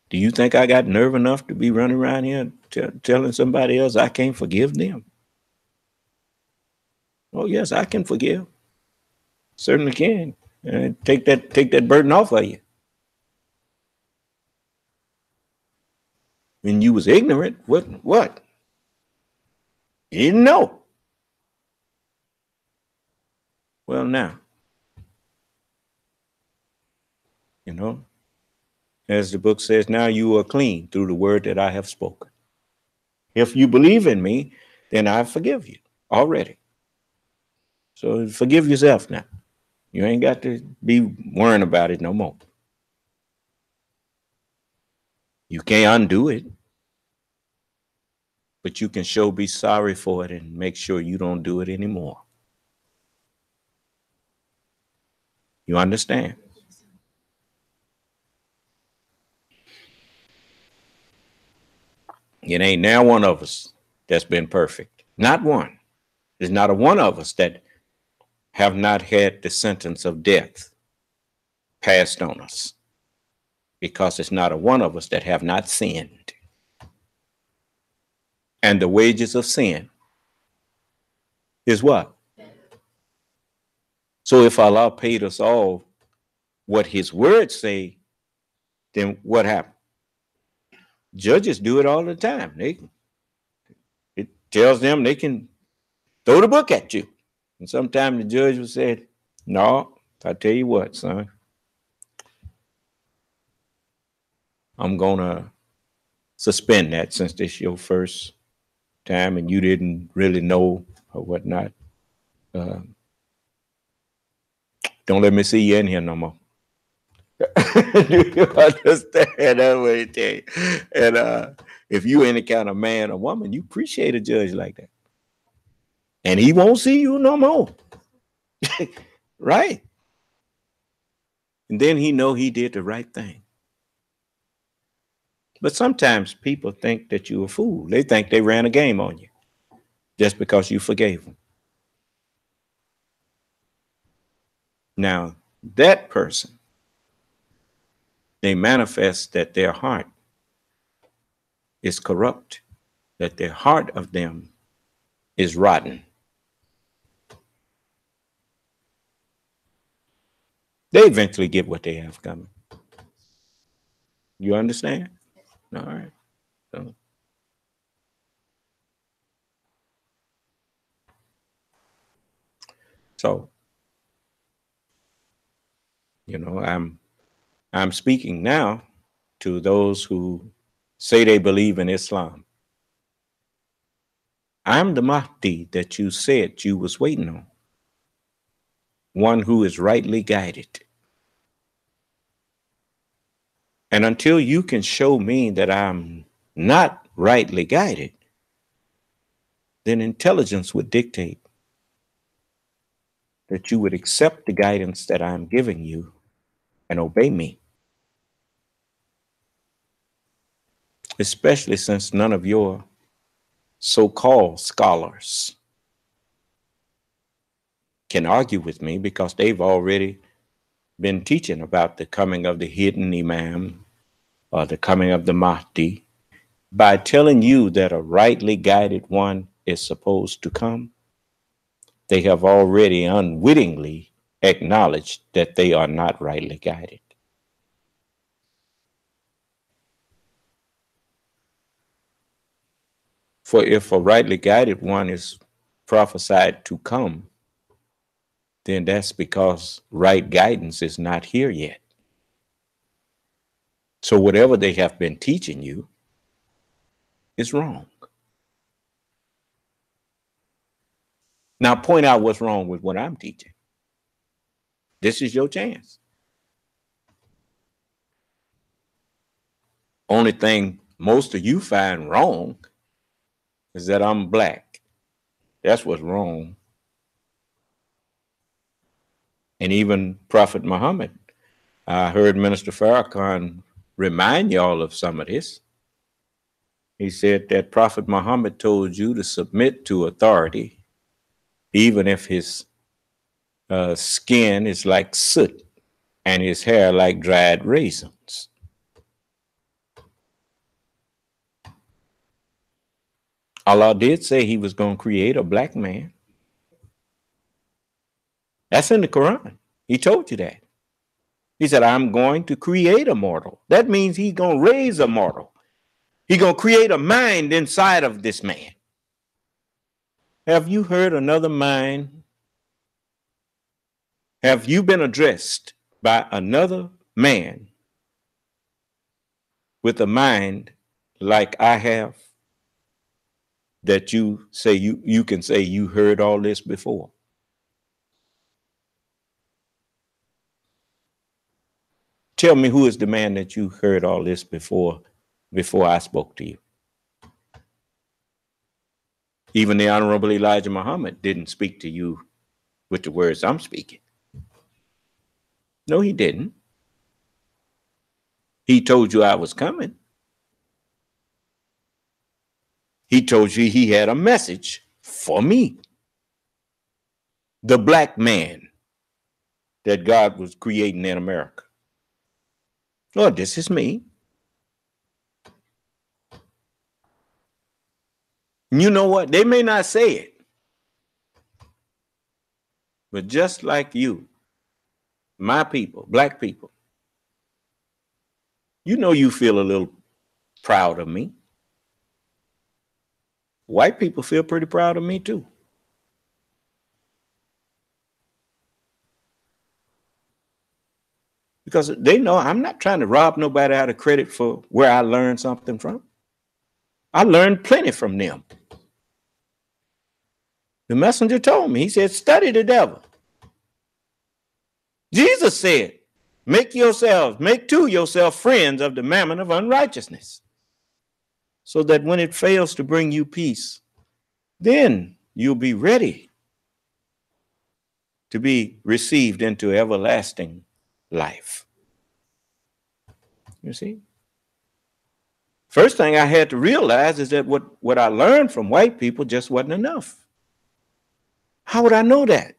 Do you think I got nerve enough to be running around here telling somebody else I can't forgive them? Oh, yes, I can forgive. Certainly can. Take that burden off of you. When you was ignorant, what? You didn't know. Well, now, you know, as the book says, now you are clean through the word that I have spoken. If you believe in me, then I forgive you already. So forgive yourself now. You ain't got to be worrying about it no more. You can't undo it, but you can sure be sorry for it and make sure you don't do it anymore. You understand? It ain't now one of us that's been perfect. Not one. There's not a one of us that have not had the sentence of death passed on us, because it's not a one of us that have not sinned. And the wages of sin is what? So if Allah paid us all what his words say, then what happened? Judges do it all the time. It tells them they can throw the book at you. And sometimes the judge will say, no, I tell you what, son, I'm going to suspend that since this is your first time and you didn't really know or whatnot. Don't let me see you in here no more. Do you understand? That's what he tell you. And if you any kind of man or woman, you appreciate a judge like that. And he won't see you no more. Right? And then he know he did the right thing. But sometimes people think that you're a fool. They think they ran a game on you just because you forgave them. Now, that person, they manifest that their heart is corrupt, that their heart of them is rotten. They eventually get what they have coming. You understand? All right. So, you know, I'm speaking now to those who say they believe in Islam. I'm the Mahdi that you said you was waiting on. One who is rightly guided. And until you can show me that I'm not rightly guided, then intelligence would dictate that you would accept the guidance that I'm giving you and obey me. Especially since none of your so-called scholars can argue with me, because they've already been teaching about the coming of the hidden Imam or the coming of the Mahdi. By telling you that a rightly guided one is supposed to come, they have already unwittingly acknowledged that they are not rightly guided. For if a rightly guided one is prophesied to come, then that's because right guidance is not here yet. So whatever they have been teaching you is wrong. Now point out what's wrong with what I'm teaching. This is your chance. Only thing most of you find wrong is that I'm black. That's what's wrong. And even Prophet Muhammad, I heard Minister Farrakhan remind y'all of some of this. He said that Prophet Muhammad told you to submit to authority, even if his skin is like soot and his hair like dried raisins. Allah did say he was going to create a black man. That's in the Quran. He told you that. He said, I'm going to create a mortal. That means he's going to raise a mortal. He's going to create a mind inside of this man. Have you heard another mind? Have you been addressed by another man with a mind like I have, that you say you can say you heard all this before? Tell me, who is the man that you heard all this before I spoke to you? Even the Honorable Elijah Muhammad didn't speak to you with the words I'm speaking. No, he didn't. He told you I was coming. He told you he had a message for me. The black man that God was creating in America. Lord, this is me. You know what? They may not say it, but just like you, my people, black people, you know you feel a little proud of me. White people feel pretty proud of me too. Because they know I'm not trying to rob nobody out of credit for where I learned something from. I learned plenty from them. The messenger told me, he said, study the devil. Jesus said, make to yourself friends of the mammon of unrighteousness, so that when it fails to bring you peace, then you'll be ready to be received into everlasting life. You see? First thing I had to realize is that what I learned from white people just wasn't enough. How would I know that?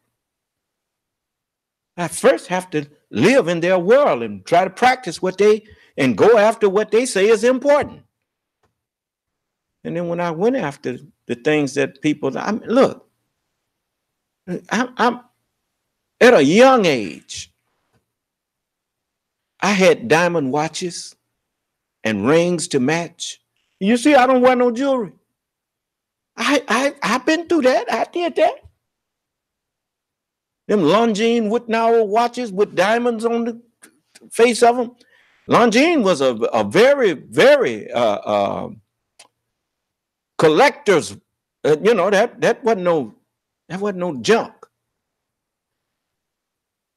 I first have to live in their world and try to practice and go after what they say is important. And then when I went after the things that people, look, I'm at a young age, I had diamond watches and rings to match. You see, I don't wear no jewelry. I've been through that. I did that. Them Longines Whitnauer watches with diamonds on the face of them. Longines was a very, very collector's. That wasn't no junk.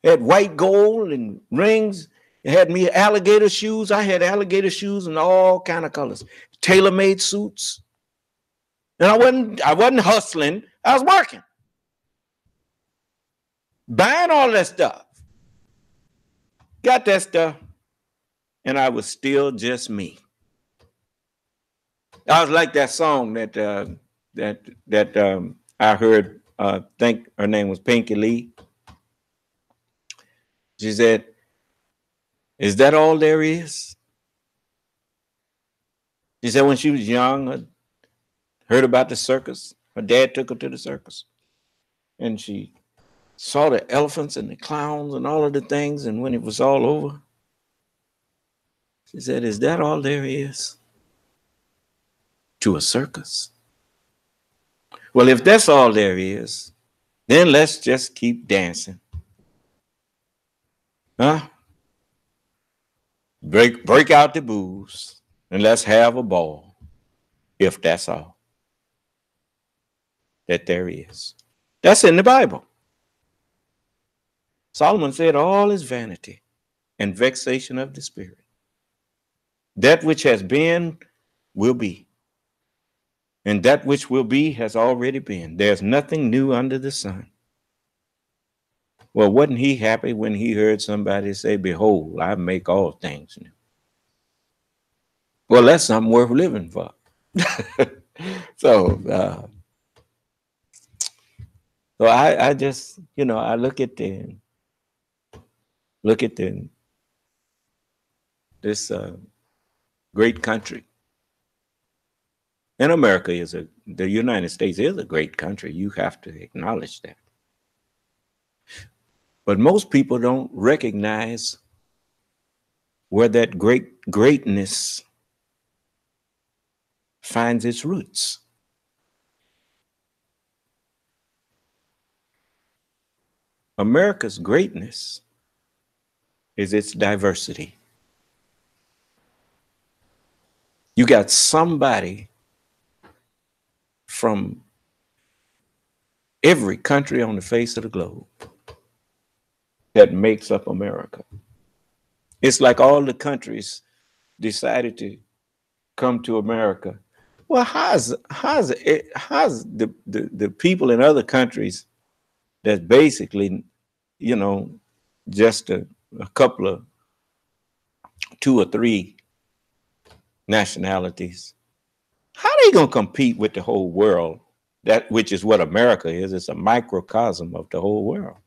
It had white gold and rings. It had me alligator shoes. I had alligator shoes in all kind of colors. Tailor-made suits. And I wasn't hustling. I was working. Buying all that stuff. Got that stuff. And I was still just me. I was like that song that I heard. I think her name was Pinky Lee. She said, "Is that all there is?" She said when she was young, heard about the circus. Her dad took her to the circus. And she saw the elephants and the clowns and all of the things. And when it was all over, she said, "Is that all there is to a circus?" Well, if that's all there is, then let's just keep dancing. Huh? Break out the booze and let's have a ball, if that's all that there is. That's in the Bible. Solomon said, all is vanity and vexation of the spirit. That which has been will be. And that which will be has already been. There's nothing new under the sun. Well, wasn't he happy when he heard somebody say, "Behold, I make all things new"? Well, that's something worth living for. So, So I just, I look at this great country. And America the United States is a great country. You have to acknowledge that. But most people don't recognize where that greatness finds its roots. America's greatness is its diversity. You got somebody from every country on the face of the globe that makes up America. It's like all the countries decided to come to America. Well, how's the people in other countries that's basically, just a couple of 2 or 3 nationalities, how are they gonna compete with the whole world? That which is what America is. It's a microcosm of the whole world.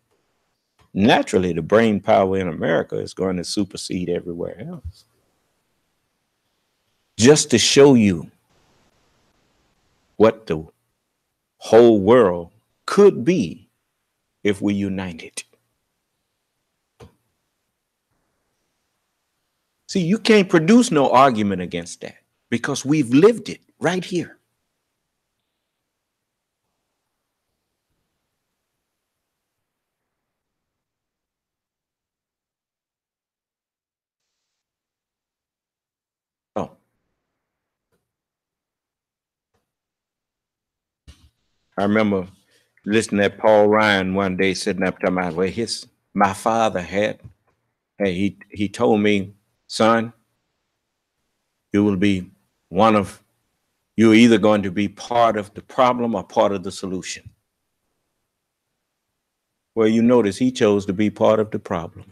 Naturally, the brain power in America is going to supersede everywhere else. Just to show you what the whole world could be if we united. See, you can't produce no argument against that because we've lived it right here. Oh. I remember listening to Paul Ryan one day sitting up talking about, well, my father had, hey, he told me, son, you're either going to be part of the problem or part of the solution. Well, you notice he chose to be part of the problem.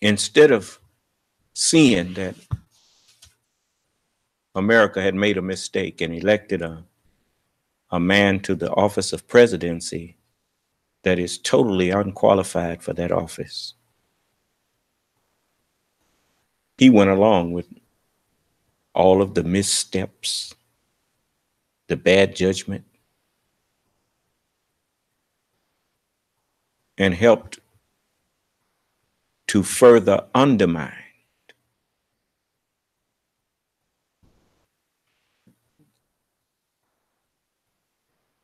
Instead of seeing that America had made a mistake and elected a man to the office of presidency that is totally unqualified for that office, he went along with all of the missteps, the bad judgment, and helped to further undermine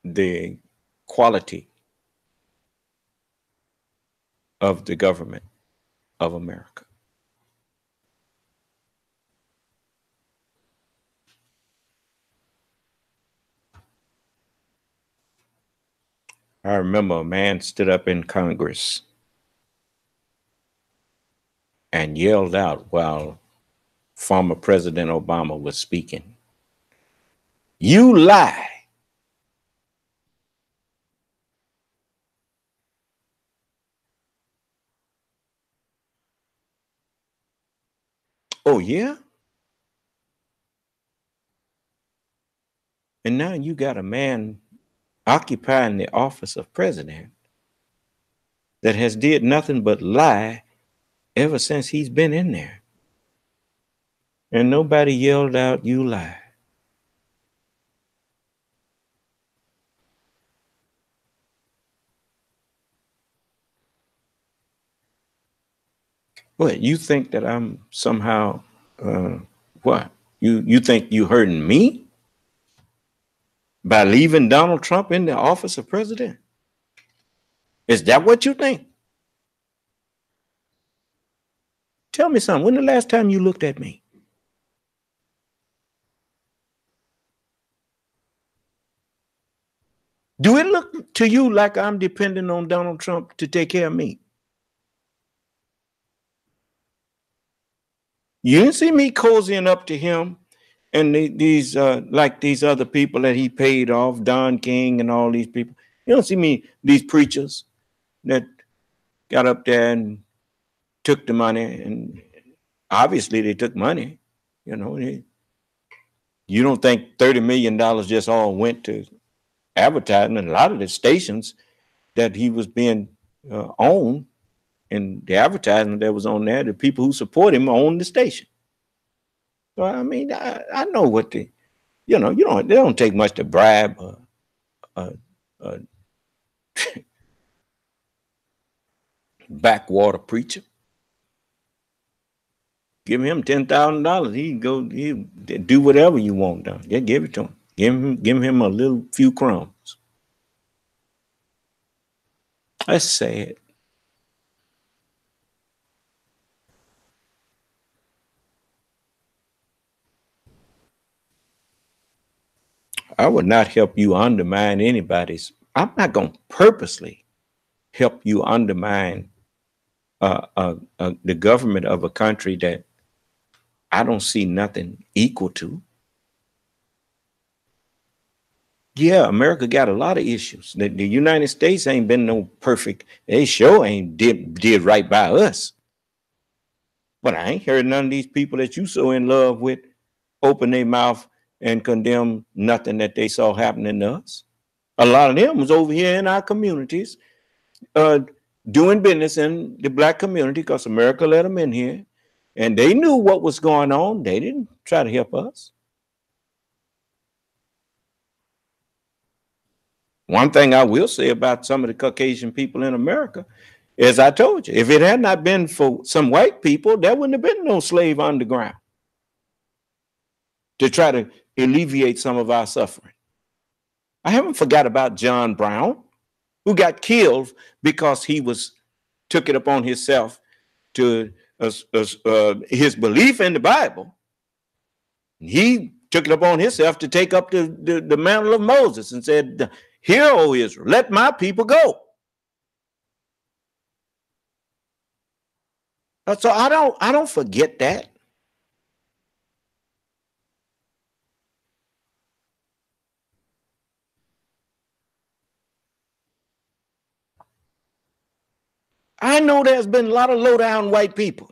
the quality of the government of America. I remember a man stood up in Congress and yelled out while former President Obama was speaking, "You lie." Oh, yeah? And now you got a man occupying the office of president that has did nothing but lie ever since he's been in there. And nobody yelled out, "You lie." What, you think that I'm somehow, what? You think you hurting me by leaving Donald Trump in the office of president? Is that what you think? Tell me something. When the last time you looked at me? Do it look to you like I'm depending on Donald Trump to take care of me? You didn't see me cozying up to him and these other people that he paid off, Don King and all these people. You don't see me, these preachers that got up there and took the money, and obviously they took money. You know, you don't think $30 million just all went to advertising? A lot of the stations that he was being owned, and the advertisement that was on there, the people who support him own the station. So I mean, I know what they don't take much to bribe a backwater preacher. Give him $10,000. He can go. He do whatever you want done. Yeah, give it to him. Give him a little few crumbs. That's sad. I would not help you undermine anybody's. I'm not going to purposely help you undermine the government of a country that I don't see nothing equal to. Yeah, America got a lot of issues. The United States ain't been no perfect. They sure ain't did right by us. But I ain't heard none of these people that you so in love with open their mouth and condemn nothing that they saw happening to us. A lot of them was over here in our communities doing business in the black community because America let them in here. And they knew what was going on. They didn't try to help us. One thing I will say about some of the Caucasian people in America, as I told you, if it had not been for some white people, there wouldn't have been no slave underground to try to alleviate some of our suffering. I haven't forgot about John Brown, who got killed because he took it upon himself to his belief in the Bible. He took it upon himself to take up the mantle of Moses and said, "Hear, O Israel, let my people go." So I don't forget that. I know there's been a lot of low-down white people.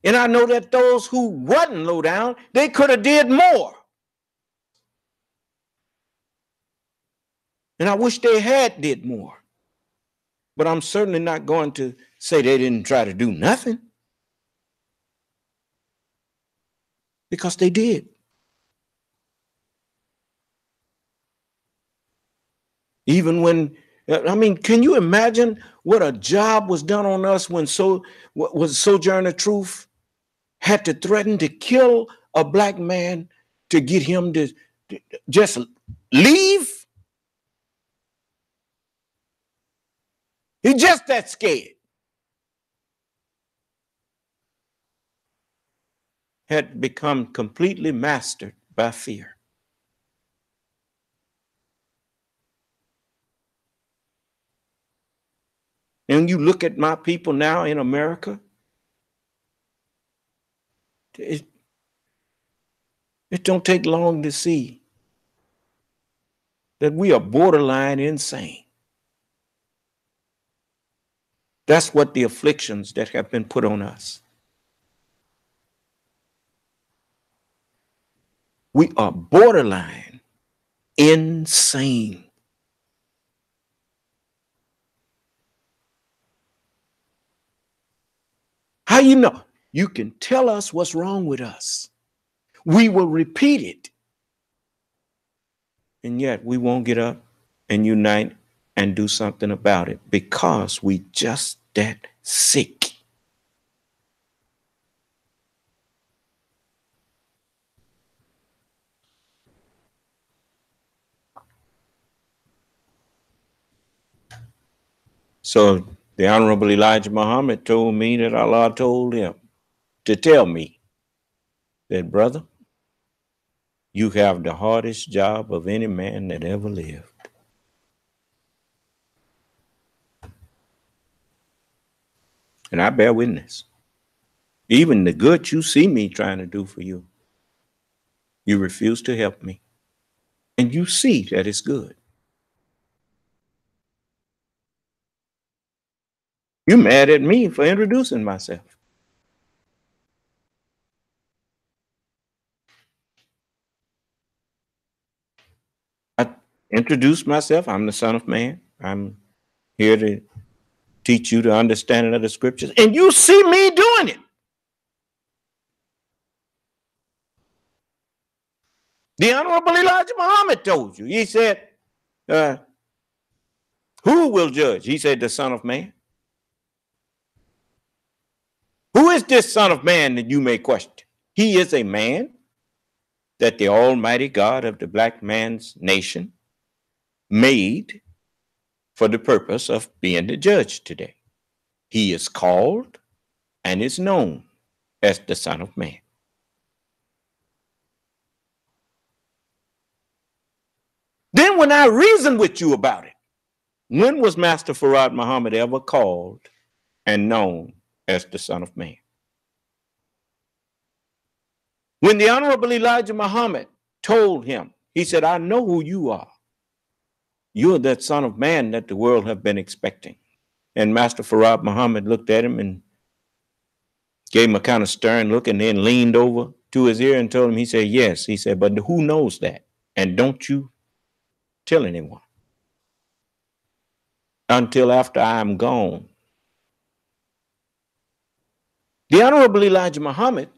And I know that those who wasn't low down, they could have did more. And I wish they had did more. But I'm certainly not going to say they didn't try to do nothing. Because they did. Even when, I mean, can you imagine what a job was done on us when Sojourner Truth had to threaten to kill a black man to get him to just leave? He's just that scared. Had become completely mastered by fear. And you look at my people now in America, it don't take long to see that we are borderline insane. That's what the afflictions that have been put on us. We are borderline insane. How you know? You can tell us what's wrong with us. We will repeat it. And yet we won't get up and unite and do something about it because we just that sick. So the Honorable Elijah Muhammad told me that Allah told him to tell me that, brother, you have the hardest job of any man that ever lived. And I bear witness. Even the good you see me trying to do for you, you refuse to help me. and you see that it's good. You're mad at me for introducing myself. I introduced myself. I'm the Son of Man. I'm here to teach you the understanding of the scriptures, and you see me doing it. The Honorable Elijah Muhammad told you. He said, who will judge? He said, the Son of Man. Who is this Son of Man that you may question? He is a man that the Almighty God of the black man's nation made for the purpose of being the judge today. He is called and is known as the Son of Man. Then when I reason with you about it, when was Master Farad Muhammad ever called and known as the Son of Man? When the Honorable Elijah Muhammad told him, he said, I know who you are. You're that Son of Man that the world have been expecting. And Master Farad Muhammad looked at him and gave him a kind of stern look and then leaned over to his ear and told him, he said, yes. He said, but who knows that? And don't you tell anyone until after I'm gone. The Honorable Elijah Muhammad,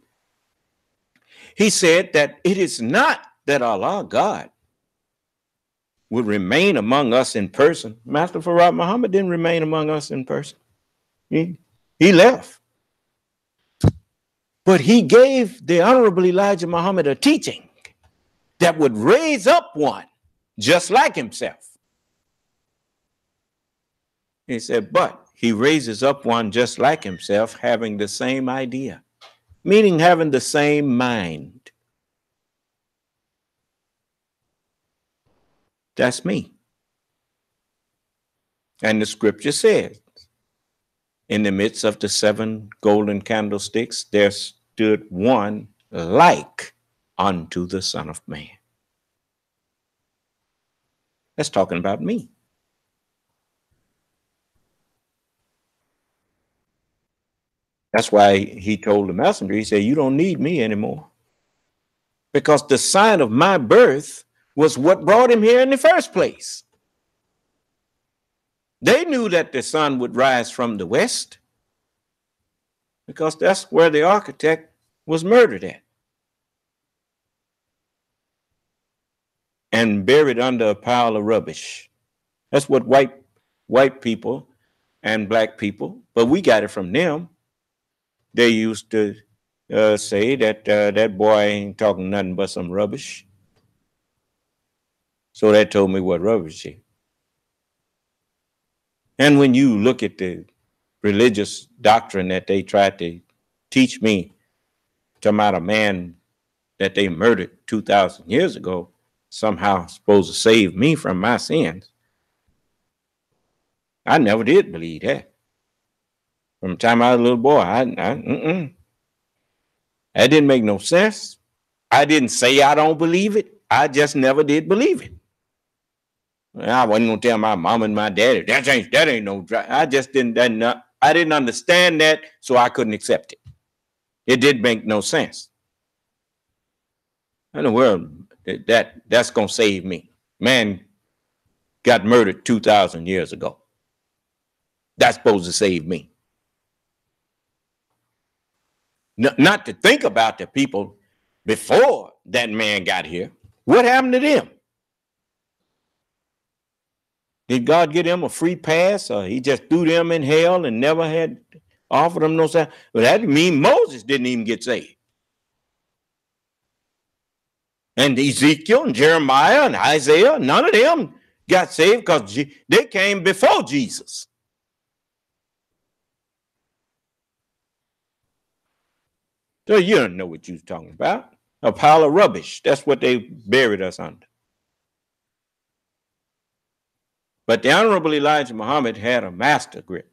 he said that it is not that Allah, God, would remain among us in person. Master Farad Muhammad didn't remain among us in person. He left. But he gave the Honorable Elijah Muhammad a teaching that would raise up one just like himself. He said, but he raises up one just like himself, having the same idea, meaning having the same mind. That's me. And the scripture says, in the midst of the 7 golden candlesticks, there stood one like unto the Son of Man. That's talking about me. That's why he told the messenger, he said, you don't need me anymore. Because the sign of my birth was what brought him here in the first place. They knew that the sun would rise from the west because that's where the architect was murdered at and buried under a pile of rubbish. That's what white people and black people, but we got it from them. They used to say that that boy ain't talking nothing but some rubbish. So that told me what rubbish is. And when you look at the religious doctrine that they tried to teach me, talking about a man that they murdered 2,000 years ago, somehow supposed to save me from my sins, I never did believe that. From the time I was a little boy, that didn't make no sense. I didn't say I don't believe it. I just never did believe it. I wasn't gonna tell my mom and my daddy that ain't no. I just didn't. I didn't understand that, so I couldn't accept it. It did make no sense. In the world, that's gonna save me. Man got murdered 2,000 years ago. That's supposed to save me. Not to think about the people before that man got here. What happened to them? Did God give them a free pass, or he just threw them in hell and never had offered them no sign? Well, that means Moses didn't even get saved. And Ezekiel and Jeremiah and Isaiah, none of them got saved because they came before Jesus. So you don't know what you're talking about. A pile of rubbish. That's what they buried us under. But the Honorable Elijah Muhammad had a master grip.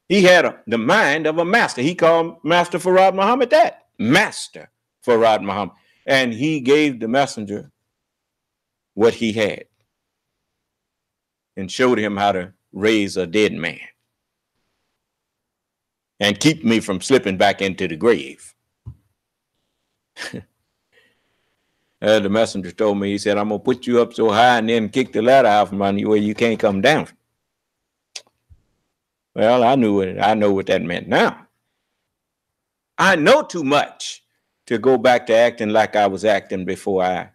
He had the mind of a master. He called Master Farad Muhammad that. Master Farad Muhammad. And he gave the messenger what he had and showed him how to raise a dead man and keep me from slipping back into the grave. The messenger told me, he said, I'm going to put you up so high and then kick the ladder out from under you where you can't come down. Well, I knew it. I know what that meant now. I know too much to go back to acting like I was acting before I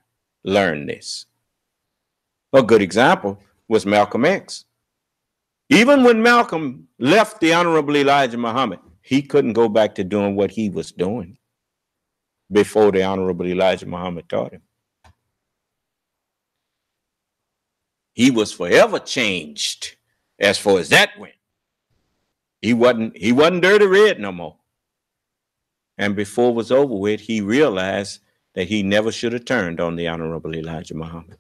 learned this. A good example was Malcolm X. Even when Malcolm left the Honorable Elijah Muhammad, he couldn't go back to doing what he was doing before the Honorable Elijah Muhammad taught him. He was forever changed as far as that went. He wasn't dirty red no more. And before it was over with, he realized that he never should have turned on the Honorable Elijah Muhammad.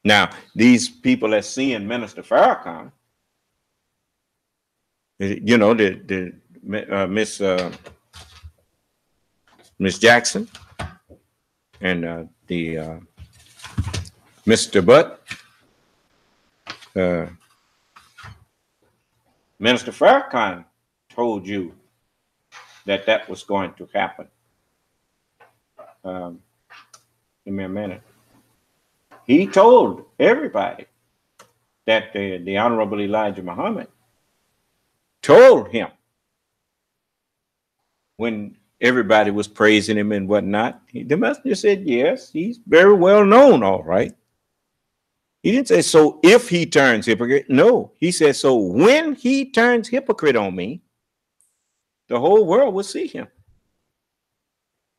Now, these people that see in Minister Farrakhan, you know, Miss Jackson and the Mr. Butt, Minister Farrakhan told you that that was going to happen. Give me a minute. He told everybody that the Honorable Elijah Muhammad told him when everybody was praising him and whatnot. The messenger said, yes, he's very well known, all right. He didn't say, so if he turns hypocrite. No, he said, so when he turns hypocrite on me, the whole world will see him.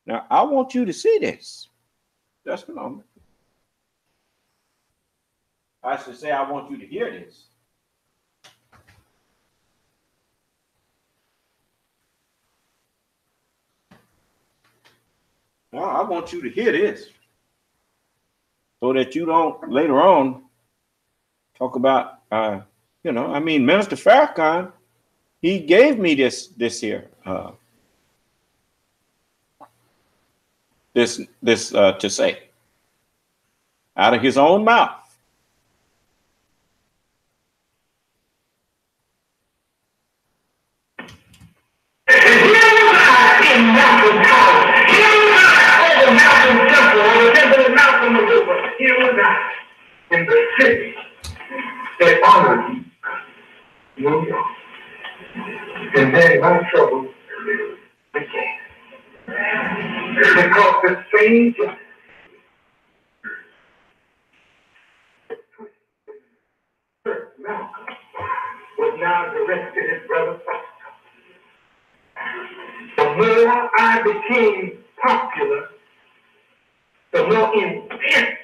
Now, I want you to see this. Just a moment. I should say, I want you to hear this. Now, I want you to hear this so that you don't later on talk about, you know, I mean, Minister Farrakhan, he gave me this here, to say out of his own mouth. In the city that honored New York. And then my trouble began. Because the same Malcolm was now directed his brother Foster. The more I became popular, the more intense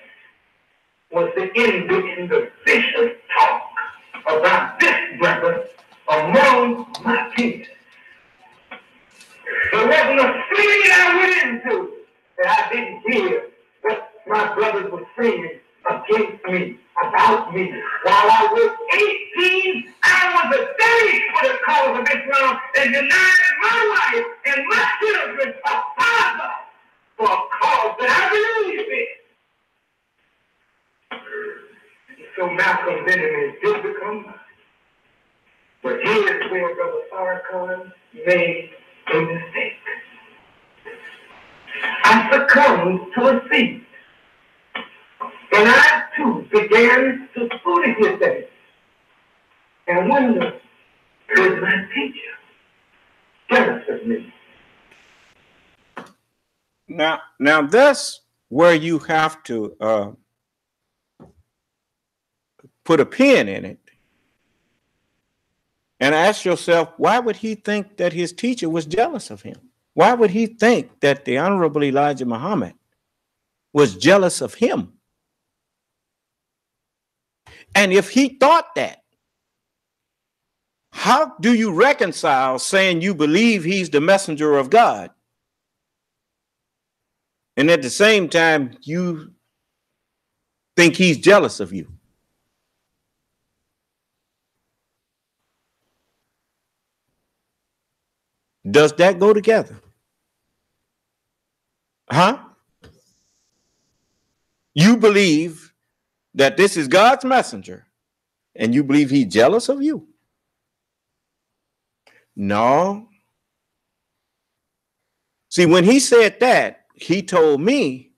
was the envy and the vicious talk about this brother among my peers. There wasn't a city I went into that I didn't hear what my brothers were saying against me, about me. While I was 18 hours a day for the cause of Islam and denied my wife and my children a father for a cause that I believe in. So Malcolm's enemies did become mine. But here's where Brother Farrakhan made a mistake. I succumbed to a seed. And I too began to foolishly say, and wonder, is my teacher jealous of me? Now that's where you have to put a pin in it and ask yourself, why would he think that his teacher was jealous of him? Why would he think that the Honorable Elijah Muhammad was jealous of him? And if he thought that, how do you reconcile saying you believe he's the messenger of God, and at the same time you think he's jealous of you? Does that go together? Huh? You believe that this is God's messenger, and you believe he's jealous of you? No. See, when he said that, he told me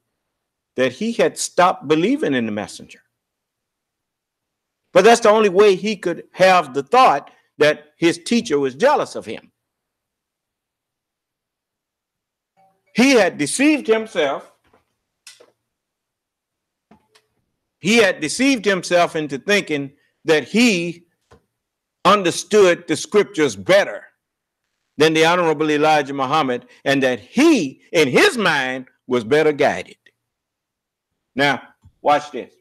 that he had stopped believing in the messenger. But that's the only way he could have the thought that his teacher was jealous of him. He had deceived himself. He had deceived himself into thinking that he understood the scriptures better than the Honorable Elijah Muhammad, and that he, in his mind, was better guided. Now, watch this.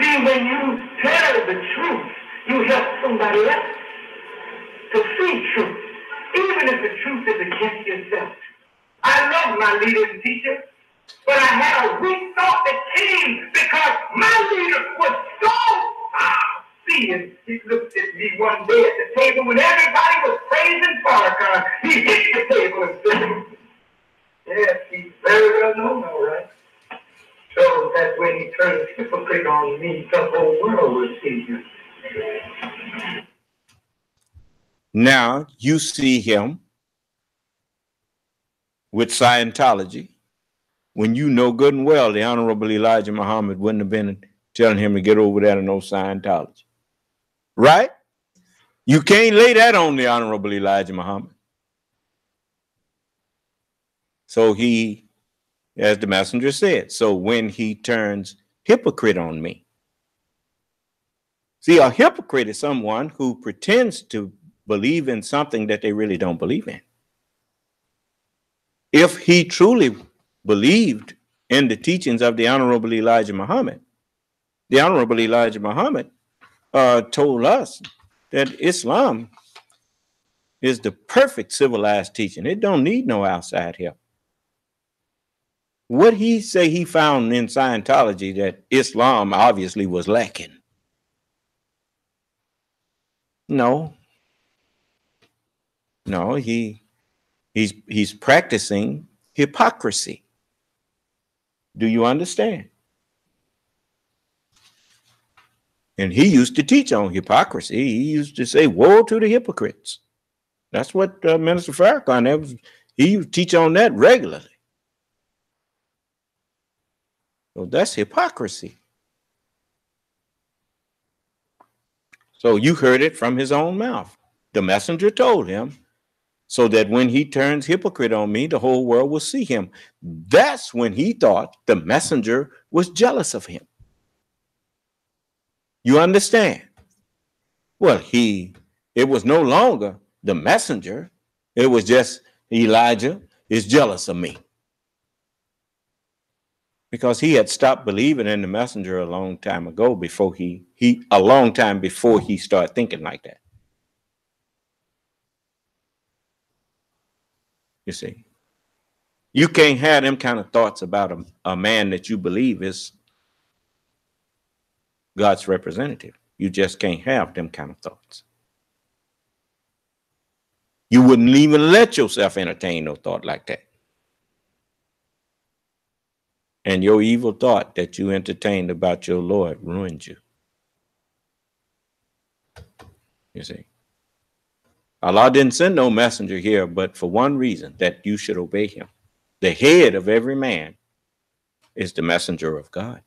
See, when you tell the truth, you help somebody else to see truth, even if the truth is against yourself. I love my leader and teacher, but I had a weak thought that came because my leader was so seeing. He looked at me one day at the table when everybody was praising Farrakhan. He hit the table and said, yes, he's very well known, all right. So that when he turns hypocrite on me, the whole world will see you. Now you see him with Scientology, when you know good and well the Honorable Elijah Muhammad wouldn't have been telling him to get over there to no Scientology. Right? You can't lay that on the Honorable Elijah Muhammad. So he, as the messenger said, so when he turns hypocrite on me. See, a hypocrite is someone who pretends to believe in something that they really don't believe in. If he truly believed in the teachings of the Honorable Elijah Muhammad, the Honorable Elijah Muhammad told us that Islam is the perfect civilized teaching. It don't need no outside help. What he say he found in Scientology that Islam obviously was lacking? No, he's practicing hypocrisy. Do you understand? And he used to teach on hypocrisy. He used to say, woe to the hypocrites. That's what Minister Farrakhan, he used to teach on that regularly. So that's hypocrisy. So you heard it from his own mouth. The messenger told him, so that when he turns hypocrite on me, the whole world will see him. That's when he thought the messenger was jealous of him. You understand? Well, it was no longer the messenger. It was just Elijah is jealous of me. Because he had stopped believing in the messenger a long time ago, before a long time before he started thinking like that. You see, you can't have them kind of thoughts about a man that you believe is God's representative. You just can't have them kind of thoughts. You wouldn't even let yourself entertain no thought like that. And your evil thought that you entertained about your Lord ruined you. You see, Allah didn't send no messenger here, but for one reason, that you should obey him. The head of every man is the messenger of God.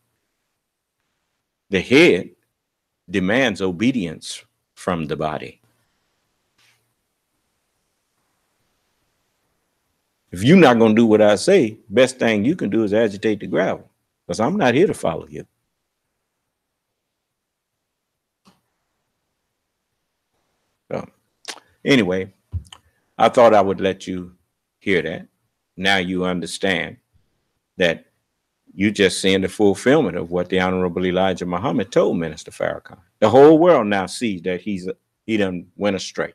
The head demands obedience from the body. If you're not going to do what I say, best thing you can do is agitate the gravel, because I'm not here to follow you. So, anyway, I thought I would let you hear that. Now you understand that you just seeing the fulfillment of what the Honorable Elijah Muhammad told Minister Farrakhan. The whole world now sees that he done went astray.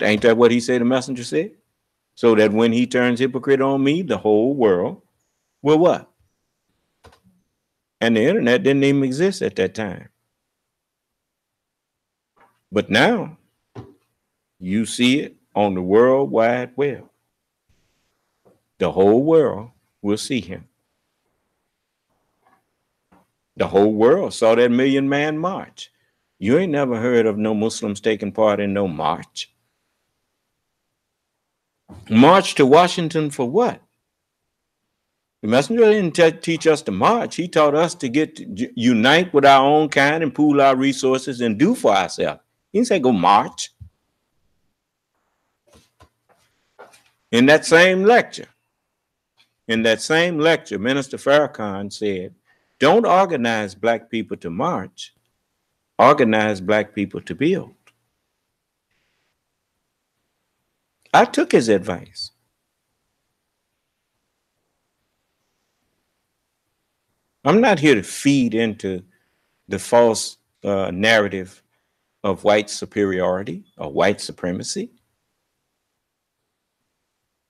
Ain't that what he said, the messenger said? So that when he turns hypocrite on me, the whole world will what? And the internet didn't even exist at that time. But now you see it on the World Wide Web. The whole world will see him. The whole world saw that 1 million man march. You ain't never heard of no Muslims taking part in no march. March to Washington for what? The messenger didn't teach us to march. He taught us to unite with our own kind and pool our resources and do for ourselves. He didn't say go march. In that same lecture, Minister Farrakhan said, don't organize black people to march, organize black people to build. I took his advice. I'm not here to feed into the false narrative of white superiority or white supremacy.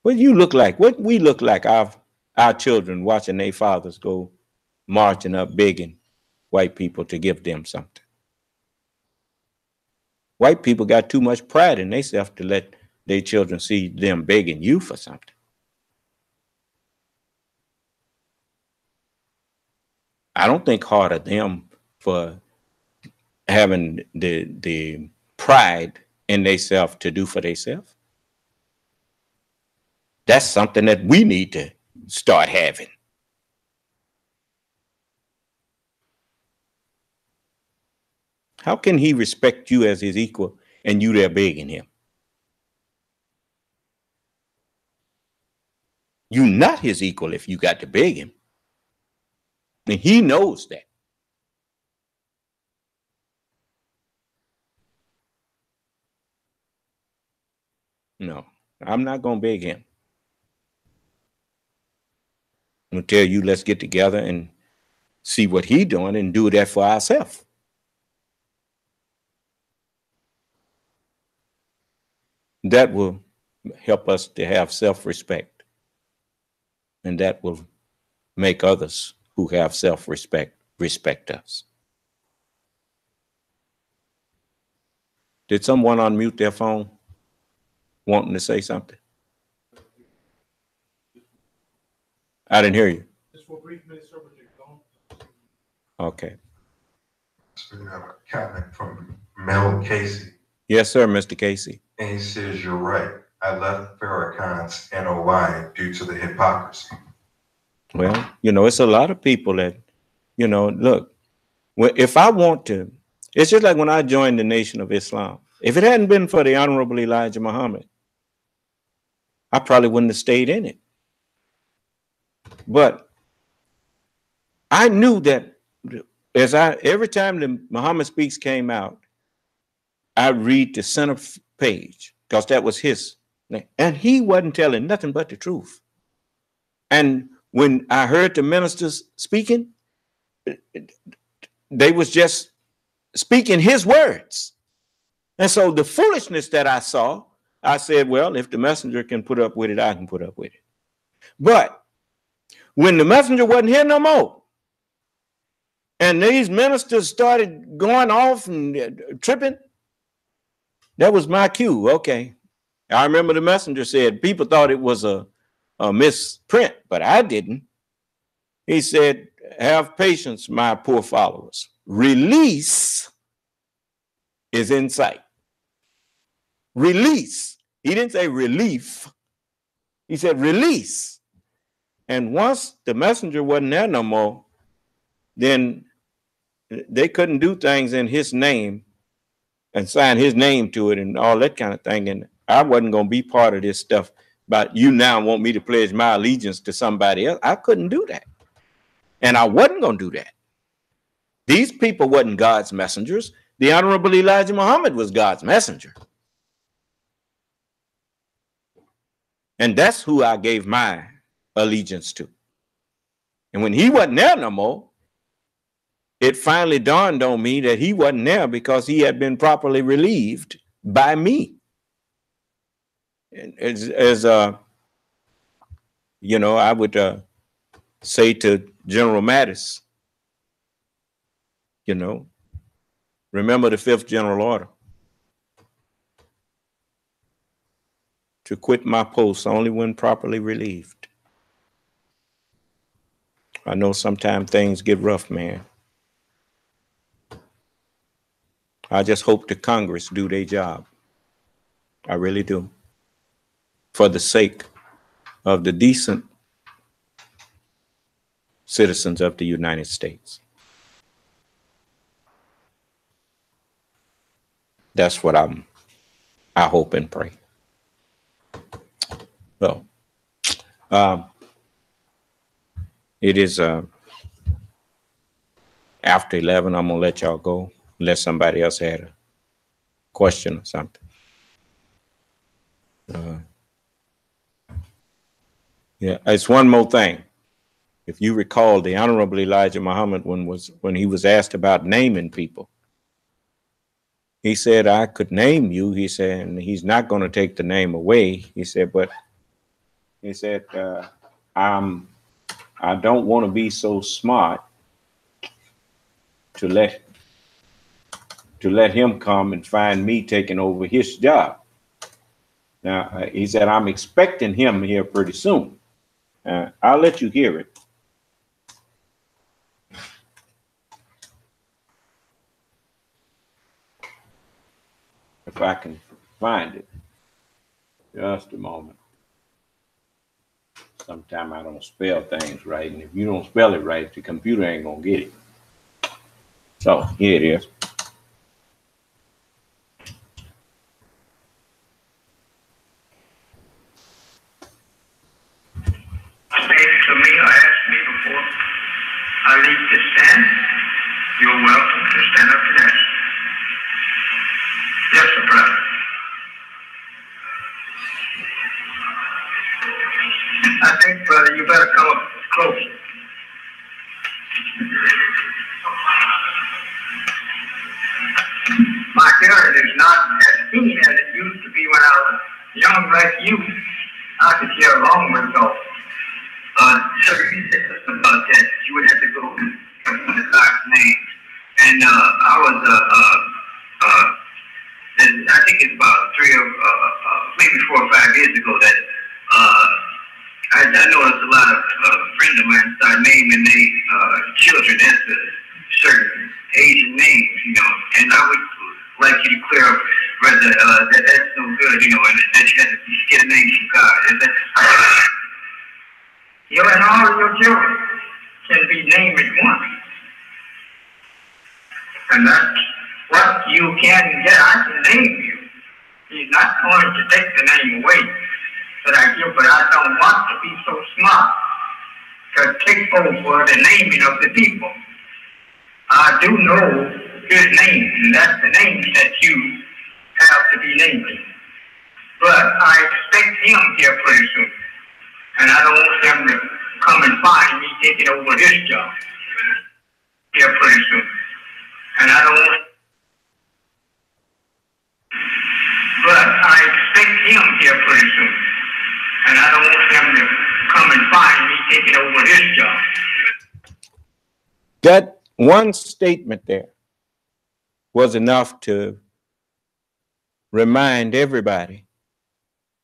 What you look like, what we look like, our children watching their fathers go marching up begging white people to give them something. White people got too much pride in themselves to let their children see them begging you for something. I don't think hard of them for having the pride in themselves to do for themselves. That's something that we need to start having. How can he respect you as his equal and you there begging him? You're not his equal if you got to beg him. And he knows that. No, I'm not going to beg him. I'm going to tell you, let's get together and see what he's doing and do that for ourselves. That will help us to have self-respect. And that will make others who have self-respect respect us. Did someone unmute their phone wanting to say something? I didn't hear you. Just for a brief minute, sir, but you're gone. Okay. So we have a comment from Mel Casey. Yes, sir, Mr. Casey. And he says, you're right. I left Farrakhan's NOI due to the hypocrisy. Well, it's a lot of people that, look, if I want to, it's just like when I joined the Nation of Islam. If it hadn't been for the Honorable Elijah Muhammad, I probably wouldn't have stayed in it. But I knew that every time the Muhammad Speaks came out, I read the center page because that was his name. And he wasn't telling nothing but the truth. And when I heard the ministers speaking, they was just speaking his words. And so the foolishness that I saw, I said, well, if the messenger can put up with it, I can put up with it. But when the messenger wasn't here no more, and these ministers started going off and tripping, that was my cue. Okay. I remember the messenger said people thought it was a misprint, but I didn't. He said, have patience, my poor followers. Release is in sight. Release. He didn't say relief. He said release. And once the messenger wasn't there no more, then they couldn't do things in his name and sign his name to it and all that kind of thing. And I wasn't going to be part of this stuff about you now want me to pledge my allegiance to somebody else. I couldn't do that. And I wasn't going to do that. These people wasn't God's messengers. The Honorable Elijah Muhammad was God's messenger. And that's who I gave my allegiance to. And when he wasn't there no more, it finally dawned on me that he wasn't there because he had been properly relieved by me. I would say to General Mattis, remember the 5th General Order. to quit my post only when properly relieved. I know sometimes things get rough, man. I just hope the Congress do their job. I really do. For the sake of the decent citizens of the United States. That's what I hope and pray. So, it is after 11. I'm gonna let y'all go unless somebody else had a question or something. Yeah, it's one more thing. If you recall, the Honorable Elijah Muhammad, when he was asked about naming people, he said, I could name you. He said, and he's not going to take the name away. He said, but he said, I don't want to be so smart to let him come and find me taking over his job. Now, he said, I'm expecting him here pretty soon. I'll let you hear it. If I can find it. Just a moment. Sometimes I don't spell things right, and if you don't spell it right, the computer ain't gonna get it. So here it is. To me or asked me before I leave this stand, you're welcome to stand up and ask. Yes, sir, brother. I think, brother, you better come up close. My hearing is not as keen as it used to be when I was young like you. I could hear a long way ago. Sir, you said something about that. You would have to go in the God's name. And I was, I think it's about maybe 4 or 5 years ago that I noticed a lot of friends of mine start naming their children after certain Asian names, you know. And I would like you to clear up whether that's no good, you know, and that you have to get a name from God. Is that you and all of your children can be named at once. And that's what you can get. I can name you. He's not going to take the name away that I give, but I don't want to be so smart to take over the naming of the people. I do know his name, and that's the name that you have to be naming. But I expect him here pretty soon. And I don't want them to come and find me taking over this job here pretty soon. And I don't want, but I expect him here pretty soon. And I don't want them to come and find me taking over this job. That one statement there was enough to remind everybody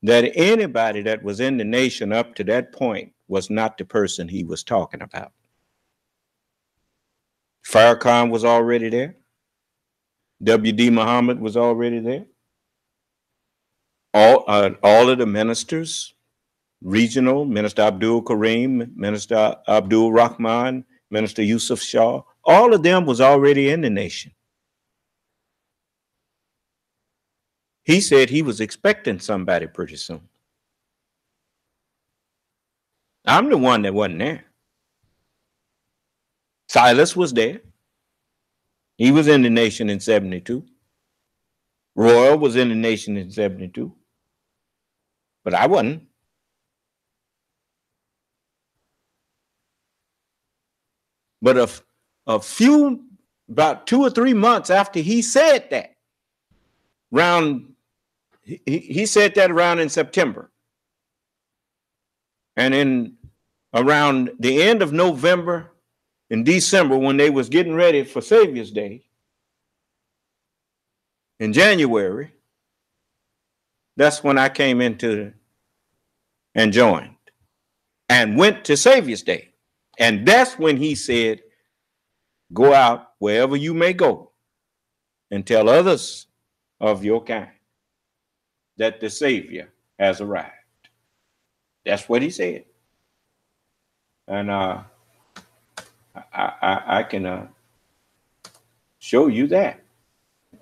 that anybody that was in the nation up to that point was not the person he was talking about. Farrakhan was already there. W.D. Muhammad was already there. All of the ministers, regional, Minister Abdul Karim, Minister Abdul Rahman, Minister Yusuf Shah, all of them was already in the nation. He said he was expecting somebody pretty soon. I'm the one that wasn't there. Silas was there. He was in the nation in 72. Royal was in the nation in 72. But I wasn't. But about 2 or 3 months after he said that, he said that around in September. And in around the end of November and December, when they was getting ready for Savior's Day, in January, That's when I came into and joined and went to Savior's Day. And that's when he said, go out wherever you may go and tell others of your kind that the Savior has arrived. That's what he said. And I can show you that.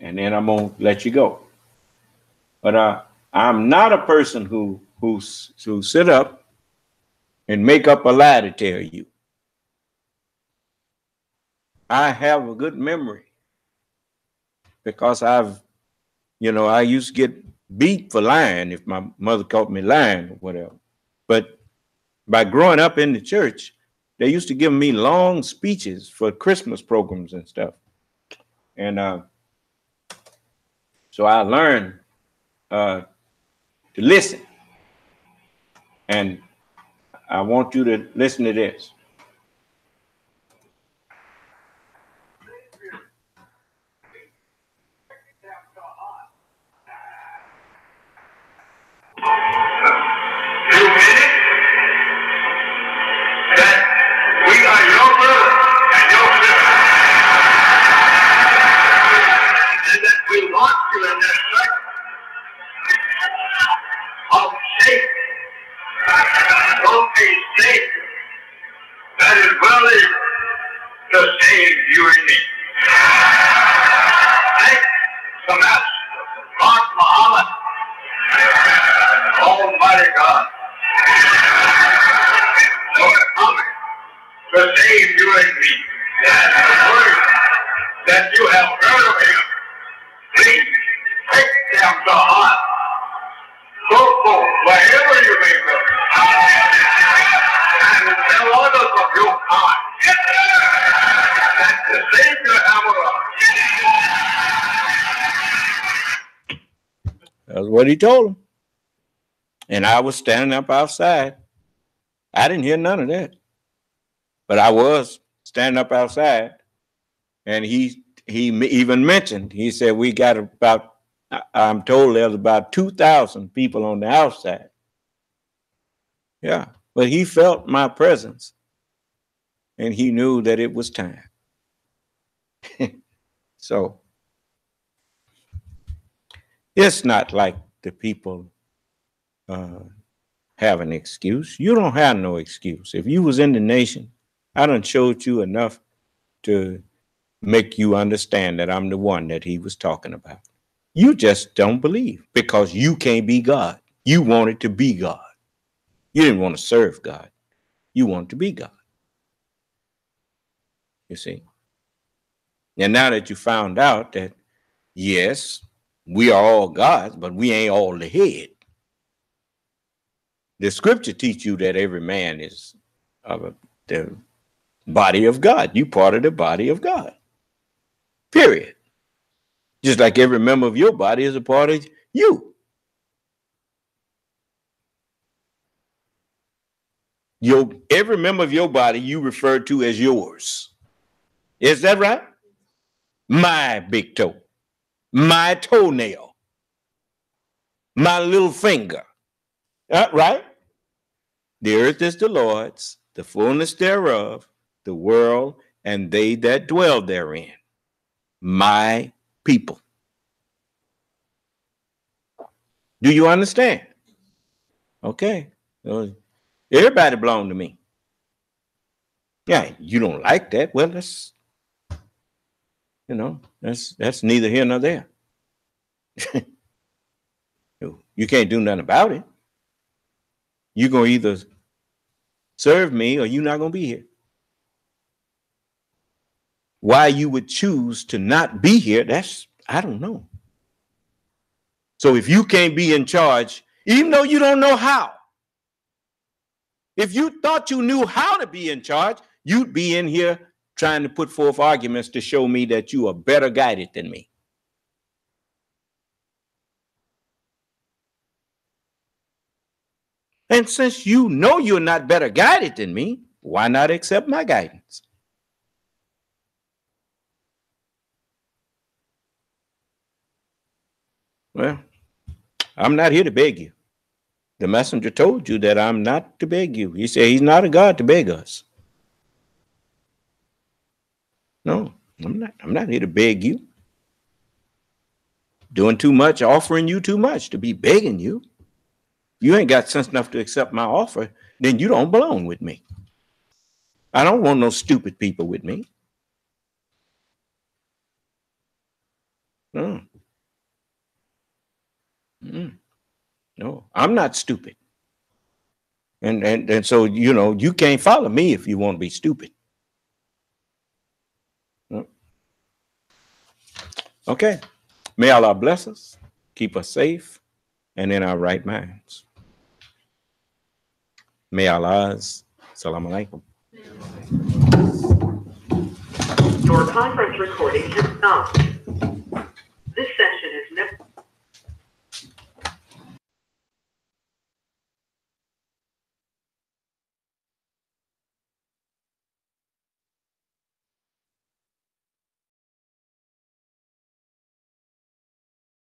And then I'm going to let you go. But I'm not a person who sit up and make up a lie to tell you. I have a good memory because I used to get beat for lying if my mother caught me lying or whatever. But by growing up in the church, they used to give me long speeches for Christmas programs and stuff. And so I learned to listen. And I want you to listen to this. That is willing to save you and me. Thanks to Master God Muhammad, Almighty God, for coming to save you and me. And the word that you have heard of him, please take them to heart. Go forth wherever you may go. And tell others of your heart that the Savior have arrived. That's what he told them. And I was standing up outside. I didn't hear none of that. But I was standing up outside. And he even mentioned, he said, we got about, I'm told there's about 2,000 people on the outside. Yeah. But he felt my presence. And he knew that it was time. So it's not like the people have an excuse. You don't have no excuse. If you was in the nation, I done showed you enough to make you understand that I'm the one that he was talking about. You just don't believe because you can't be God. You wanted to be God. You didn't want to serve God. You wanted to be God. You see? And now that you found out that, yes, we are all gods, but we ain't all the head. The scripture teach you that every man is the body of God. You part of the body of God. Period. Just like every member of your body is a part of you. Every member of your body you refer to as yours. Is that right? My big toe, my toenail, my little finger. Right? The earth is the Lord's, the fullness thereof, the world, and they that dwell therein. My people. Do you understand? Okay. Everybody belong to me. Yeah, you don't like that. Well, that's neither here nor there. You can't do nothing about it. You're going to either serve me or you're not going to be here. Why you would choose to not be here, I don't know. So if you can't be in charge, even though you don't know how, if you thought you knew how to be in charge, you'd be in here trying to put forth arguments to show me that you are better guided than me. And since you know you're not better guided than me, why not accept my guidance? Well, I'm not here to beg you. The messenger told you that I'm not to beg you. He said he's not a God to beg us. No, I'm not here to beg you. Doing too much, offering you too much to be begging you. You ain't got sense enough to accept my offer, then you don't belong with me. I don't want no stupid people with me. No. No, I'm not stupid. And so, you know, you can't follow me if you want to be stupid. Okay. May Allah bless us, keep us safe, and in our right minds. May Allah's. Assalamu alaikum. Your conference recording has stopped.